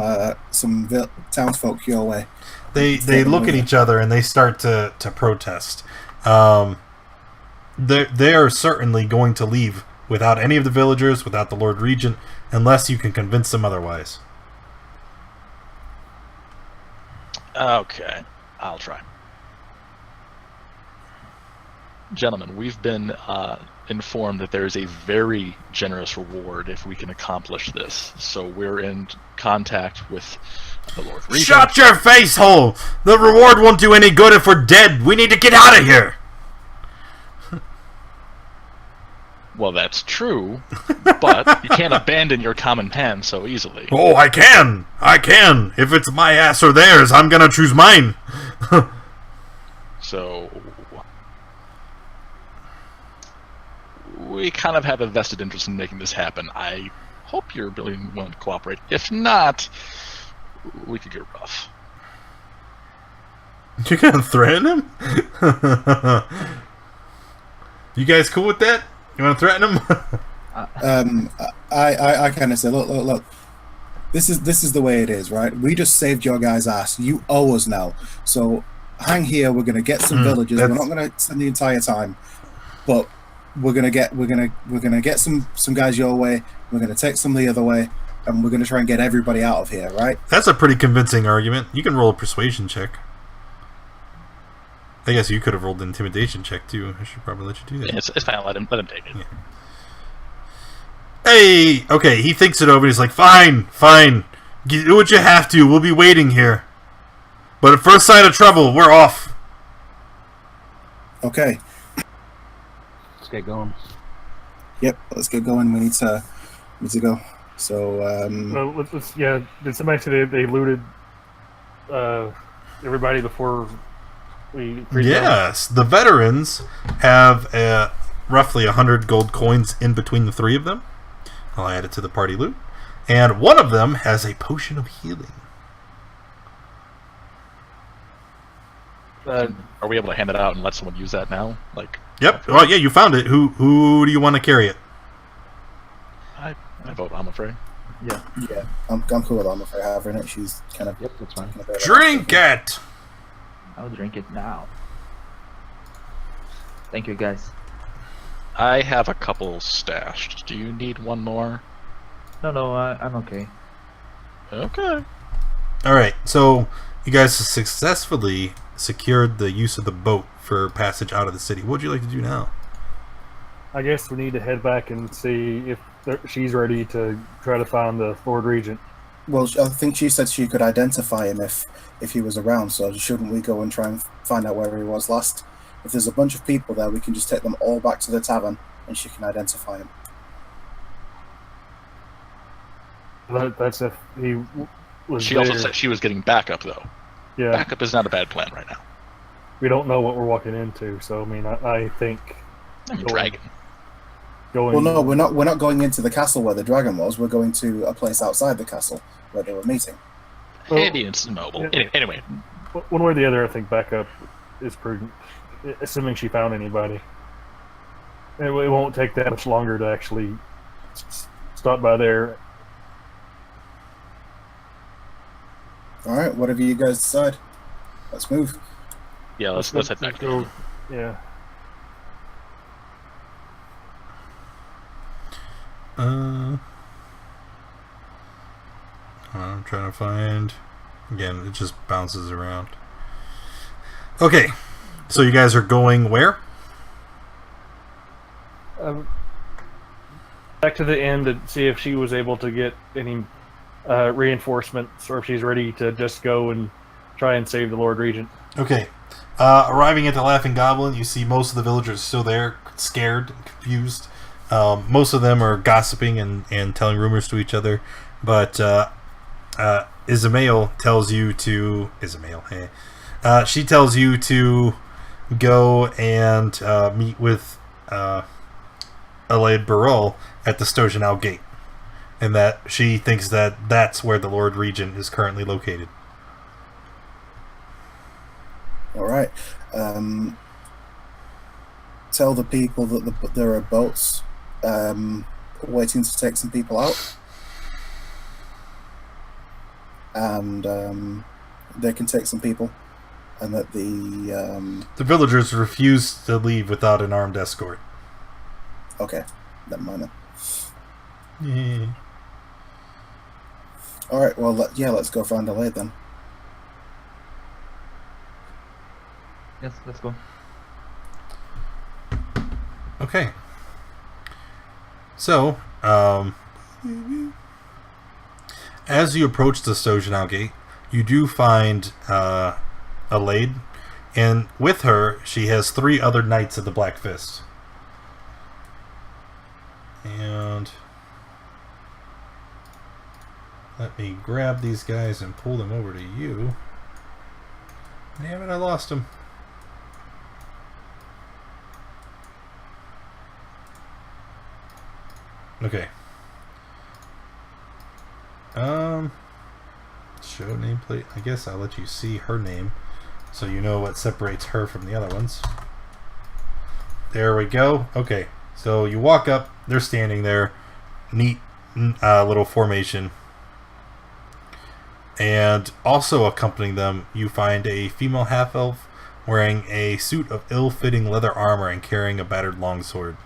townsfolk your way. They look at each other and they start to protest. They are certainly going to leave without any of the villagers, without the Lord Regent, unless you can convince them otherwise. Okay, I'll try. Gentlemen, we've been informed that there is a very generous reward if we can accomplish this. So we're in contact with the Lord Regent. Shut your face hole! The reward won't do any good if we're dead. We need to get out of here. Well, that's true, but you can't abandon your common pan so easily. Oh, I can! If it's my ass or theirs, I'm gonna choose mine. So we kind of have a vested interest in making this happen. I hope you're really willing to cooperate. If not, we could get rough. You're gonna threaten him? You guys cool with that? You want to threaten him? I kind of say, look. This is the way it is, right? We just saved your guy's ass. You owe us now. So hang here. We're gonna get some villagers. We're not gonna spend the entire time, but we're gonna get some guys your way. We're gonna take some the other way, and we're gonna try and get everybody out of here, right? That's a pretty convincing argument. You can roll a persuasion check. I guess you could have rolled an intimidation check too. I should probably let you do that. Yeah, it's fine. Let him take it. Yeah. Hey, okay. He thinks it over. And he's like, fine. Do what you have to. We'll be waiting here. But at first sign of trouble, we're off. Okay. Let's get going. Yep. Let's get going. We need to go. So. Well, did somebody say they looted everybody before? Yes, the veterans have roughly 100 gold coins in between the three of them. I'll add it to the party loot. And one of them has a potion of healing. Are we able to hand it out and let someone use that now? Yep. Well, yeah, you found it. Who do you want to carry it? I vote I'm afraid. Yeah. I'm cool with Alma for having it. She's kind of. Yep, that's fine. Drink it! I'll drink it now. Thank you, guys. I have a couple stashed. Do you need one more? No, I'm okay. Okay. Alright, so you guys successfully secured the use of the boat for passage out of the city. What would you like to do now? I guess we need to head back and see if she's ready to try to find the Lord Regent. Well, I think she said she could identify him if he was around, so shouldn't we go and try and find out where he was last? If there's a bunch of people there, we can just take them all back to the tavern, and she can identify him. That's if he was She there. also said she was getting backup, though. Yeah, Backup is not a bad plan right now. we don't know what we're walking into, so I mean, I think I'm a dragon. going. Well, no, we're not going into the castle where the dragon was. We're going to a place outside the castle where they were meeting. Well, Handy and mobile. yeah. Anyway, one way or the other, I think backup is prudent, assuming she found anybody. It won't take that much longer to actually stop by there. All right, whatever you guys decide. Let's move. yeah, let's head back. Go. Yeah. I'm trying to find. Again, it just bounces around. Okay, so you guys are going where? Back to the inn to see if she was able to get any reinforcements, or if she's ready to just go and try and save the Lord Regent. Okay. Arriving at the Laughing Goblin, you see most of the villagers still there, scared and confused. Most of them are gossiping and telling rumors to each other. But Ismael tells you to... she tells you to go and meet with Elaid Barol at the Stojanau Gate. And that she thinks that that's where the Lord Regent is currently located. All right. Tell the people that there are boats waiting to take some people out, and they can take some people, and that the villagers refuse to leave without an armed escort. Okay, never mind then. Yeah. All right. Well, let's go find Adelaide then. Yes, let's go. Okay. So, as you approach the Stojanau Gate, you do find Adelaide, and with her, she has 3 other knights of the Black Fist. And let me grab these guys and pull them over to you. Damn it, I lost them. Okay. Show nameplate. I guess I'll let you see her name so you know what separates her from the other ones. There we go. Okay. So you walk up, they're standing there. Neat little formation. And also accompanying them, you find a female half-elf wearing a suit of ill-fitting leather armor and carrying a battered longsword.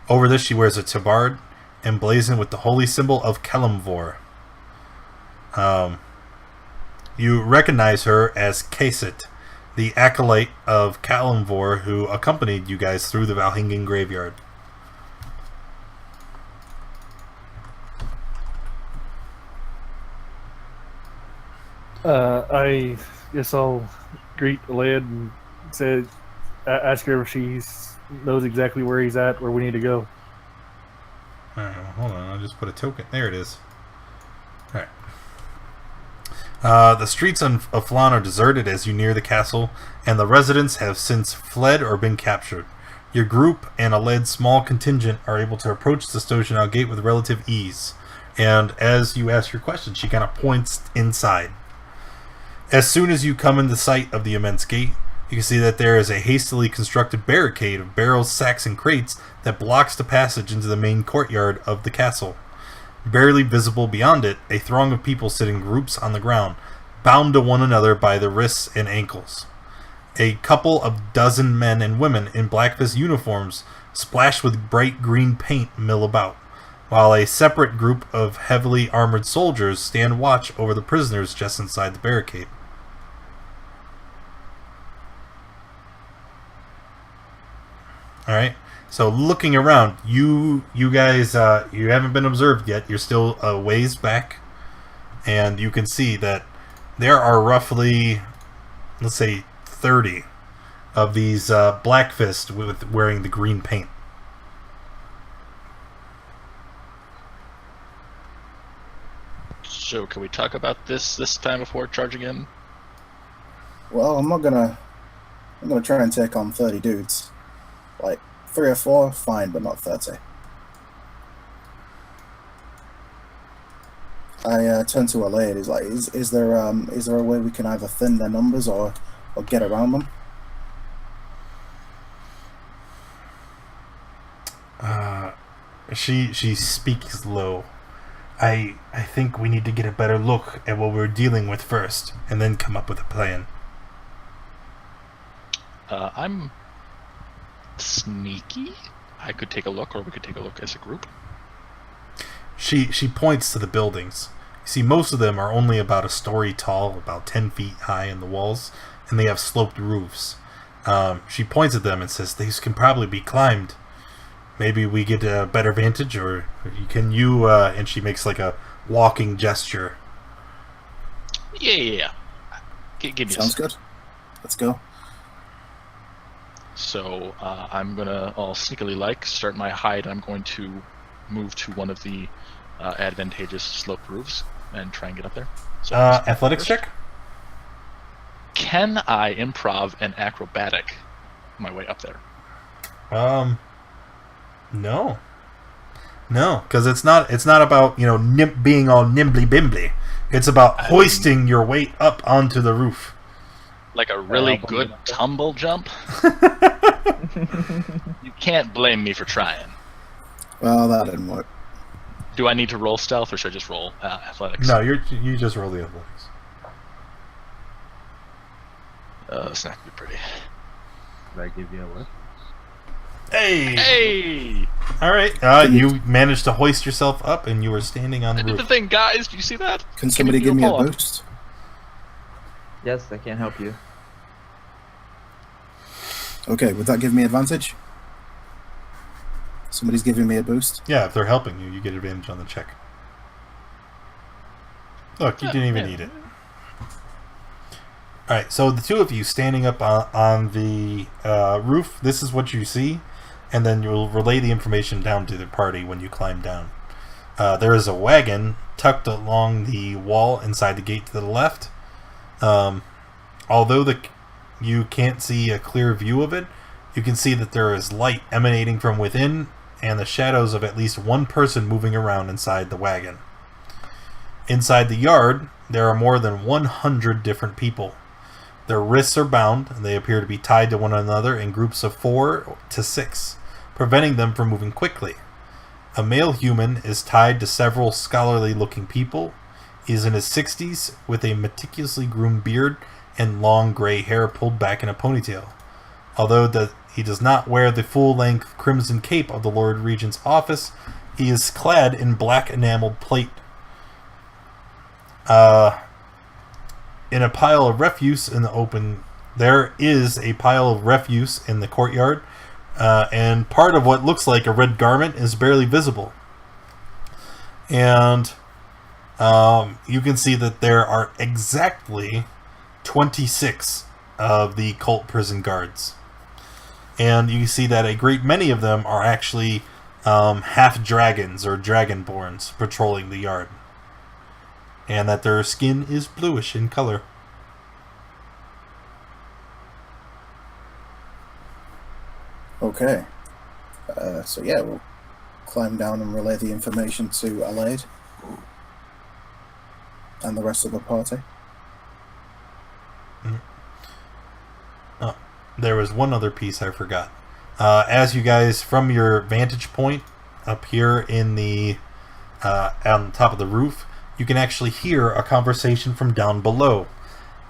Over this, she wears a tabard emblazoned with the holy symbol of Kelemvor. You recognize her as Kasit, the acolyte of Kelemvor who accompanied you guys through the Valhingen graveyard. I guess I'll greet Aled and ask her if she knows exactly where he's at, where we need to go. Alright, well, hold on, I'll just put a token. There it is. Alright. The streets of Phlan are deserted as you near the castle, and the residents have since fled or been captured. Your group and Aled's small contingent are able to approach the Stojanau Gate with relative ease. And as you ask your question, she kind of points inside. As soon as you come into sight of the immense gate, you can see that there is a hastily constructed barricade of barrels, sacks, and crates that blocks the passage into the main courtyard of the castle. Barely visible beyond it, a throng of people sit in groups on the ground, bound to one another by the wrists and ankles. A couple of dozen men and women in Blackfist uniforms, splashed with bright green paint, mill about, while a separate group of heavily armored soldiers stand watch over the prisoners just inside the barricade. Alright, so looking around, you guys, you haven't been observed yet. You're still a ways back. And you can see that there are roughly, let's say, 30 of these Black Fist with wearing the green paint. So can we talk about this time before charging in? Well, I'm gonna try and take on 30 dudes. Like 3 or 4, fine, but not 30. I turn to Aled. He's like, is there a way we can either thin their numbers or get around them? She speaks low. I think we need to get a better look at what we're dealing with first, and then come up with a plan. I'm sneaky. I could take a look, or we could take a look as a group. She points to the buildings. You see, most of them are only about a story tall, about 10 feet high in the walls, and they have sloped roofs. She points at them and says, these can probably be climbed. Maybe we get a better vantage, or can you, and she makes like a walking gesture. Yeah. Give me Sounds good. Let's go. So I'm gonna, all sneakily start my hide. I'm going to move to one of the advantageous sloped roofs and try and get up there. So athletics check? Can I improv an acrobatic my way up there? No, because it's not about being all nimbly bimbly. It's about hoisting your weight up onto the roof. Like a really help him good get up. tumble jump? You can't blame me for trying. Well, that didn't work. Do I need to roll stealth, or should I just roll athletics? No, you just roll the athletics. It's not gonna be pretty. Did I give you a what? Hey! Hey! All right. You managed to hoist yourself up, and you were standing on I the did the roof. thing, guys. Do you see that? Can somebody you give me a pull-up? boost? Yes, I can help you. Okay, would that give me advantage? Somebody's giving me a boost. Yeah, if they're helping you, you get advantage on the check. Look, you didn't even need it. All right, so the two of you standing up on the roof, this is what you see, and then you'll relay the information down to the party when you climb down. There is a wagon tucked along the wall inside the gate to the left. Although you can't see a clear view of it, you can see that there is light emanating from within and the shadows of at least one person moving around inside the wagon. Inside the yard, there are more than 100 different people. Their wrists are bound, and they appear to be tied to one another in groups of 4 to 6, preventing them from moving quickly. A male human is tied to several scholarly-looking people. He is in his 60s, with a meticulously groomed beard and long gray hair pulled back in a ponytail. Although he does not wear the full-length crimson cape of the Lord Regent's office, he is clad in black enameled plate. In a pile of refuse in the open, there is a pile of refuse in the courtyard, and part of what looks like a red garment is barely visible. And you can see that there are exactly 26 of the cult prison guards. And you see that a great many of them are actually half dragons or dragonborns patrolling the yard. And that their skin is bluish in color. Okay. So yeah, we'll climb down and relay the information to Alade and the rest of the party. Oh, there was one other piece I forgot. As you guys, from your vantage point up here in the on top of the roof, you can actually hear a conversation from down below.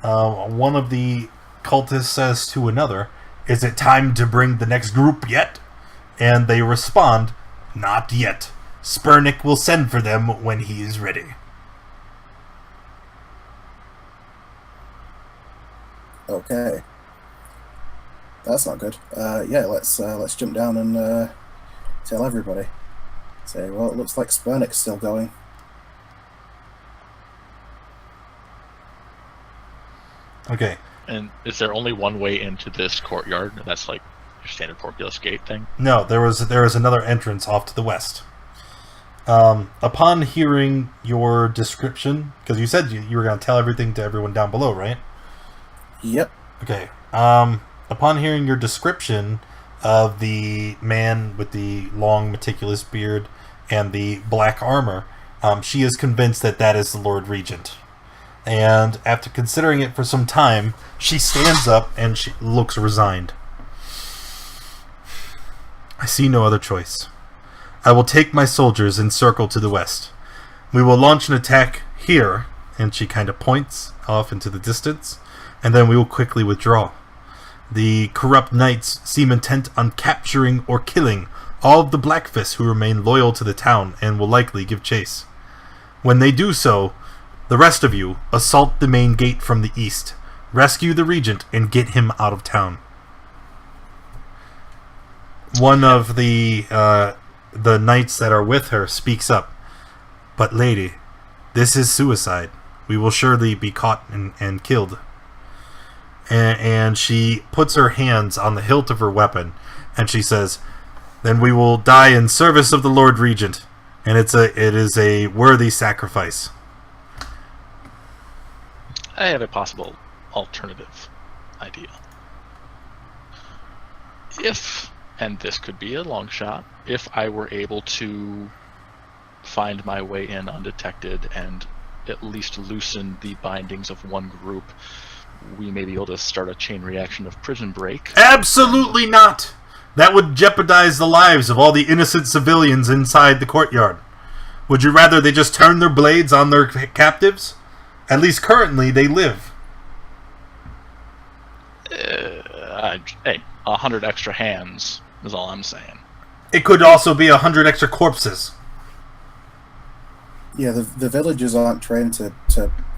One of the cultists says to another, "Is it time to bring the next group yet?" And they respond, "Not yet. Spurnick will send for them when he is ready." Okay. That's not good. Yeah, let's jump down and tell everybody. Say, well, it looks like Spurnick's still going. Okay. And is there only one way into this courtyard? That's like your standard Porculus gate thing? No, there was another entrance off to the west. Upon hearing your description, because you said you were going to tell everything to everyone down below, right? Yep. Okay. Upon hearing your description of the man with the long, meticulous beard and the black armor, she is convinced that that is the Lord Regent. And after considering it for some time, she stands up and she looks resigned. "I see no other choice. I will take my soldiers and circle to the west. We will launch an attack here," and she kind of points off into the distance, "and then we will quickly withdraw. The corrupt knights seem intent on capturing or killing all of the Blackfists who remain loyal to the town and will likely give chase. When they do so, the rest of you assault the main gate from the east, rescue the Regent, and get him out of town." One of the knights that are with her speaks up. "But lady, this is suicide. We will surely be caught and killed." And she puts her hands on the hilt of her weapon, and she says, "Then we will die in service of the Lord Regent, and it is a worthy sacrifice." I have a possible alternative idea. If, and this could be a long shot, if I were able to find my way in undetected and at least loosen the bindings of one group we may be able to start a chain reaction of prison break. Absolutely not! That would jeopardize the lives of all the innocent civilians inside the courtyard. Would you rather they just turn their blades on their captives? At least currently they live. Hey, 100 extra hands is all I'm saying. It could also be 100 extra corpses. Yeah, the villagers aren't trained to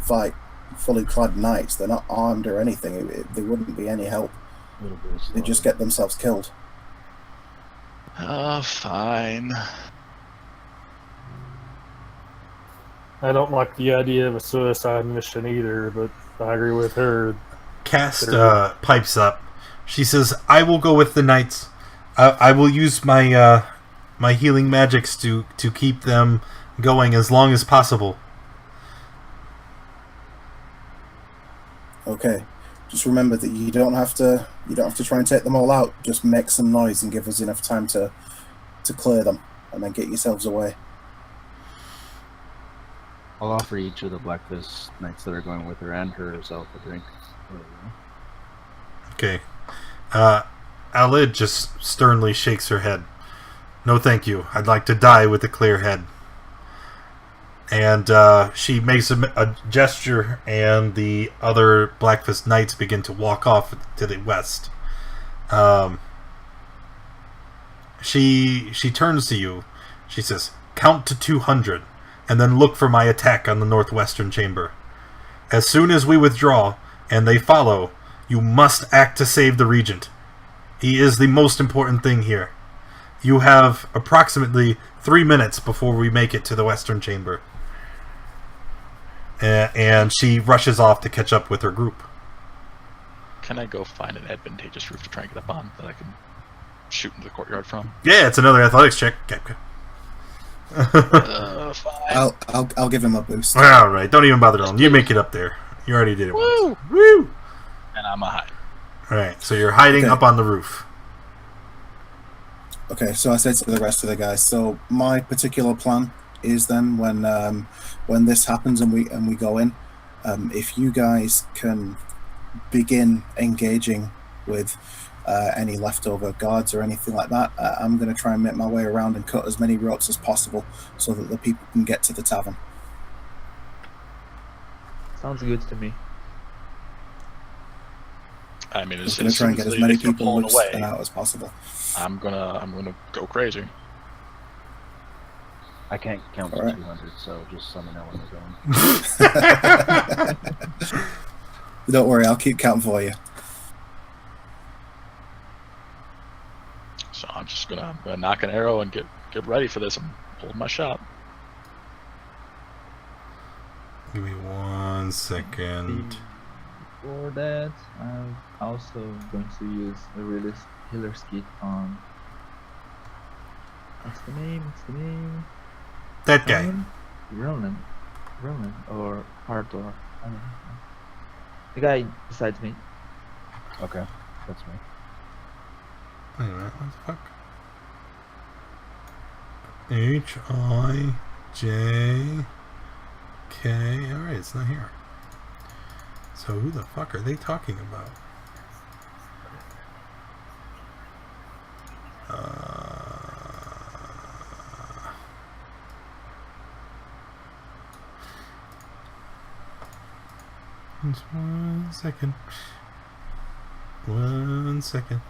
fight fully clad knights. They're not armed or anything. There wouldn't be any help. They just get themselves killed. Fine. I don't like the idea of a suicide mission either, but I agree with her. Cast pipes up. She says, I will go with the knights. I will use my my healing magics to keep them going as long as possible. Okay. Just remember that you don't have to try and take them all out. Just make some noise and give us enough time to clear them, and then get yourselves away. I'll offer each of the Blackfist knights that are going with her and herself a drink. Okay. Alid just sternly shakes her head. No thank you. I'd like to die with a clear head. And she makes a gesture, and the other Blackfist knights begin to walk off to the west. She turns to you. She says, count to 200. And then look for my attack on the northwestern chamber. As soon as we withdraw, and they follow, you must act to save the regent. He is the most important thing here. You have approximately 3 minutes before we make it to the western chamber. And she rushes off to catch up with her group. Can I go find an advantageous roof to try and get up on that I can shoot into the courtyard from? Yeah, it's another athletics check. Okay. Fine. I'll give him a boost. All right, don't even bother rolling. You make it up there. You already did it once. Woo! And I'm a hide. All right, so you're hiding up on the roof. Okay, so I said to the rest of the guys. So my particular plan is then when this happens and we go in, if you guys can begin engaging with any leftover guards or anything like that, I'm going to try and make my way around and cut as many ropes as possible so that the people can get to the tavern. Sounds good to me. I mean, I'm going to try and get as many people loose and out as possible. I'm gonna go crazy. I can't count to All right. 200, so just let me know when we're going. Don't worry, I'll keep counting for you. So I'm just gonna knock an arrow and get ready for this. I'm holding my shot. Give me 1 second. For that, I'm also going to use the healer's kit on. What's the name? That guy. Ronan, or Hardor. I don't know. The guy besides me. Okay, that's me. Wait a minute, what the fuck? H-I-J-K. Alright, it's not here. So who the fuck are they talking about? Just 1 second. 1 second.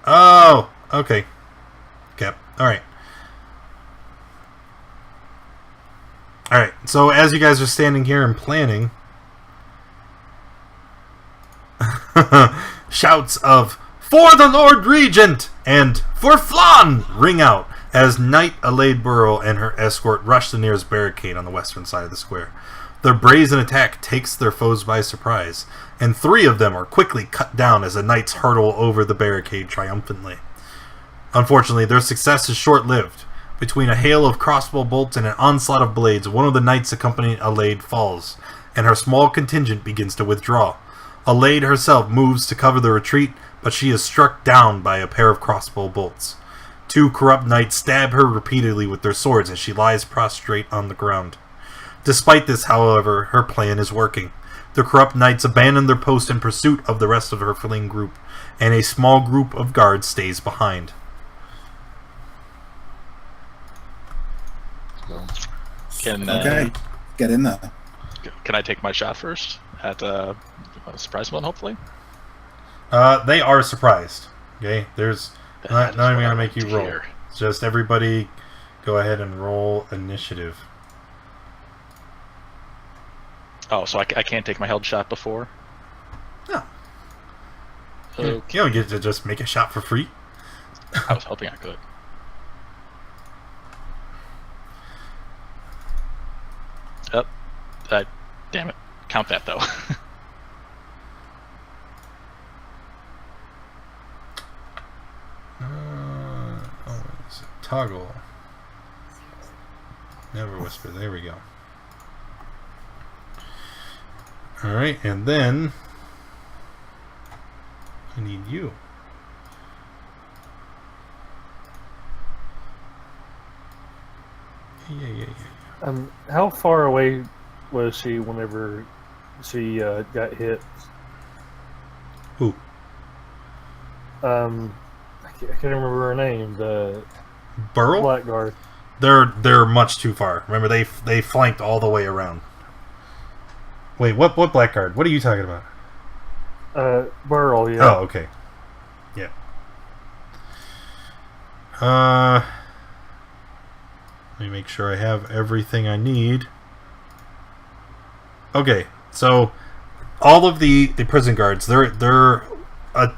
Oh! Okay. Okay. Alright. Alright, so as you guys are standing here and planning, shouts of, "For the Lord Regent!" and "For Phlan!" ring out as Knight Alade Burrow and her escort rush the nearest barricade on the western side of the square. Their brazen attack takes their foes by surprise, and 3 of them are quickly cut down as the knights hurtle over the barricade triumphantly. Unfortunately, their success is short-lived. Between a hail of crossbow bolts and an onslaught of blades, one of the knights accompanying Alade falls, and her small contingent begins to withdraw. Alade herself moves to cover the retreat, but she is struck down by a pair of crossbow bolts. 2 corrupt knights stab her repeatedly with their swords as she lies prostrate on the ground. Despite this, however, her plan is working. The corrupt knights abandon their post in pursuit of the rest of her fleeing group, and a small group of guards stays behind. So, Can Okay, get in there. can I take my shot first at a surprise one? Hopefully. They are surprised. Okay, there's That is not even what I gonna make like you to roll. hear. It's just everybody, go ahead and roll initiative. Oh, so I can't take my held shot before? No. Okay. You don't get to just make a shot for free. I was hoping I could. Damn it. Count that, though. Is it toggle? Never whisper. There we go. Alright, and then I need you. Yeah. How far away was she whenever she got hit? Who? I can't remember her name. The Burl? blackguard. They're much too far. Remember, they flanked all the way around. Wait, what blackguard? What are you talking about? Burl. Yeah. Oh, okay. Yeah. Let me make sure I have everything I need. Okay, so all of the prison guards, they're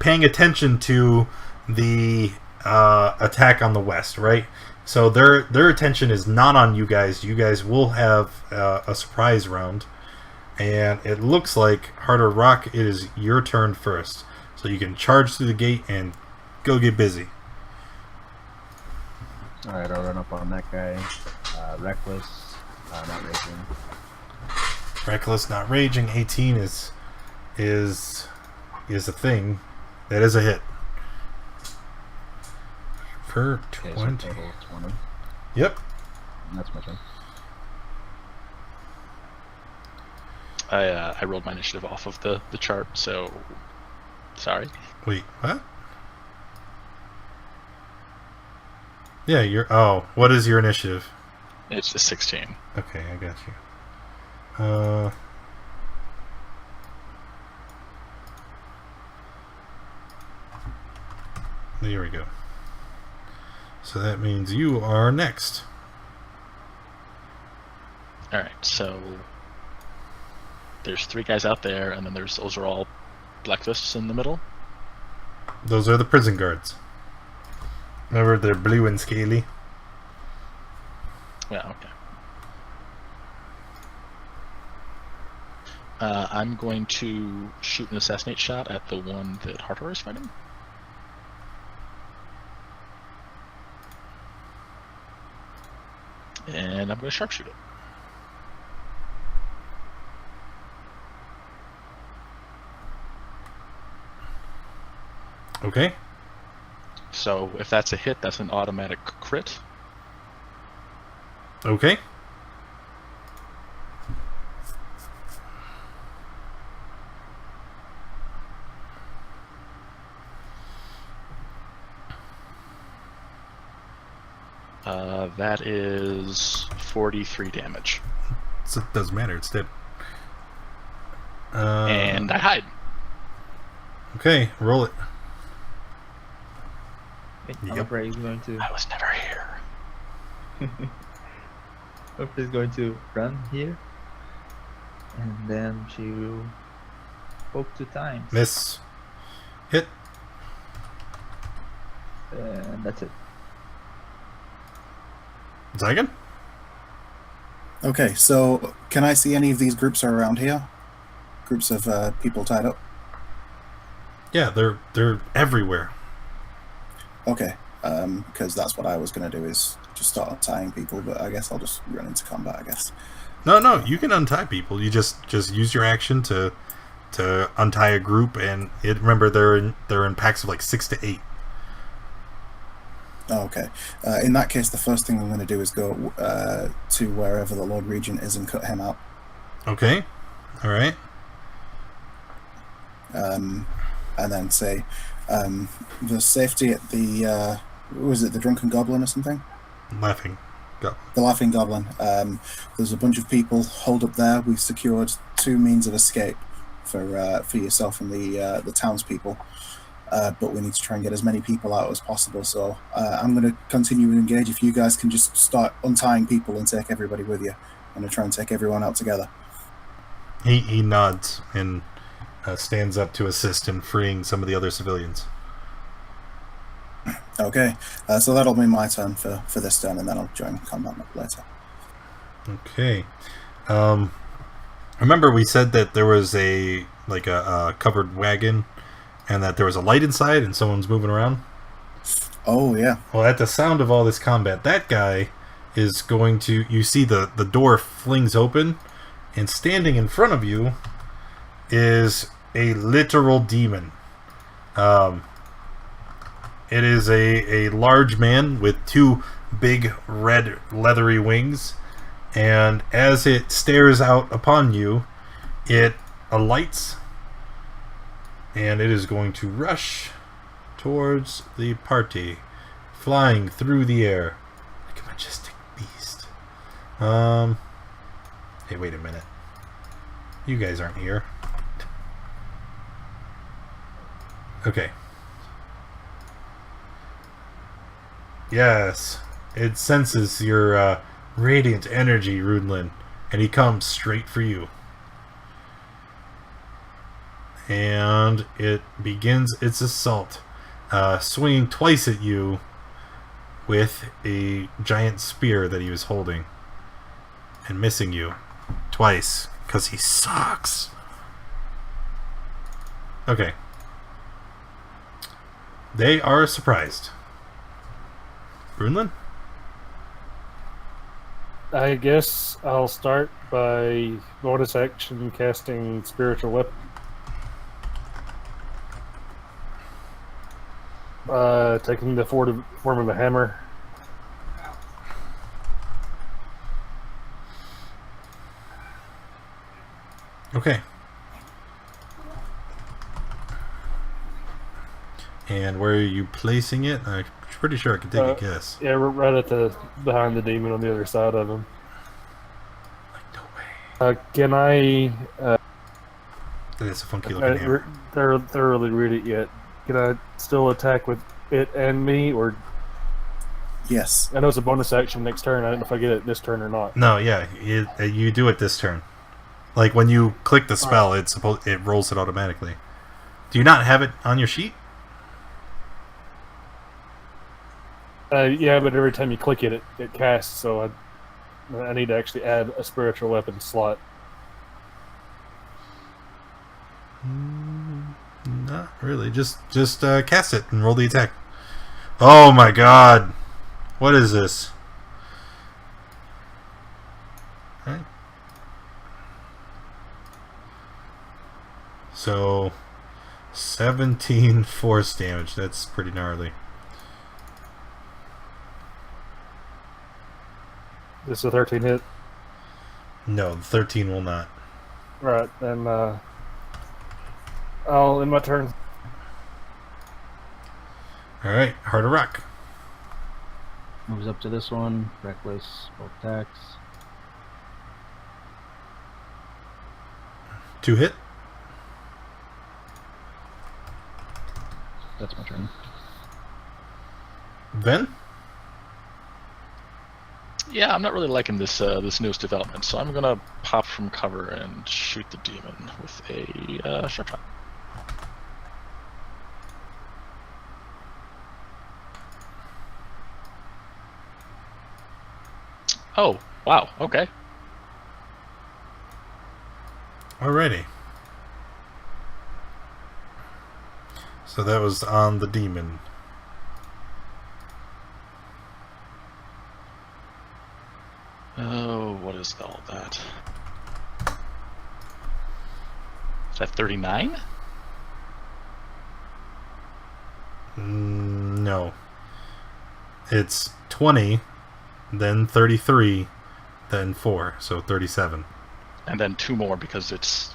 paying attention to the attack on the west, right? So their attention is not on you guys. You guys will have a surprise round, and it looks like Harder Rock, it is your turn first, so you can charge through the gate and go get busy. alright, I'll run up on that guy. Reckless, not raging. Reckless, not raging. 18 is a thing. That is a hit. For Okay, 20. so total 20. Yep. That's my turn. I rolled my initiative off of the chart, so sorry. Wait, what? Yeah, what is your initiative? It's a 16. Okay, I got you. There we go. So that means you are next. Alright, so there's 3 guys out there, and then those are all blacklists in the middle. Those are the prison guards. Remember, they're blue and scaly. Yeah, okay. I'm going to shoot an assassinate shot at the one that Hartor is fighting. And I'm going to sharpshoot it. Okay. So if that's a hit, that's an automatic crit. Okay. That is 43 damage. So it doesn't matter. It's dead. And I hide. Okay, roll it. I'm Yep. afraid he's going to. I was never here. Hope is going to run here, and then she will poke 2 times, Miss. Hit. and that's it. Zygon? Okay, so can I see any of these groups around here? Groups of people tied up? Yeah, they're everywhere. Okay, because that's what I was going to do, is just start untying people, but I guess I'll just run into combat, I guess. No, you can untie people. You just use your action to untie a group, and remember they're in packs of like 6 to 8. Oh, okay. In that case, the first thing I'm going to do is go to wherever the Lord Regent is and cut him out. Okay. All right. And then say, the safety at the was it the Drunken Goblin or something? Laughing. Go. The Laughing Goblin. There's a bunch of people holed up there. We've secured 2 means of escape for yourself and the townspeople. But we need to try and get as many people out as possible. So I'm going to continue to engage. If you guys can just start untying people and take everybody with you, I'm going to try and take everyone out together. He nods and stands up to assist in freeing some of the other civilians. Okay, so that'll be my turn for this turn, and then I'll join combat later. Okay. Remember we said that there was a covered wagon and that there was a light inside and someone's moving around? Oh, yeah. Well, at the sound of all this combat, that guy is going to... You see the door flings open, and standing in front of you is a literal demon. It is a large man with 2 big red leathery wings, and as it stares out upon you, it alights, and it is going to rush towards the party, flying through the air like a majestic beast. Hey, wait a minute. You guys aren't here. Okay. Yes, it senses your radiant energy, Rudlin, and he comes straight for you. And it begins its assault, swinging twice at you with a giant spear that he was holding, and missing you twice, because he sucks. Okay. They are surprised. Brunlin? I guess I'll start by bonus action casting spiritual weapon. Taking the form of a hammer. Okay. And where are you placing it? I'm pretty sure I can take a guess. Yeah, right at behind the demon on the other side of him. Like, no way. Can I? That's a funky looking hammer. Thoroughly read it yet? Can I still attack with it and me, or? Yes. I know it's a bonus action next turn. I don't know if I get it this turn or not. No, yeah, you do it this turn. Like when you click the spell, it rolls it automatically. Do you not have it on your sheet? Yeah, but every time you click it, it casts. So I need to actually add a spiritual weapon slot. Not really. Just cast it and roll the attack. Oh my god! What is this? Okay. So 17 force damage. That's pretty gnarly. This is a 13 hit. No, 13 will not. Right, then I'll end my turn. Alright, Heart of Rock. Moves up to this one. Reckless, both attacks. 2 hit. That's my turn. Ven? Yeah, I'm not really liking this this newest development, so I'm gonna pop from cover and shoot the demon with a sharp shot. Oh, wow, okay. Alrighty. So that was on the demon. Oh, what is all that? Is that 39? No. it's 20, then 33, then 4, so 37. And then 2 more because it's...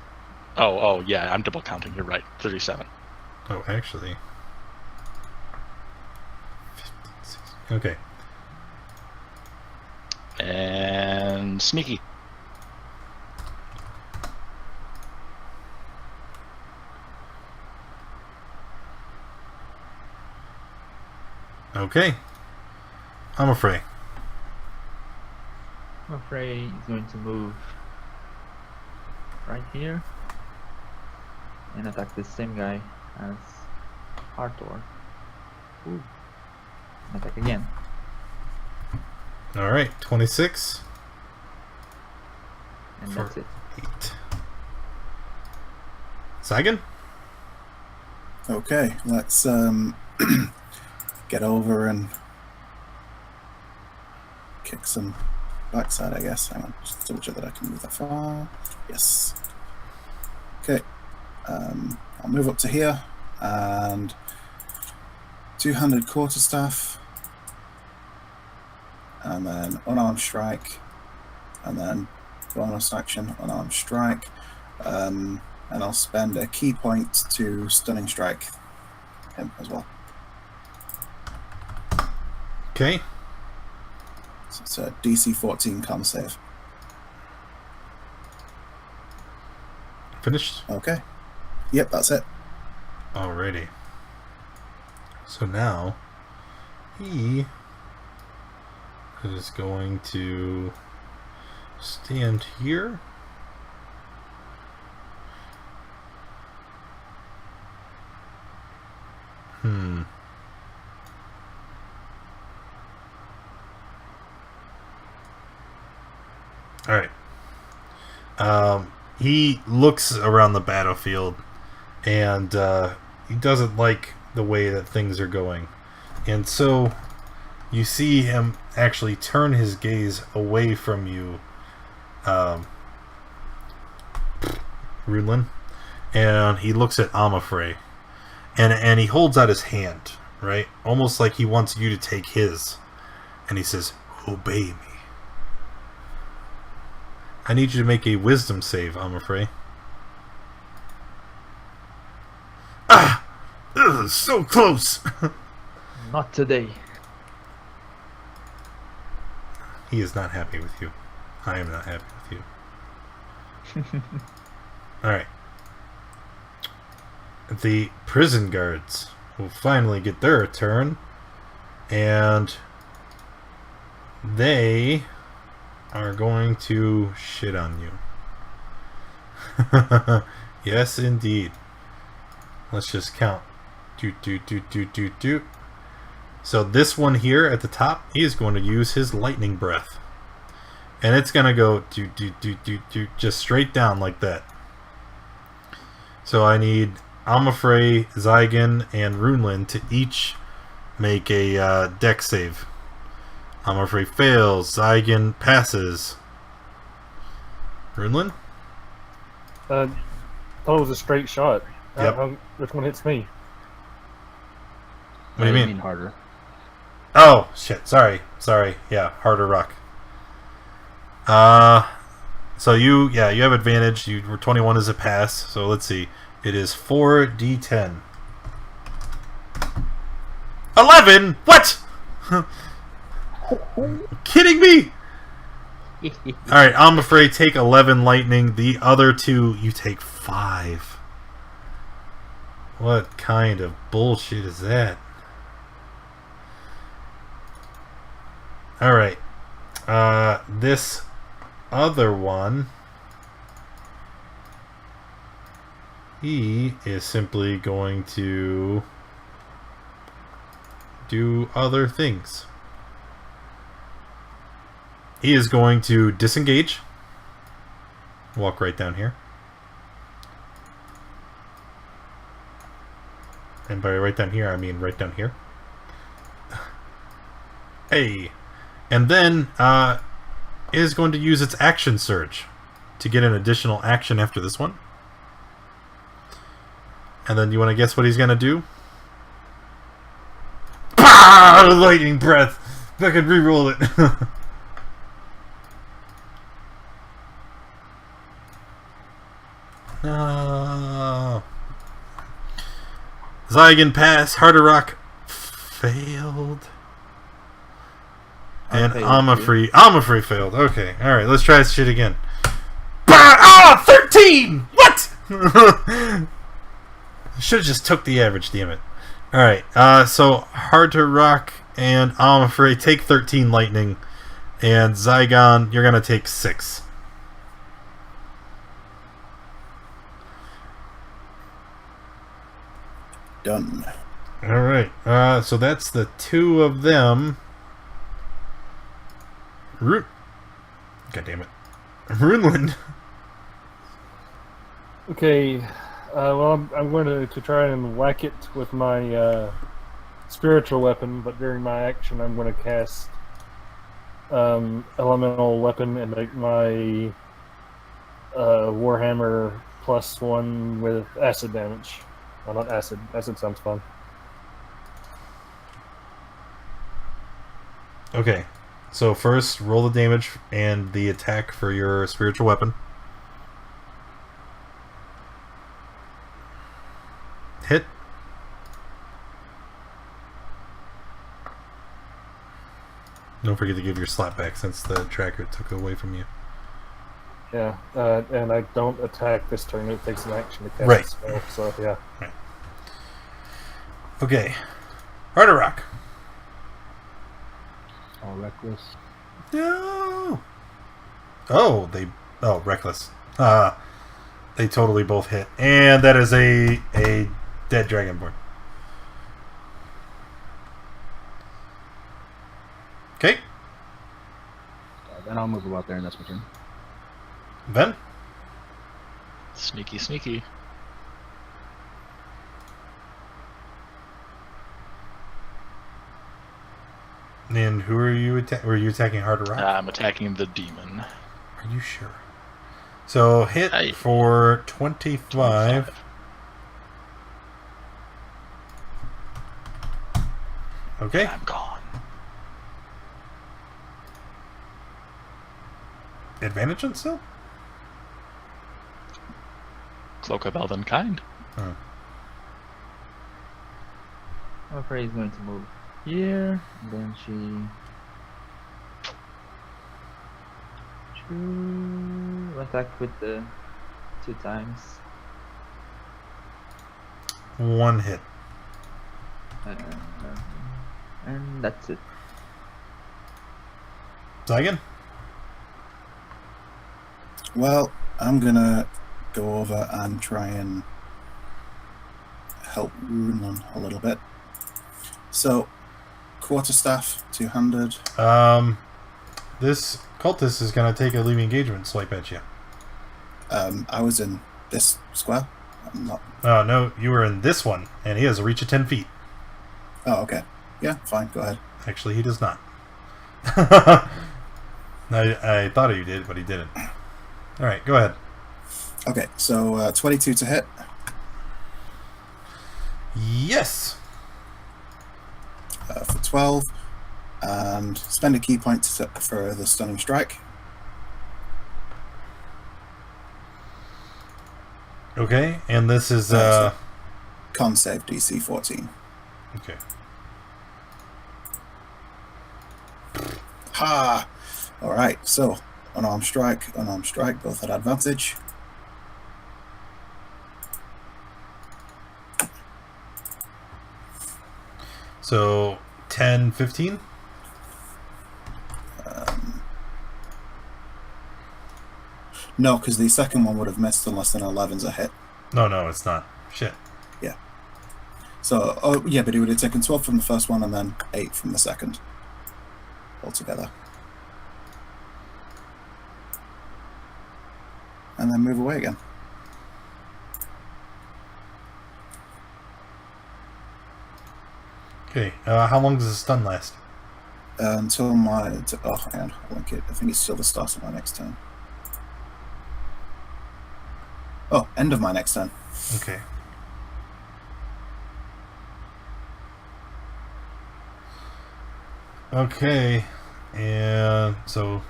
Oh, yeah, I'm double counting. You're right. 37. Oh, actually. 15, 16. Okay. And sneaky. Okay. I'm afraid. I'm afraid he's going to move right here and attack the same guy as Arthur. Ooh. Attack again. Alright, 26. And For that's it. 8. Sagan? Okay, let's get over and kick some backside, I guess. Hang on, just double check that I can move that far. Yes. Okay. I'll move up to here and two-handed quarterstaff, and then unarmed strike, and then bonus action unarmed strike, and I'll spend a key point to stunning strike him as well. Okay. So it's a DC 14 con save. Finished? Okay. Yep, that's it. Alrighty. So now he is going to stand here. Alright. He looks around the battlefield and he doesn't like the way that things are going. And so you see him actually turn his gaze away from you, Runelin, and he looks at Amafrey, and he holds out his hand, right? Almost like he wants you to take his. And he says, "Obey me." I need you to make a wisdom save, Amafrey. Ah! Ugh, so close! Not today. He is not happy with you. I am not happy with you. Alright. The prison guards will finally get their turn. And they are going to shit on you. Yes, indeed. Let's just count. So this one here at the top, he is going to use his lightning breath. And it's going to go just straight down like that. So I need Amafrey, Zygon, and Runelin to each make a dex save. Amafrey fails, Zygon passes. Runelin? Thought it was a straight shot. Yep. Which one hits me? What do you mean? Harder. Oh, shit. Sorry. Yeah, harder rock. So you have advantage. You were 21 as a pass. So let's see. It is 4d10. 11? What? Kidding me? Alright, I'm afraid take 11 lightning. The other two, you take 5. What kind of bullshit is that? Alright. This other one, he is simply going to do other things. He is going to disengage. Walk right down here. And by right down here, I mean right down here. Hey. And then is going to use its action surge to get an additional action after this one. And then you want to guess what he's going to do? Bah! Lightning breath. If I could re-roll it. No. Zygon pass. Harder Rock failed. And Amafree failed. Okay, alright, let's try this shit again. 13! What? Should have just took the average, damn it. Alright, so Harder Rock and Amafree take 13 lightning. And Zygon, you're gonna take 6. Done. Alright, so that's the 2 of them. God damn it. Runeland. Okay, well, I'm going to try and whack it with my spiritual weapon, but during my action, I'm going to cast elemental weapon and make my Warhammer +1 with acid damage. Well, not acid. Acid sounds fun. Okay, so first roll the damage and the attack for your spiritual weapon. Hit. Don't forget to give your slap back since the tracker took it away from you. Yeah, and I don't attack this turn. It takes an action to cast Right. a spell, so yeah. Right. Okay. Harder Rock. All reckless. No. Oh, reckless. They totally both hit. And that is a dead dragonborn. Okay. Then I'll move about there, and that's my turn. Ben? Sneaky, sneaky. And who are you attacking? Were you attacking Harder Rock? I'm attacking the demon. Are you sure? So hit for 25. Okay. I'm gone. Advantage on still? Cloak of Elven Kind. Oh. I'm afraid he's going to move here. And then she attack with the 2 times. 1 hit. And that's it. Zygon? Well, I'm gonna go over and try and help Runeland a little bit. So, quarterstaff, 200. This cultist is going to take a leave engagement swipe at you. I was in this square. I'm not. Oh, no, you were in this one, and he has a reach of 10 feet. Oh, okay. Yeah, fine. Go ahead. Actually, he does not. I thought he did, but he didn't. Alright, go ahead. Okay, so 22 to hit. Yes! For 12. And spend a key point for the stunning strike. Okay, and this is... Con save DC 14. Okay. Ha! Alright, so unarmed strike, both at advantage. So, 10, 15? No, because the second one would have missed unless an 11's a hit. No, it's not. Shit. Yeah. So, oh yeah, but he would have taken 12 from the first one and then 8 from the second. Altogether. And then move away again. Okay, how long does the stun last? Until my... oh, hang on. I think it's still the start of my next turn. Oh, end of my next turn. Okay. Okay, and so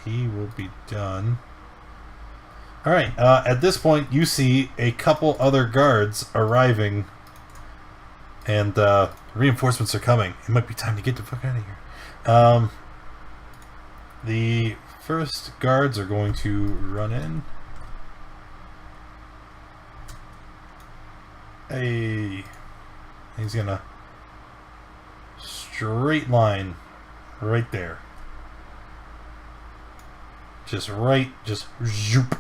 he will be done. All right. At this point, you see a couple other guards arriving, and reinforcements are coming. It might be time to get the fuck out of here. The first guards are going to run in. Hey, he's gonna straight line right there. Just zoop.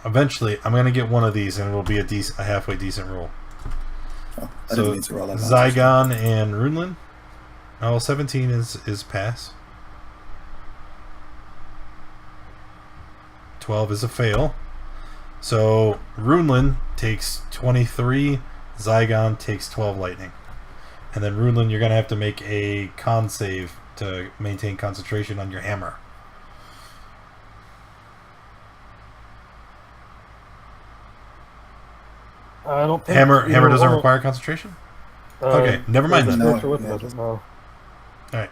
Eventually, I'm gonna get one of these, and it'll be a halfway decent roll. Oh, I didn't mean to roll that. Zygon and Runelin. Oh, 17 is pass. 12 is a fail. So Runelin takes 23, Zygon takes 12 lightning. And then Runelin, you're going to have to make a con save to maintain concentration on your hammer. I don't think Hammer doesn't one- require concentration? Okay, never mind then. No, Spiritual weapon yeah, doesn't, no. Alright,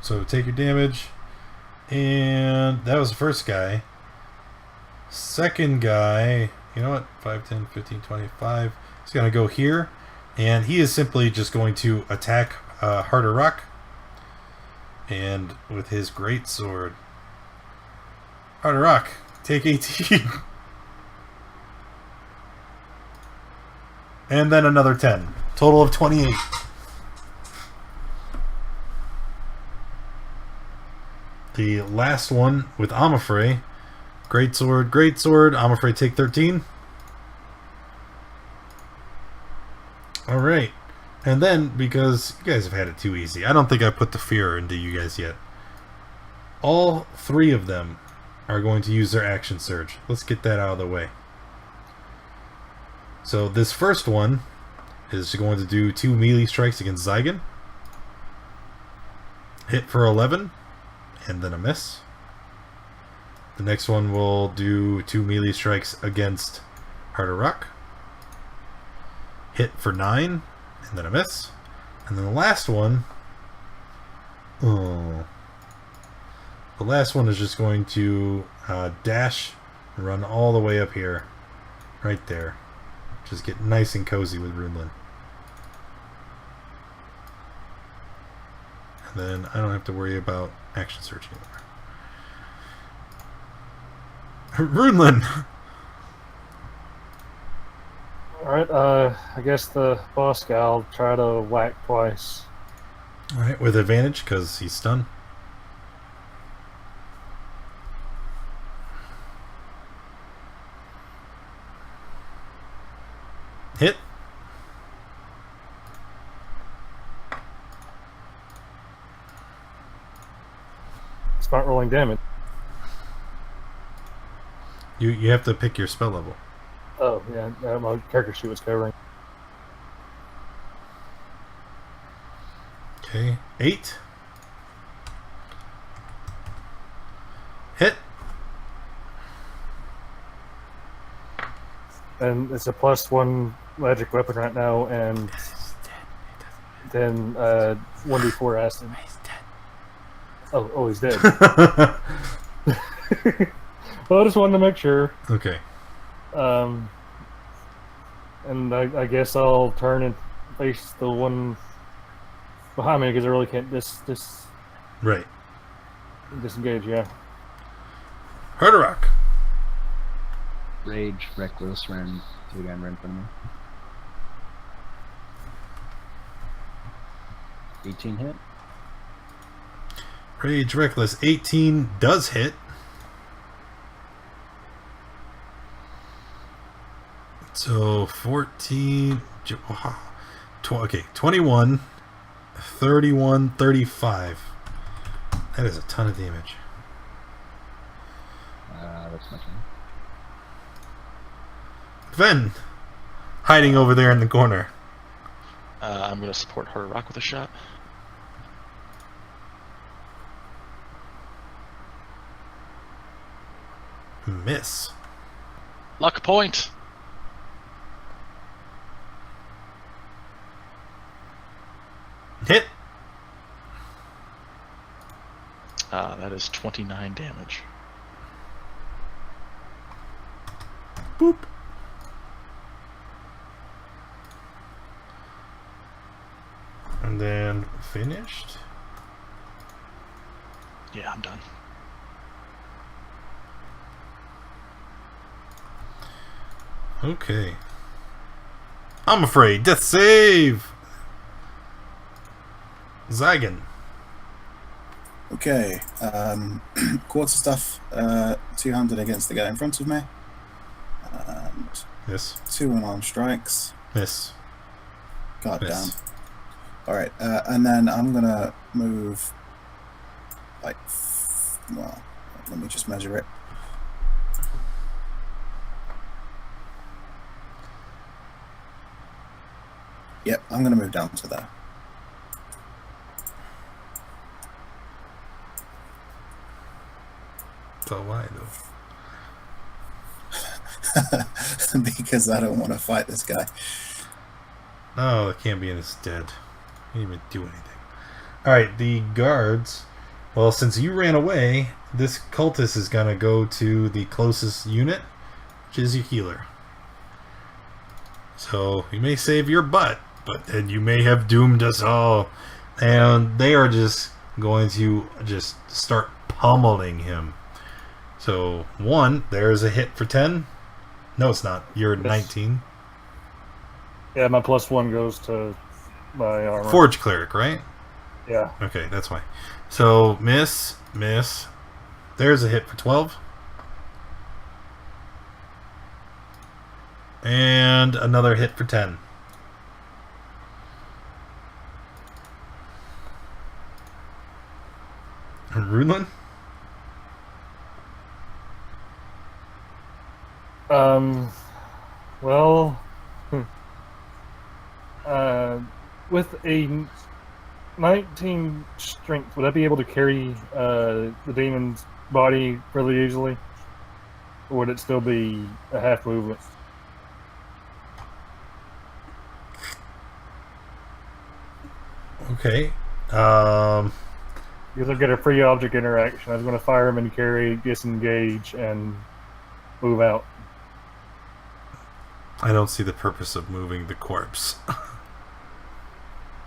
so take your damage. And that was the first guy. Second guy, you know what? 5, 10, 15, 25. He's going to go here. And he is simply just going to attack Harder Rock. And with his great sword. Harder Rock, take 18. And then another 10. Total of 28. The last one with Amafrey. Great sword, Amafrey take 13. Alright. And then, because you guys have had it too easy, I don't think I put the fear into you guys yet. All three of them are going to use their action surge. Let's get that out of the way. So this first one is going to do 2 melee strikes against Zygon. Hit for 11, and then a miss. The next one will do 2 melee strikes against Harder Rock. Hit for 9, and then a miss. And then the last one... Oh. The last one is just going to dash and run all the way up here. Right there. Just get nice and cozy with Runelin. And then I don't have to worry about action search anymore. Runelin! Alright, I guess the boss guy will try to whack twice. Alright, with advantage because he's stunned. Hit. It's not rolling damage. You have to pick your spell level. Oh, yeah, my character sheet was covering. Okay, 8. Hit. And it's a +1 magic weapon right now, and then 1d4 acid. Oh, he's dead. Well, I just wanted to make sure. Okay. And I guess I'll turn and face the one behind me because I really can't Right. disengage. Yeah. Harder Rock. Rage, Reckless, ran to the guy right in front of me. 18 hit. Rage Reckless 18 does hit. So 14, okay, 21, 31, 35. That is a ton of damage. That's my turn. Ven, hiding over there in the corner. I'm going to support Harder Rock with a shot. Miss. Luck point! That is 29 damage. Boop. And then finished. Yeah, I'm done. Okay. I'm afraid. Death save! Zygon. Okay. Quarter staff, two-handed against the guy in front of me. And Miss. 2 unarmed strikes. Miss. God Miss. damn. Alright, and then I'm gonna move, like, well, let me just measure it. Yep, I'm gonna move down to there. So why though? Because I don't want to fight this guy. No, it can't be in his dead. He didn't even do anything. Alright, the guards. Well, since you ran away, this cultist is gonna go to the closest unit, which is your healer. So you may save your butt, but then you may have doomed us all. And they are just going to just start pummeling him. So, 1, there's a hit for 10. No, it's not. You're Yes. 19. Yeah, my +1 goes to my armor. Forge cleric, right? Yeah. Okay, that's why. So, miss. There's a hit for 12. And another hit for 10. Runelin? Well, with a 19 strength, would I be able to carry the demon's body fairly easily? Or would it still be a half movement? Okay. Because I've got a free object interaction. I was going to fire him and carry, disengage, and move out. I don't see the purpose of moving the corpse.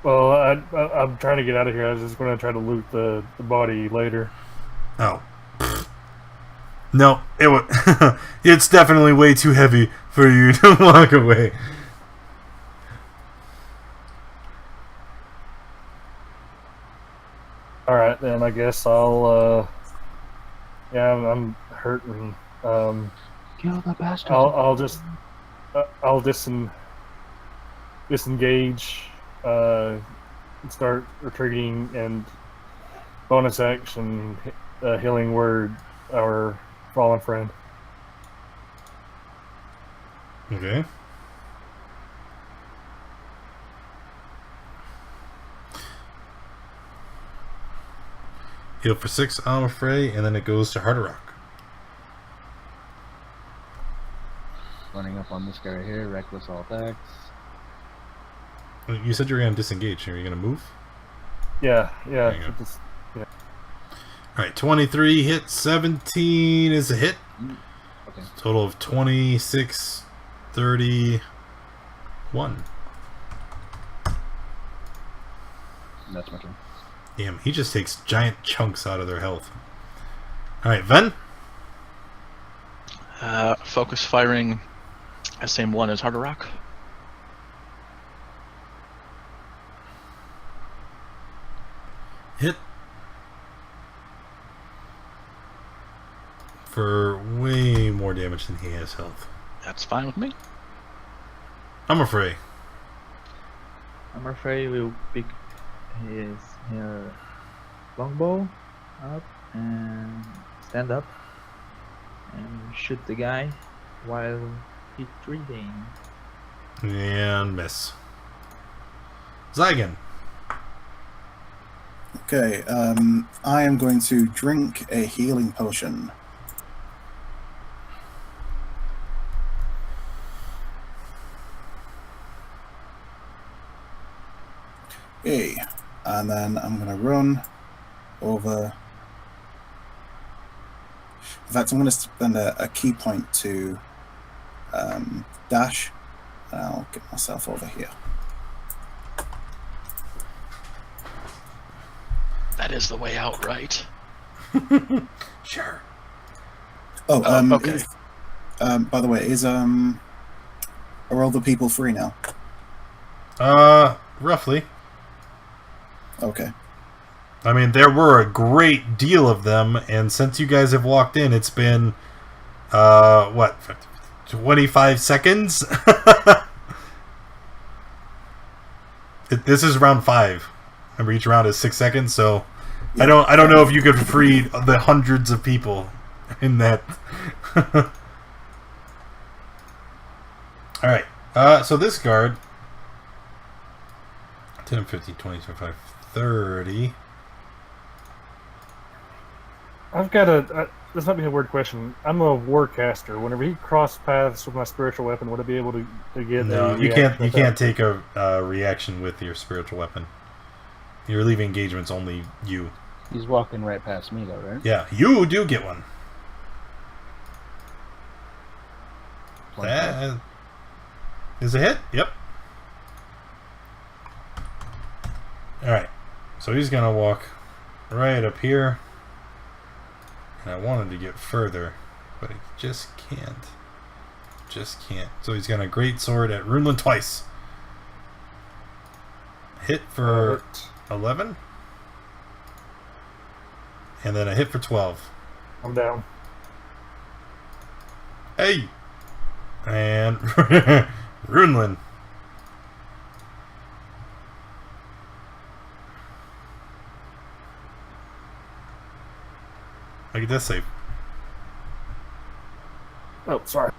Well, I'm trying to get out of here. I was just going to try to loot the body later. Oh. No, it would. It's definitely way too heavy for you to walk away. Alright, then I guess I'll, yeah, I'm hurting. Kill the bastard. I'll disengage, and start retreating, and bonus action, healing word our fallen friend. Okay. Heal for 6, I'm afraid, and then it goes to Harder Rock. Running up on this guy right here, reckless all attacks. You said you were going to disengage. Are you going to move? Yeah. There you go. Just, yeah. Alright, 23 hit, 17 is a hit. Okay. Total of 26, 31. That's my turn. Damn, he just takes giant chunks out of their health. Alright, Ven? Focus firing, same one as Harder Rock. Hit. For way more damage than he has health. That's fine with me. I'm afraid. I'm afraid we'll pick his longbow up and stand up and shoot the guy while he's breathing. And miss. Zygon. Okay, I am going to drink a healing potion. Okay, and then I'm going to run over In fact, I'm going to spend a key point to dash, and I'll get myself over here. That is the way out, right? Sure. Oh, okay. By the way, are all the people free now? Roughly. Okay. I mean, there were a great deal of them, and since you guys have walked in, it's been, 25 seconds? This is round 5. Remember, each round is 6 seconds, so I don't know if you could free the hundreds of people in that. Alright, so this guard, 10, 15, 20, 25, 30... I've got this might be a weird question. I'm a warcaster. Whenever he cross paths with my spiritual weapon, would I be able to get? No, you can't. You can't take a reaction with your spiritual weapon. Your leaving engagement's only you. He's walking right past me, though, right? Yeah, you do get one. That is a hit. Yep. All right. So he's gonna walk right up here. And I wanted to get further, but I just can't. Just can't. So he's got a great sword at Runelin twice. Hit for 11. And then a hit for 12. I'm down. Hey! And Runelin. Make a death save. Oh, sorry.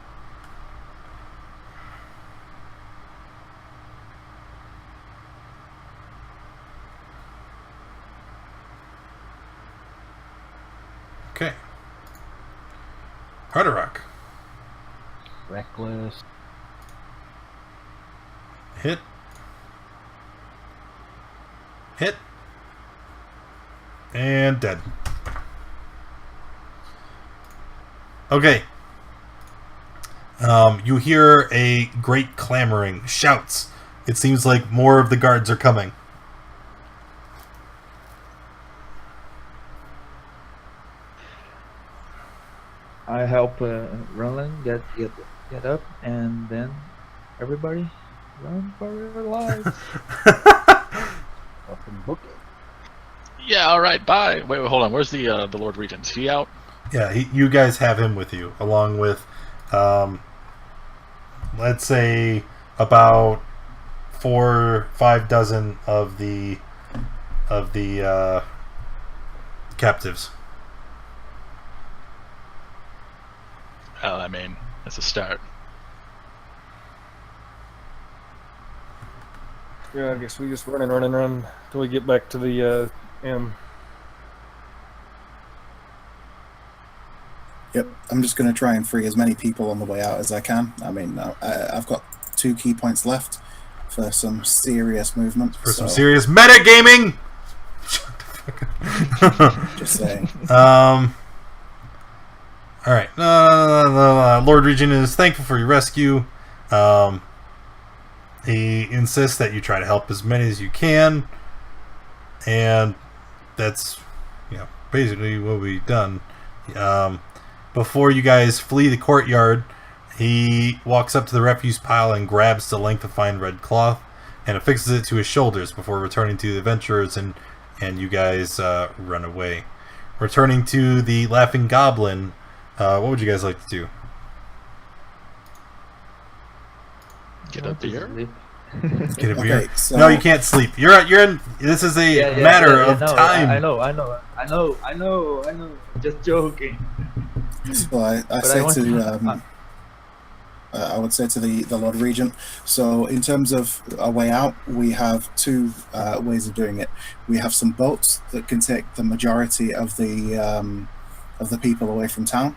Okay. Harder Rock. Reckless. Hit. Hit. And dead. Okay. You hear a great clamoring, shouts. It seems like more of the guards are coming. I help Roland get up, and then everybody run for your lives. Fucking book it. Yeah, all right, bye. Wait, hold on. Where's the Lord Regent? Is he out? Yeah, you guys have him with you, along with, let's say, about 4 or 5 dozen of the captives. Well, I mean, that's a start. Yeah, I guess we just run till we get back to the M. Yep, I'm just going to try and free as many people on the way out as I can. I mean, I've got 2 key points left for some serious movement. For some serious metagaming! Just saying. Alright. Lord Regent is thankful for your rescue. He insists that you try to help as many as you can. And that's, basically what we've done. Before you guys flee the courtyard, he walks up to the refuse pile and grabs the length of fine red cloth and affixes it to his shoulders before returning to the adventurers, and you guys run away. Returning to the Laughing Goblin, what would you guys like to do? Get a beer? Get a beer? Okay, so No, you can't sleep. You're in. This is a matter of no, time. I know. Just joking. So I would say to the Lord Regent. So in terms of our way out, we have 2 ways of doing it. We have some boats that can take the majority of the people away from town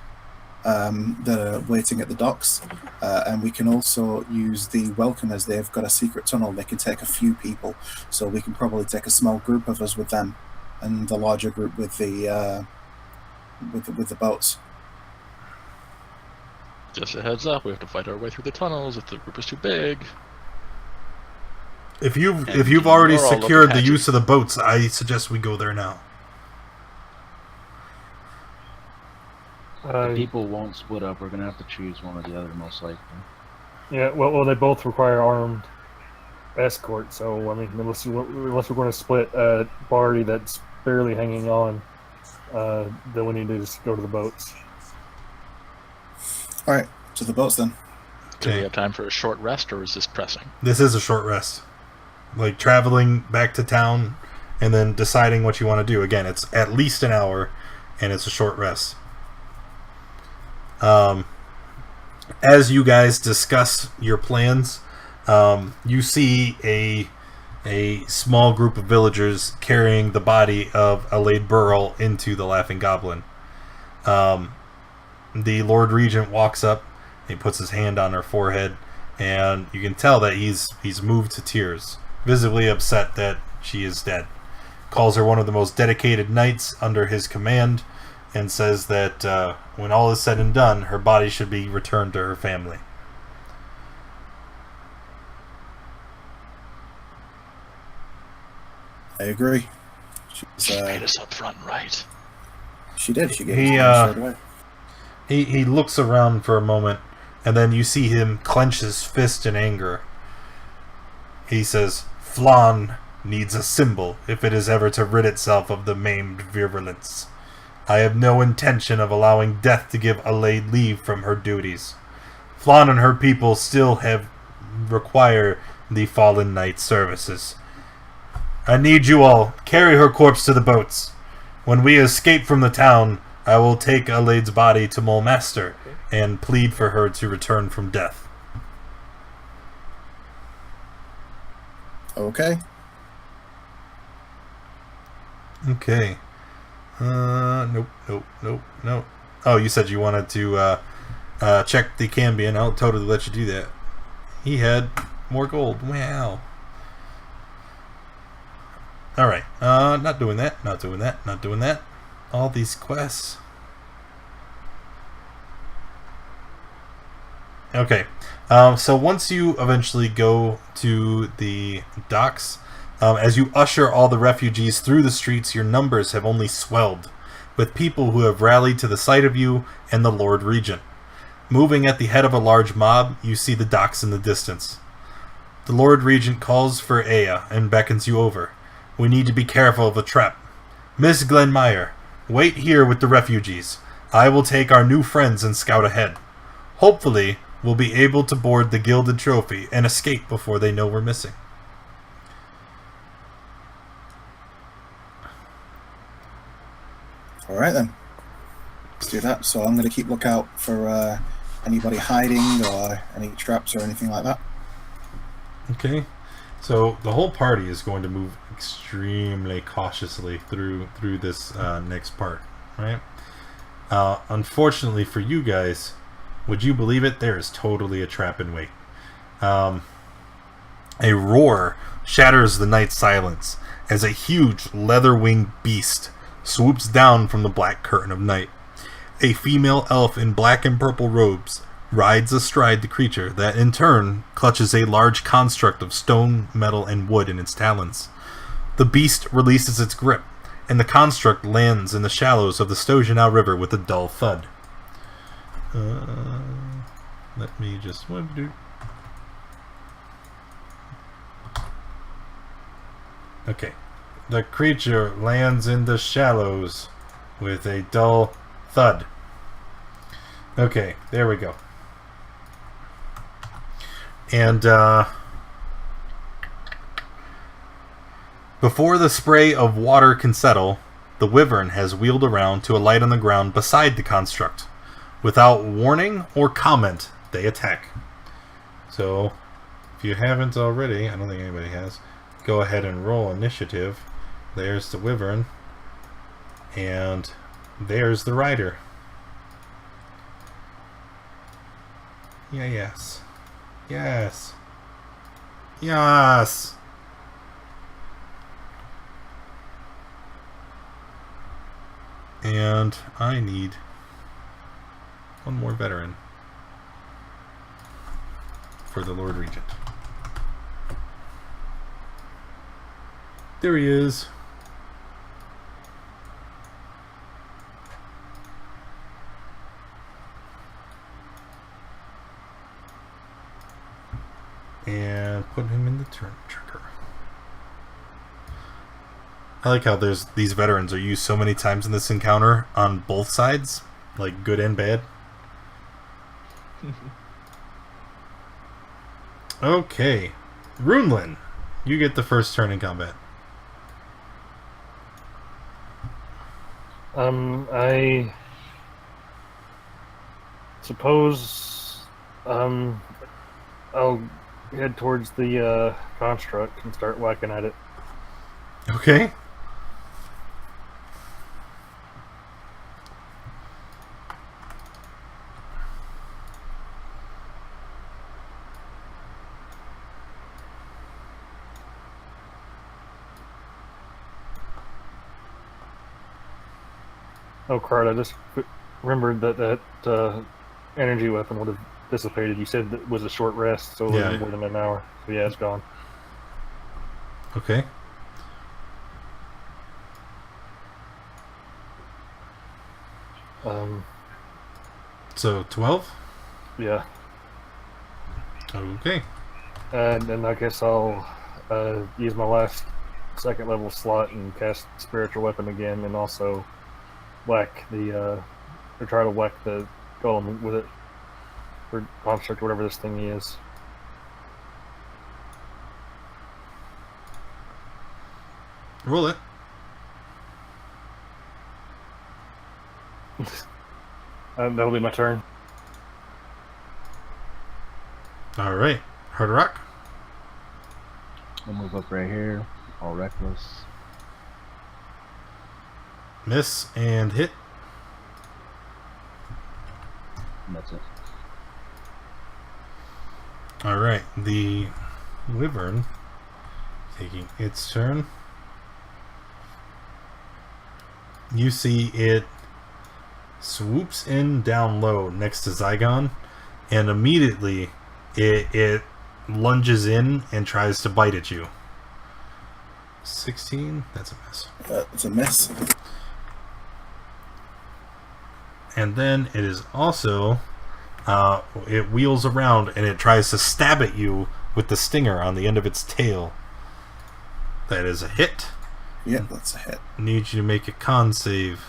that are waiting at the docks, and we can also use the welcomers. They've got a secret tunnel. They can take a few people, so we can probably take a small group of us with them, and the larger group with the boats. Just a heads up, we have to fight our way through the tunnels if the group is too big. If you've already you're all secured the looking use of the boats, I suggest we go there now. The people won't split up. We're gonna have to choose one or the other, most likely. Yeah, well, they both require armed escort. So I mean, unless we're going to split a party that's barely hanging on, then we need to just go to the boats. All right, to the boats then. Do we have time for a short rest, or is this pressing? This is a short rest. Like traveling back to town and then deciding what you want to do. Again, it's at least an hour, and it's a short rest. As you guys discuss your plans, you see a small group of villagers carrying the body of Alade Burl into the Laughing Goblin. The Lord Regent walks up, he puts his hand on her forehead, and you can tell that he's moved to tears, visibly upset that she is dead. Calls her one of the most dedicated knights under his command, and says that when all is said and done, her body should be returned to her family. I agree. She paid us up front, right? She did. She gave us straight away. He looks around for a moment, and then you see him clench his fist in anger. He says, "Phlan needs a symbol if it is ever to rid itself of the maimed virulence. I have no intention of allowing death to give Alade leave from her duties. Phlan and her people still require the fallen knight's services. I need you all. Carry her corpse to the boats. When we escape from the town, I will take Alade's body to Mulmaster and plead for her to return from death." Okay. Okay. Nope. Oh, you said you wanted to check the Cambion. I'll totally let you do that. He had more gold. Wow. Alright. Not doing that. All these quests. Okay. So once you eventually go to the docks, as you usher all the refugees through the streets, your numbers have only swelled, with people who have rallied to the sight of you and the Lord Regent. Moving at the head of a large mob, you see the docks in the distance. The Lord Regent calls for Aya and beckons you over. We need to be careful of the trap. Miss Glenmire, wait here with the refugees. I will take our new friends and scout ahead. Hopefully, we'll be able to board the gilded trophy and escape before they know we're missing. All right then. Let's do that. So I'm going to keep lookout for anybody hiding or any traps or anything like that. Okay. So the whole party is going to move extremely cautiously through this next part, right? Unfortunately for you guys, would you believe it? There is totally a trap in wait. A roar shatters the night's silence as a huge leather-winged beast swoops down from the black curtain of night. A female elf in black and purple robes rides astride the creature that in turn clutches a large construct of stone, metal, and wood in its talons. The beast releases its grip, and the construct lands in the shallows of the Stojanau River with a dull thud. Let me just... Okay. The creature lands in the shallows with a dull thud. Okay, there we go. And, before the spray of water can settle, the wyvern has wheeled around to alight on the ground beside the construct. Without warning or comment, they attack. So, if you haven't already, I don't think anybody has, go ahead and roll initiative. There's the wyvern. And there's the rider. Yeah, yes. Yes. Yes. And I need one more veteran. for the Lord Regent. There he is. And put him in the turn trigger. I like how these veterans are used so many times in this encounter on both sides, like good and bad. Okay, Runelin, you get the first turn in combat. I suppose I'll head towards the construct and start whacking at it. Okay. Oh, crud, I just remembered that energy weapon would have dissipated. You said that was a short rest, so it Yeah. was more than an hour. So yeah, it's gone. Okay. So 12? Yeah. Okay. And then I guess I'll use my last second level slot and cast spiritual weapon again, and also whack the or try to whack the golem with it, or construct, whatever this thing is. Roll it. That'll be my turn. Alright. Hard rock. I'll move up right here. All reckless. Miss and hit. And that's it. Alright. The wyvern taking its turn. You see it swoops in down low next to Zygon, and immediately it lunges in and tries to bite at you. 16? That's a miss. It's a miss. And then it is also it wheels around and it tries to stab at you with the stinger on the end of its tail. That is a hit. Yeah, that's a hit. Need you to make a con save.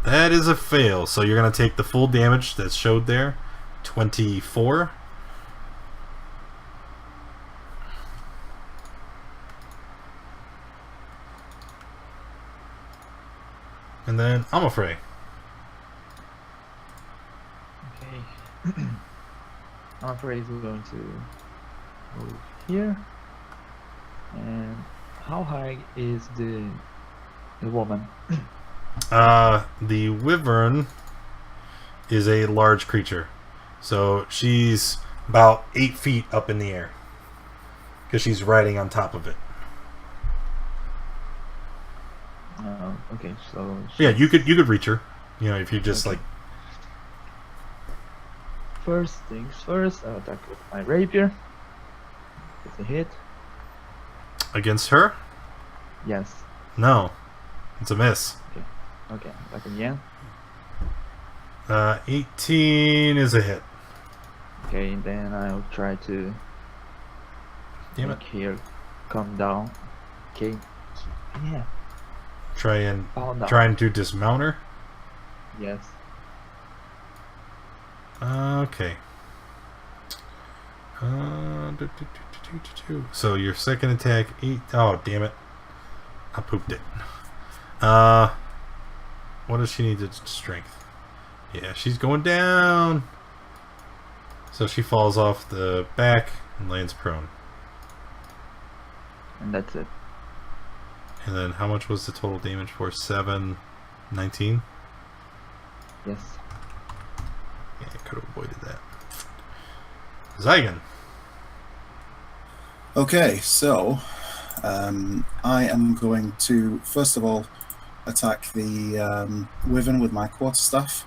That is a fail, so you're going to take the full damage that's showed there. 24. And then I'm afraid. Okay. I'm afraid we're going to move here. And how high is the woman? The wyvern is a large creature. So she's about 8 feet up in the air. Because she's riding on top of it. Okay, so Yeah, you could reach her. You know, if you just Okay. like. first things first, I'll attack with my rapier. It's a hit. Against her? Yes. No. It's a miss. Okay, back again. 18 is a hit. Okay, and then I'll try to Damn it. make her come down. Okay. Yeah. Trying to dismount her. Yes. Okay. So your second attack, 8. Oh, damn it. I pooped it. What does she need to strength? Yeah, she's going down. So she falls off the back and lands prone. And that's it. And then how much was the total damage for 7? 19? Yes. Yeah, I could have avoided that. Zygon. Okay, so I am going to first of all attack the wyvern with my quarterstaff.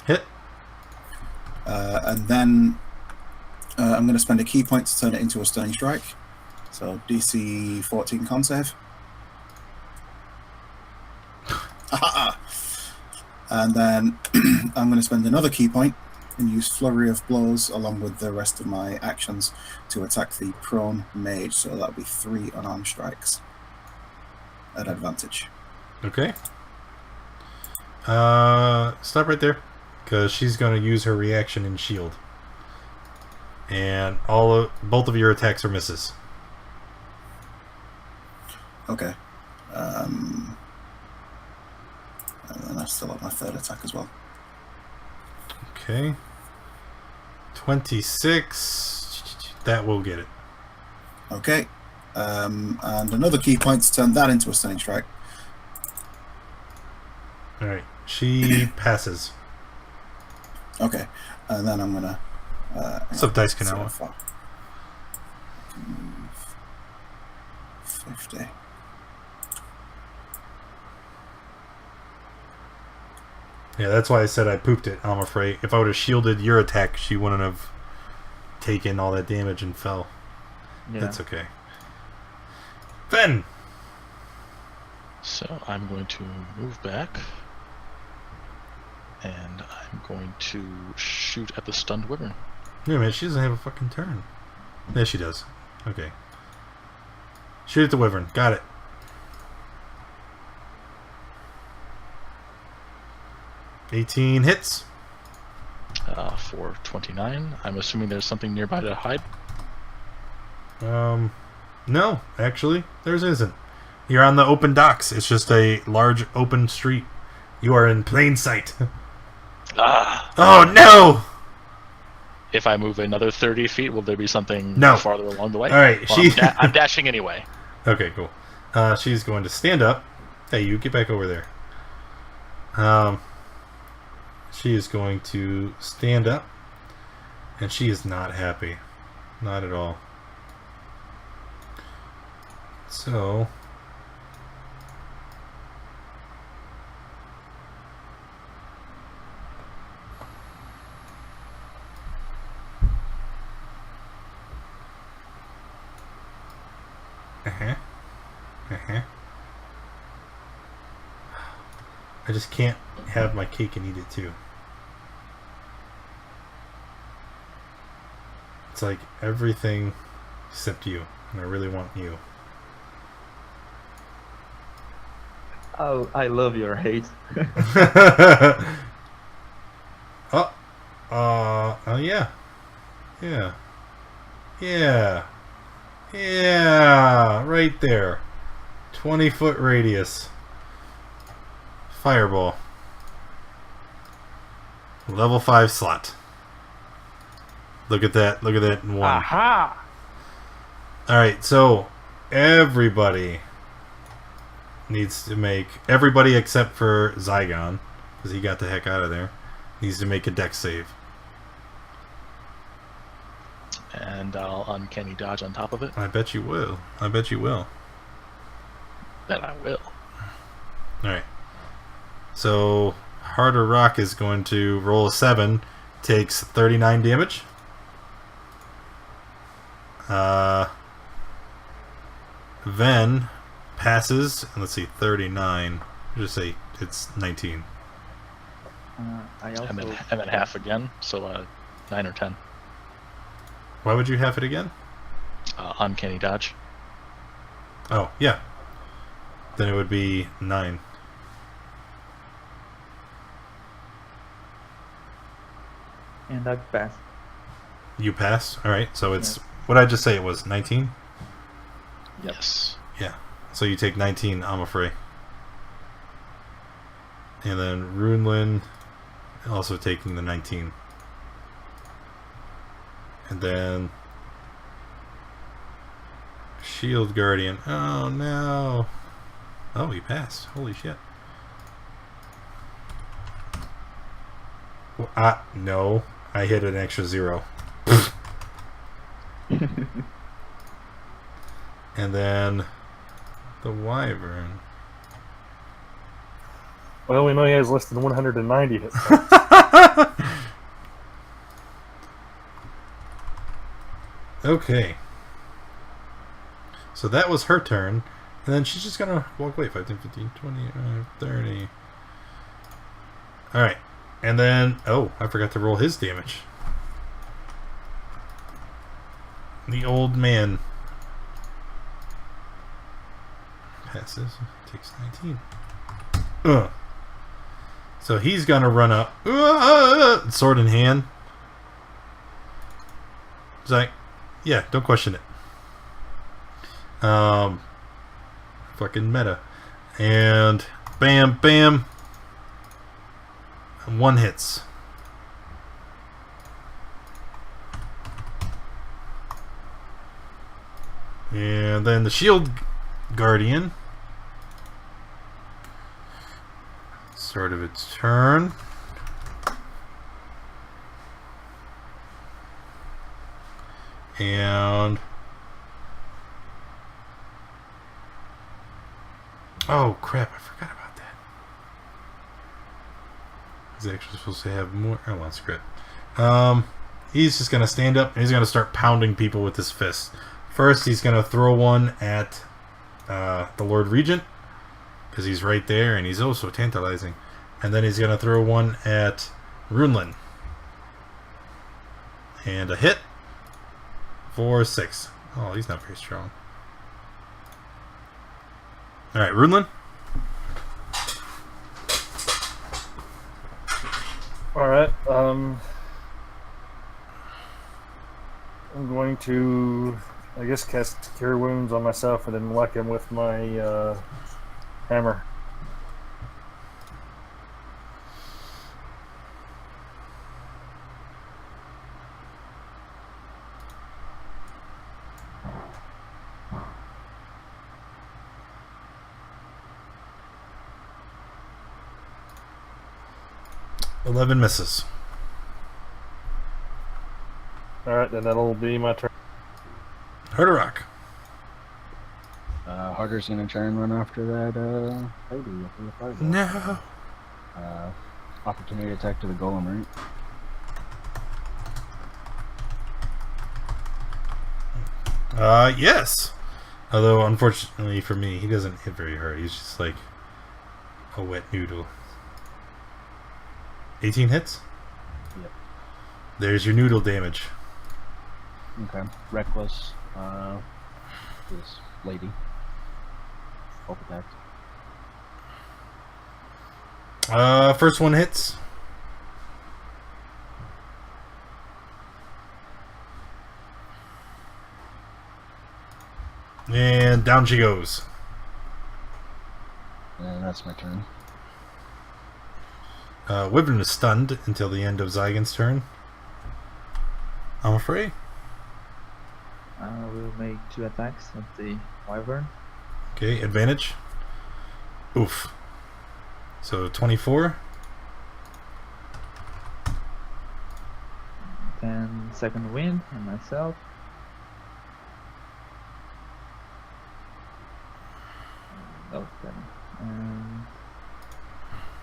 Hit. And then I'm going to spend a key point to turn it into a stunning strike. So DC 14 con save. And then I'm going to spend another key point and use Flurry of Blows along with the rest of my actions to attack the prone mage. So that'll be 3 unarmed strikes at advantage. Okay. Stop right there, because she's going to use her reaction and shield. And both of your attacks are misses. Okay. And then I still have my third attack as well. Okay. 26. That will get it. Okay. And another key point to turn that into a stunning strike. Alright. She passes. Okay. And then I'm gonna What's up, Dice Canal? 50. Yeah, that's why I said I pooped it, I'm afraid. If I would have shielded your attack, she wouldn't have taken all that damage and fell. Yeah. That's okay. Fen! So I'm going to move back. And I'm going to shoot at the stunned wyvern. Wait a minute, she doesn't have a fucking turn. Yeah, she does. Okay. Shoot at the wyvern. Got it. $18 hits. For 29. I'm assuming there's something nearby to hide. No, actually, there isn't. You're on the open docks. It's just a large open street. You are in plain sight. Ah! Oh no! If I move another 30 feet, will there be something No. farther along the way? All right, Well, I'm dashing anyway. Okay, cool. She's going to stand up. Hey, you get back over there. She is going to stand up, and she is not happy. Not at all. So... I just can't have my cake and eat it too. It's like everything except you, and I really want you. Oh, I love your hate. Oh yeah. Yeah, right there. 20-foot radius. Fireball. Level 5 slot. Look at that in one. Aha! Alright, so everybody needs to make, everybody except for Zygon, because he got the heck out of there, needs to make a dex save. And I'll uncanny dodge on top of it. I bet you will. Then I will. Alright. So, Harder Rock is going to roll a 7, takes 39 damage. Ven passes, and let's see, 39. Just say it's 19. I also And then half again, so 9 or 10. Why would you have it again? Uncanny dodge. Oh, yeah. Then it would be 9. and I passed. You pass? Alright, so it's, what did I just say it was, 19? Yes. Yeah. So you take 19, I'm afraid. And then Runelin also taking the 19. And then Shield Guardian. Oh no. Oh, he passed. Holy shit. Well, no. I hit an extra 0. And then the Wyvern. Well, we know he has less than 190 hit points. Okay. So that was her turn. And then she's just going to walk away. 5, 10, 15, 20, 30. Alright. And then... Oh, I forgot to roll his damage. The old man passes. Takes 19. So he's going to run up. Sword in hand. He's like, yeah, don't question it. Fucking meta. And bam, bam. And one hits. And then the shield guardian. Start of its turn. And oh crap, I forgot about that. He's actually supposed to have more. Oh well, screw it. He's just gonna stand up and he's gonna start pounding people with his fist. First he's gonna throw one at the Lord Regent, because he's right there and he's also tantalizing. And then he's gonna throw one at Runelin. And a hit. 4, 6. Oh, he's not very strong. Alright, Runelin. Alright, I'm going to, I guess, cast Cure Wounds on myself and then whack him with my hammer. $11 misses. Alright, then that'll be my turn. Harderock. Harder's gonna try and run after that lady from the fire. No. Opportunity attack to the golem, right? Yes. Although, unfortunately for me, he doesn't hit very hard. He's just like a wet noodle. 18 hits? Yep. There's your noodle damage. Okay. Reckless. This lady. Hope attack. First one hits. And down she goes. And that's my turn. Wyvern is stunned until the end of Zygon's turn. I'm afraid. We'll make 2 attacks at the wyvern. Okay, advantage. Oof. So 24. 10 second wind on myself. Oh, 7.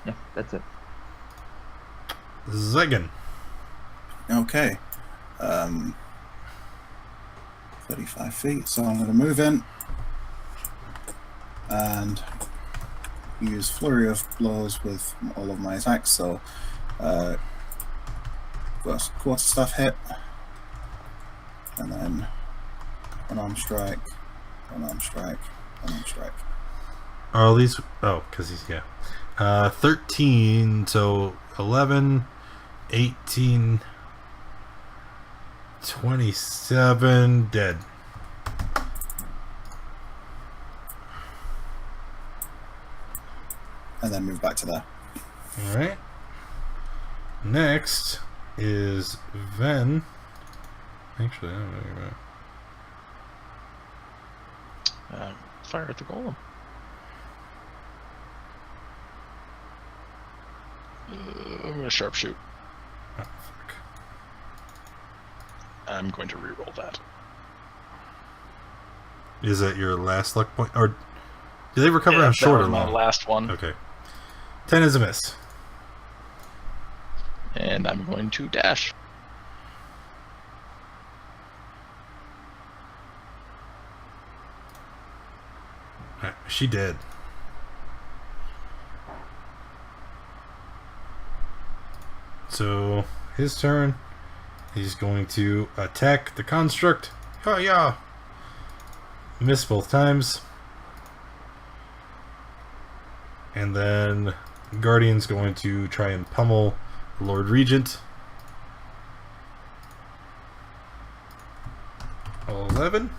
Yeah, that's it. Zygon. Okay. 35 feet, so I'm going to move in and use flurry of blows with all of my attacks. So first quarterstaff hit, and then unarmed strike, unarmed strike, unarmed strike. Are all these? Oh, because he's, yeah. 13, so 11, 18, 27, dead. And then move back to there. Alright. Next is Ven. Actually, I don't know about. Fire at the golem. I'm going to sharpshoot. Oh, fuck. I'm going to reroll that. Is that your last luck point? Or do they recover Yeah, on that short or was my long? last one. Okay. 10 is a miss. And I'm going to dash. Alright, she did. So, his turn. He's going to attack the construct. Oh, yeah. Miss both times. And then Guardian's going to try and pummel the Lord Regent. 11.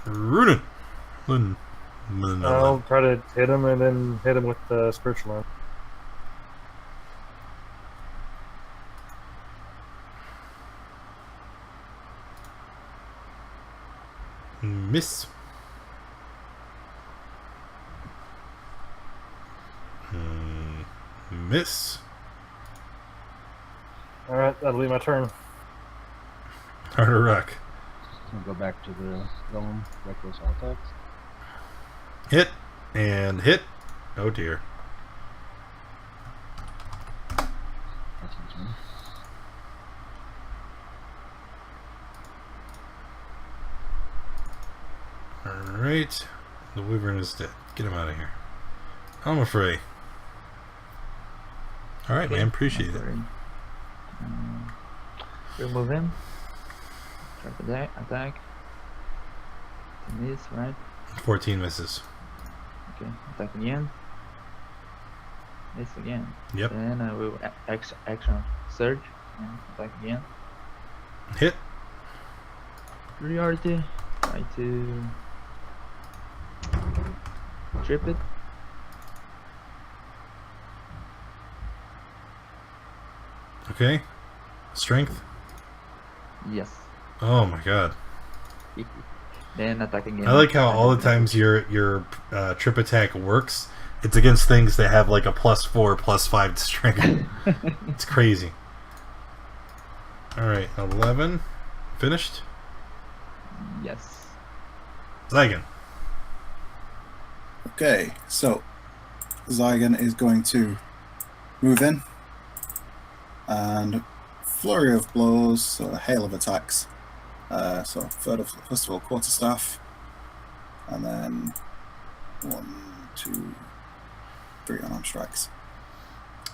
Runin. I'll try to hit him and then hit him with the spiritual line. Miss. Miss. Alright, that'll be my turn. Harder rock. I'll go back to the golem. Reckless all attacks. Hit. And hit. Oh dear. That's my turn. Alright. The wyvern is dead. Get him out of here. I'm afraid. Alright, man. Appreciate it. Remove him. Try to attack. Miss, right? 14 misses. Okay, attack again. Miss again. Yep. Then I will action surge and attack again. Hit. Priority. Try to trip it. Okay. Strength. Yes. Oh my god. Then attack again. I like how all the times your trip attack works, it's against things that have like a +4, +5 to strength. It's crazy. Alright, 11. Finished? Yes. Zygon. Okay, so Zygon is going to move in and flurry of blows, so a hail of attacks. So first of all, quarterstaff, and then 1, 2, 3 unarmed strikes.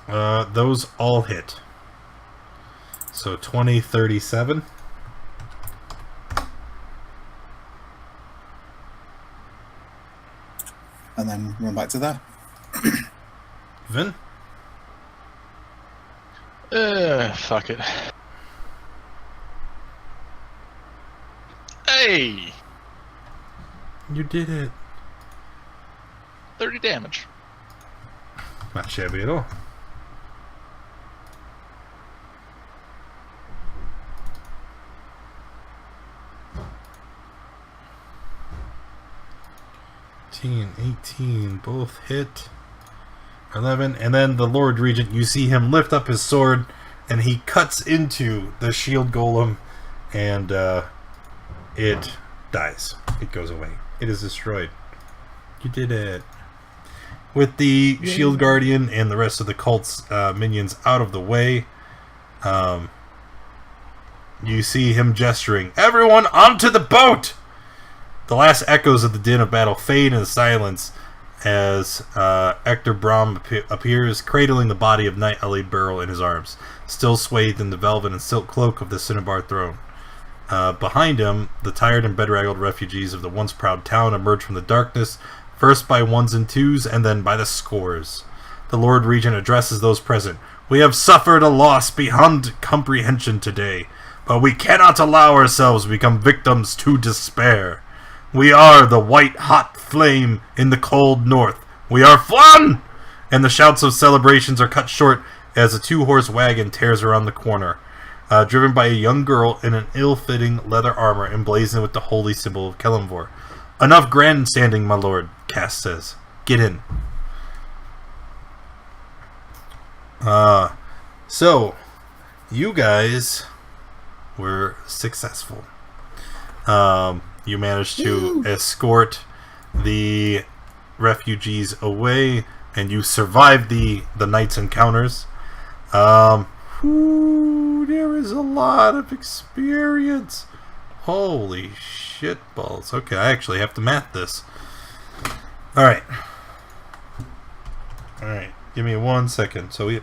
Those all hit. So 20, 37. And then run back to there. Vin? Fuck it. Hey! You did it. 30 damage. Not shabby at all. $18, 18, both hit. 11, and then the Lord Regent, you see him lift up his sword, and he cuts into the shield golem, and it dies. It goes away. It is destroyed. You did it. With the shield guardian and the rest of the cult's minions out of the way, you see him gesturing, "Everyone onto the boat!" The last echoes of the din of battle fade in the silence as Hector Brom appears, cradling the body of Knight Ali Burrow in his arms, still swathed in the velvet and silk cloak of the Cinnabar throne. Behind him, the tired and bedraggled refugees of the once proud town emerge from the darkness, first by ones and twos, and then by the scores. The Lord Regent addresses those present. "We have suffered a loss beyond comprehension today, but we cannot allow ourselves to become victims to despair. We are the white-hot flame in the cold north. We are Phlan!" And the shouts of celebrations are cut short as a two-horse wagon tears around the corner, driven by a young girl in an ill-fitting leather armor emblazoned with the holy symbol of Kelemvor. "Enough grandstanding, my lord," Cass says. "Get in." So, you guys were successful. You managed to escort the refugees away, and you survive the night's encounters. There is a lot of experience. Holy shit balls. Okay, I actually have to math this. Alright. Alright, give me 1 second. So we...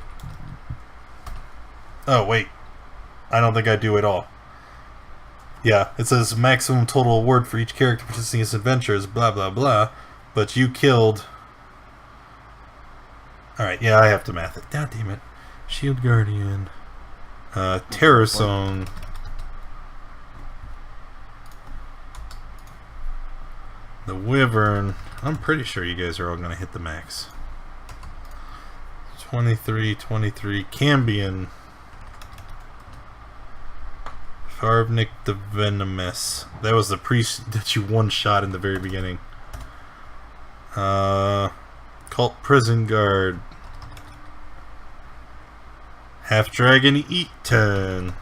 Oh, wait. I don't think I do it all. Yeah, it says maximum total award for each character participating in this adventure is blah blah blah. But you killed... Alright, yeah, I have to math it. God damn it. Shield Guardian. Terror Song. The Wyvern. I'm pretty sure you guys are all going to hit the max. 23, Cambion. Farvnik the Venomous. That was the priest that you one-shot in the very beginning. Cult Prison Guard. Half Dragon Eaton.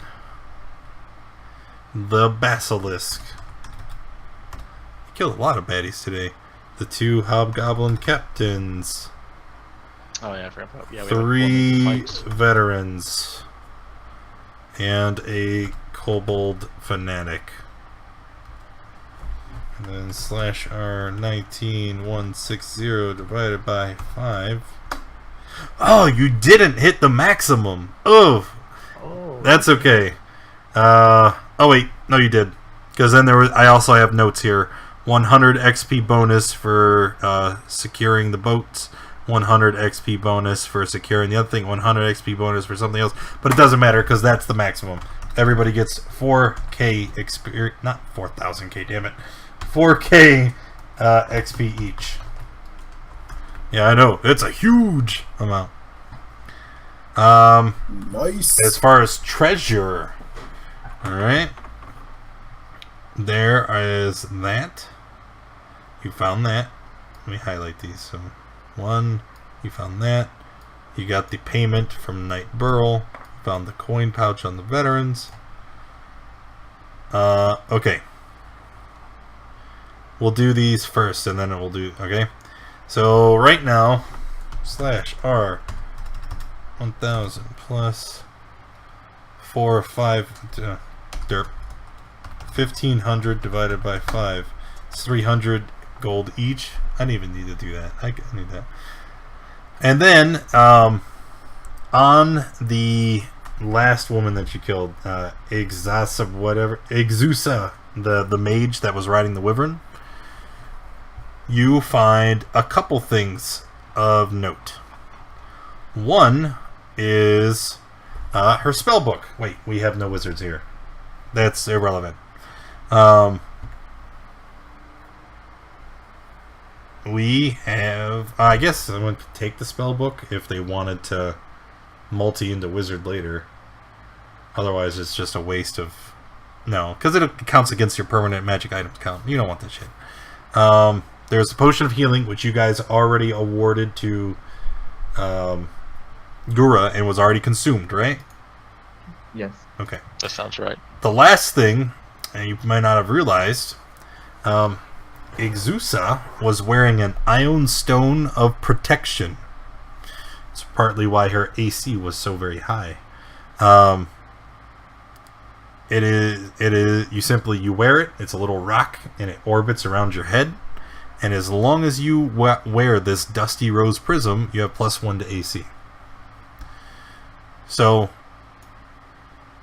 The Basilisk. You killed a lot of baddies today. The 2 Hobgoblin Captains. Oh yeah, I forgot about. Yeah, we 3 veterans. And a Kobold Fanatic. And then /R 19160 divided by 5. Oh, you didn't hit the maximum. Oh, that's okay. Oh wait, no, you did. Because then I also have notes here. 100 XP bonus for securing the boats. 100 XP bonus for securing the other thing. 100 XP bonus for something else. But it doesn't matter because that's the maximum. Everybody gets 4K experience. Not 4,000K, damn it. 4K XP each. Yeah, I know. It's a huge amount. Nice. As far as treasure, alright. There is that. You found that. Let me highlight these. So, 1, you found that. You got the payment from Knight Burl. Found the coin pouch on the veterans. Okay. We'll do these first, and then we'll do... Okay. So, right now, /R 1000 plus 4, 5, derp. 1,500 divided by 5. It's 300 gold each. I didn't even need to do that. I need that. And then, on the last woman that you killed, Exusa, the mage that was riding the wyvern, you find a couple things of note. One is her spell book. Wait, we have no wizards here. That's irrelevant. We have... I guess someone could take the spell book if they wanted to multi into wizard later. Otherwise, it's just a waste of... No, because it counts against your permanent magic items count. You don't want that shit. There's a potion of healing, which you guys already awarded to Gura and was already consumed, right? Yes. Okay. That sounds right. The last thing, and you might not have realized, Exusa was wearing an Ion Stone of Protection. It's partly why her AC was so very high. It is you wear it. It's a little rock, and it orbits around your head. And as long as you wear this Dusty Rose Prism, you have +1 to AC. So,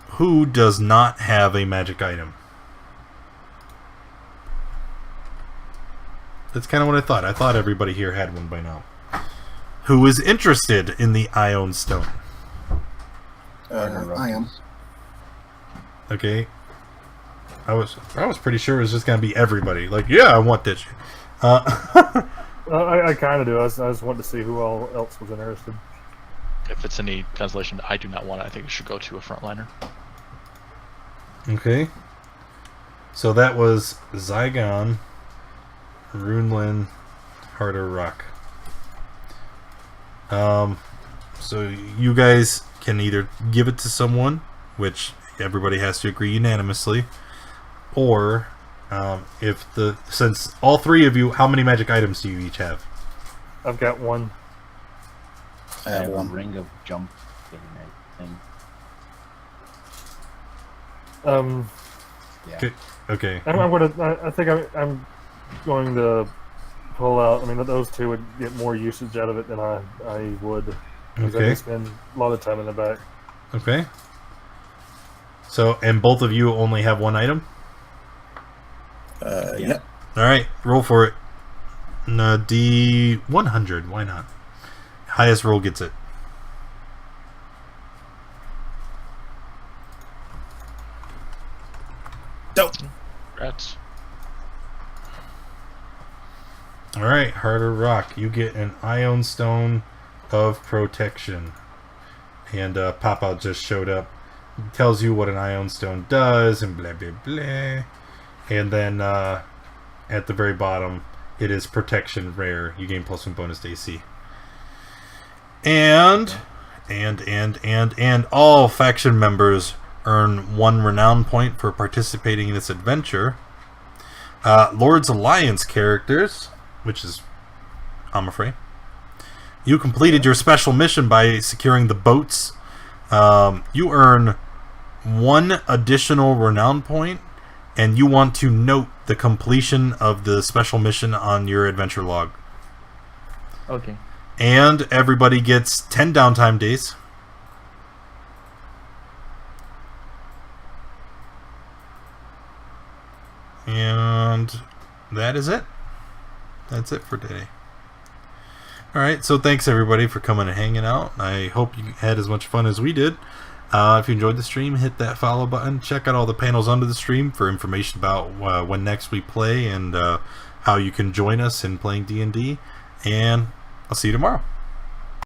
who does not have a magic item? That's kind of what I thought. I thought everybody here had one by now. Who is interested in the Ion Stone? I am. Okay. I was pretty sure it was just gonna be everybody. Like, yeah, I want this. I kind of do. I just wanted to see who all else was interested. If it's any translation, I do not want it. I think it should go to a frontliner. Okay. So that was Zygon, Runelin, Harder Rock. So you guys can either give it to someone, which everybody has to agree unanimously, or since all three of you, how many magic items do you each have? I've got one. I I have have a one. ring of jump thing. Yeah. Okay. I'm gonna. I think I'm going to pull out. I mean, those two would get more usage out of it than I would. Because I Okay. can spend a lot of time in the back. Okay. So, and both of you only have one item? Yeah. Alright, roll for it. No, D100, why not? Highest roll gets it. Dope. Rats. Alright, Harder Rock, you get an Ion Stone of Protection. And Pop-Out just showed up. It tells you what an Ion Stone does, and blah, blah, blah. And then at the very bottom, it is Protection Rare. You gain +1 bonus to AC. And all faction members earn 1 renown point for participating in this adventure. Lord's Alliance characters, which is Amafrey. You completed your special mission by securing the boats. You earn 1 additional renown point, and you want to note the completion of the special mission on your adventure log. Okay. And everybody gets 10 downtime days. And that is it. That's it for today. Alright, so thanks everybody for coming and hanging out. I hope you had as much fun as we did. If you enjoyed the stream, hit that follow button. Check out all the panels under the stream for information about when next we play and how you can join us in playing D&D. And I'll see you tomorrow.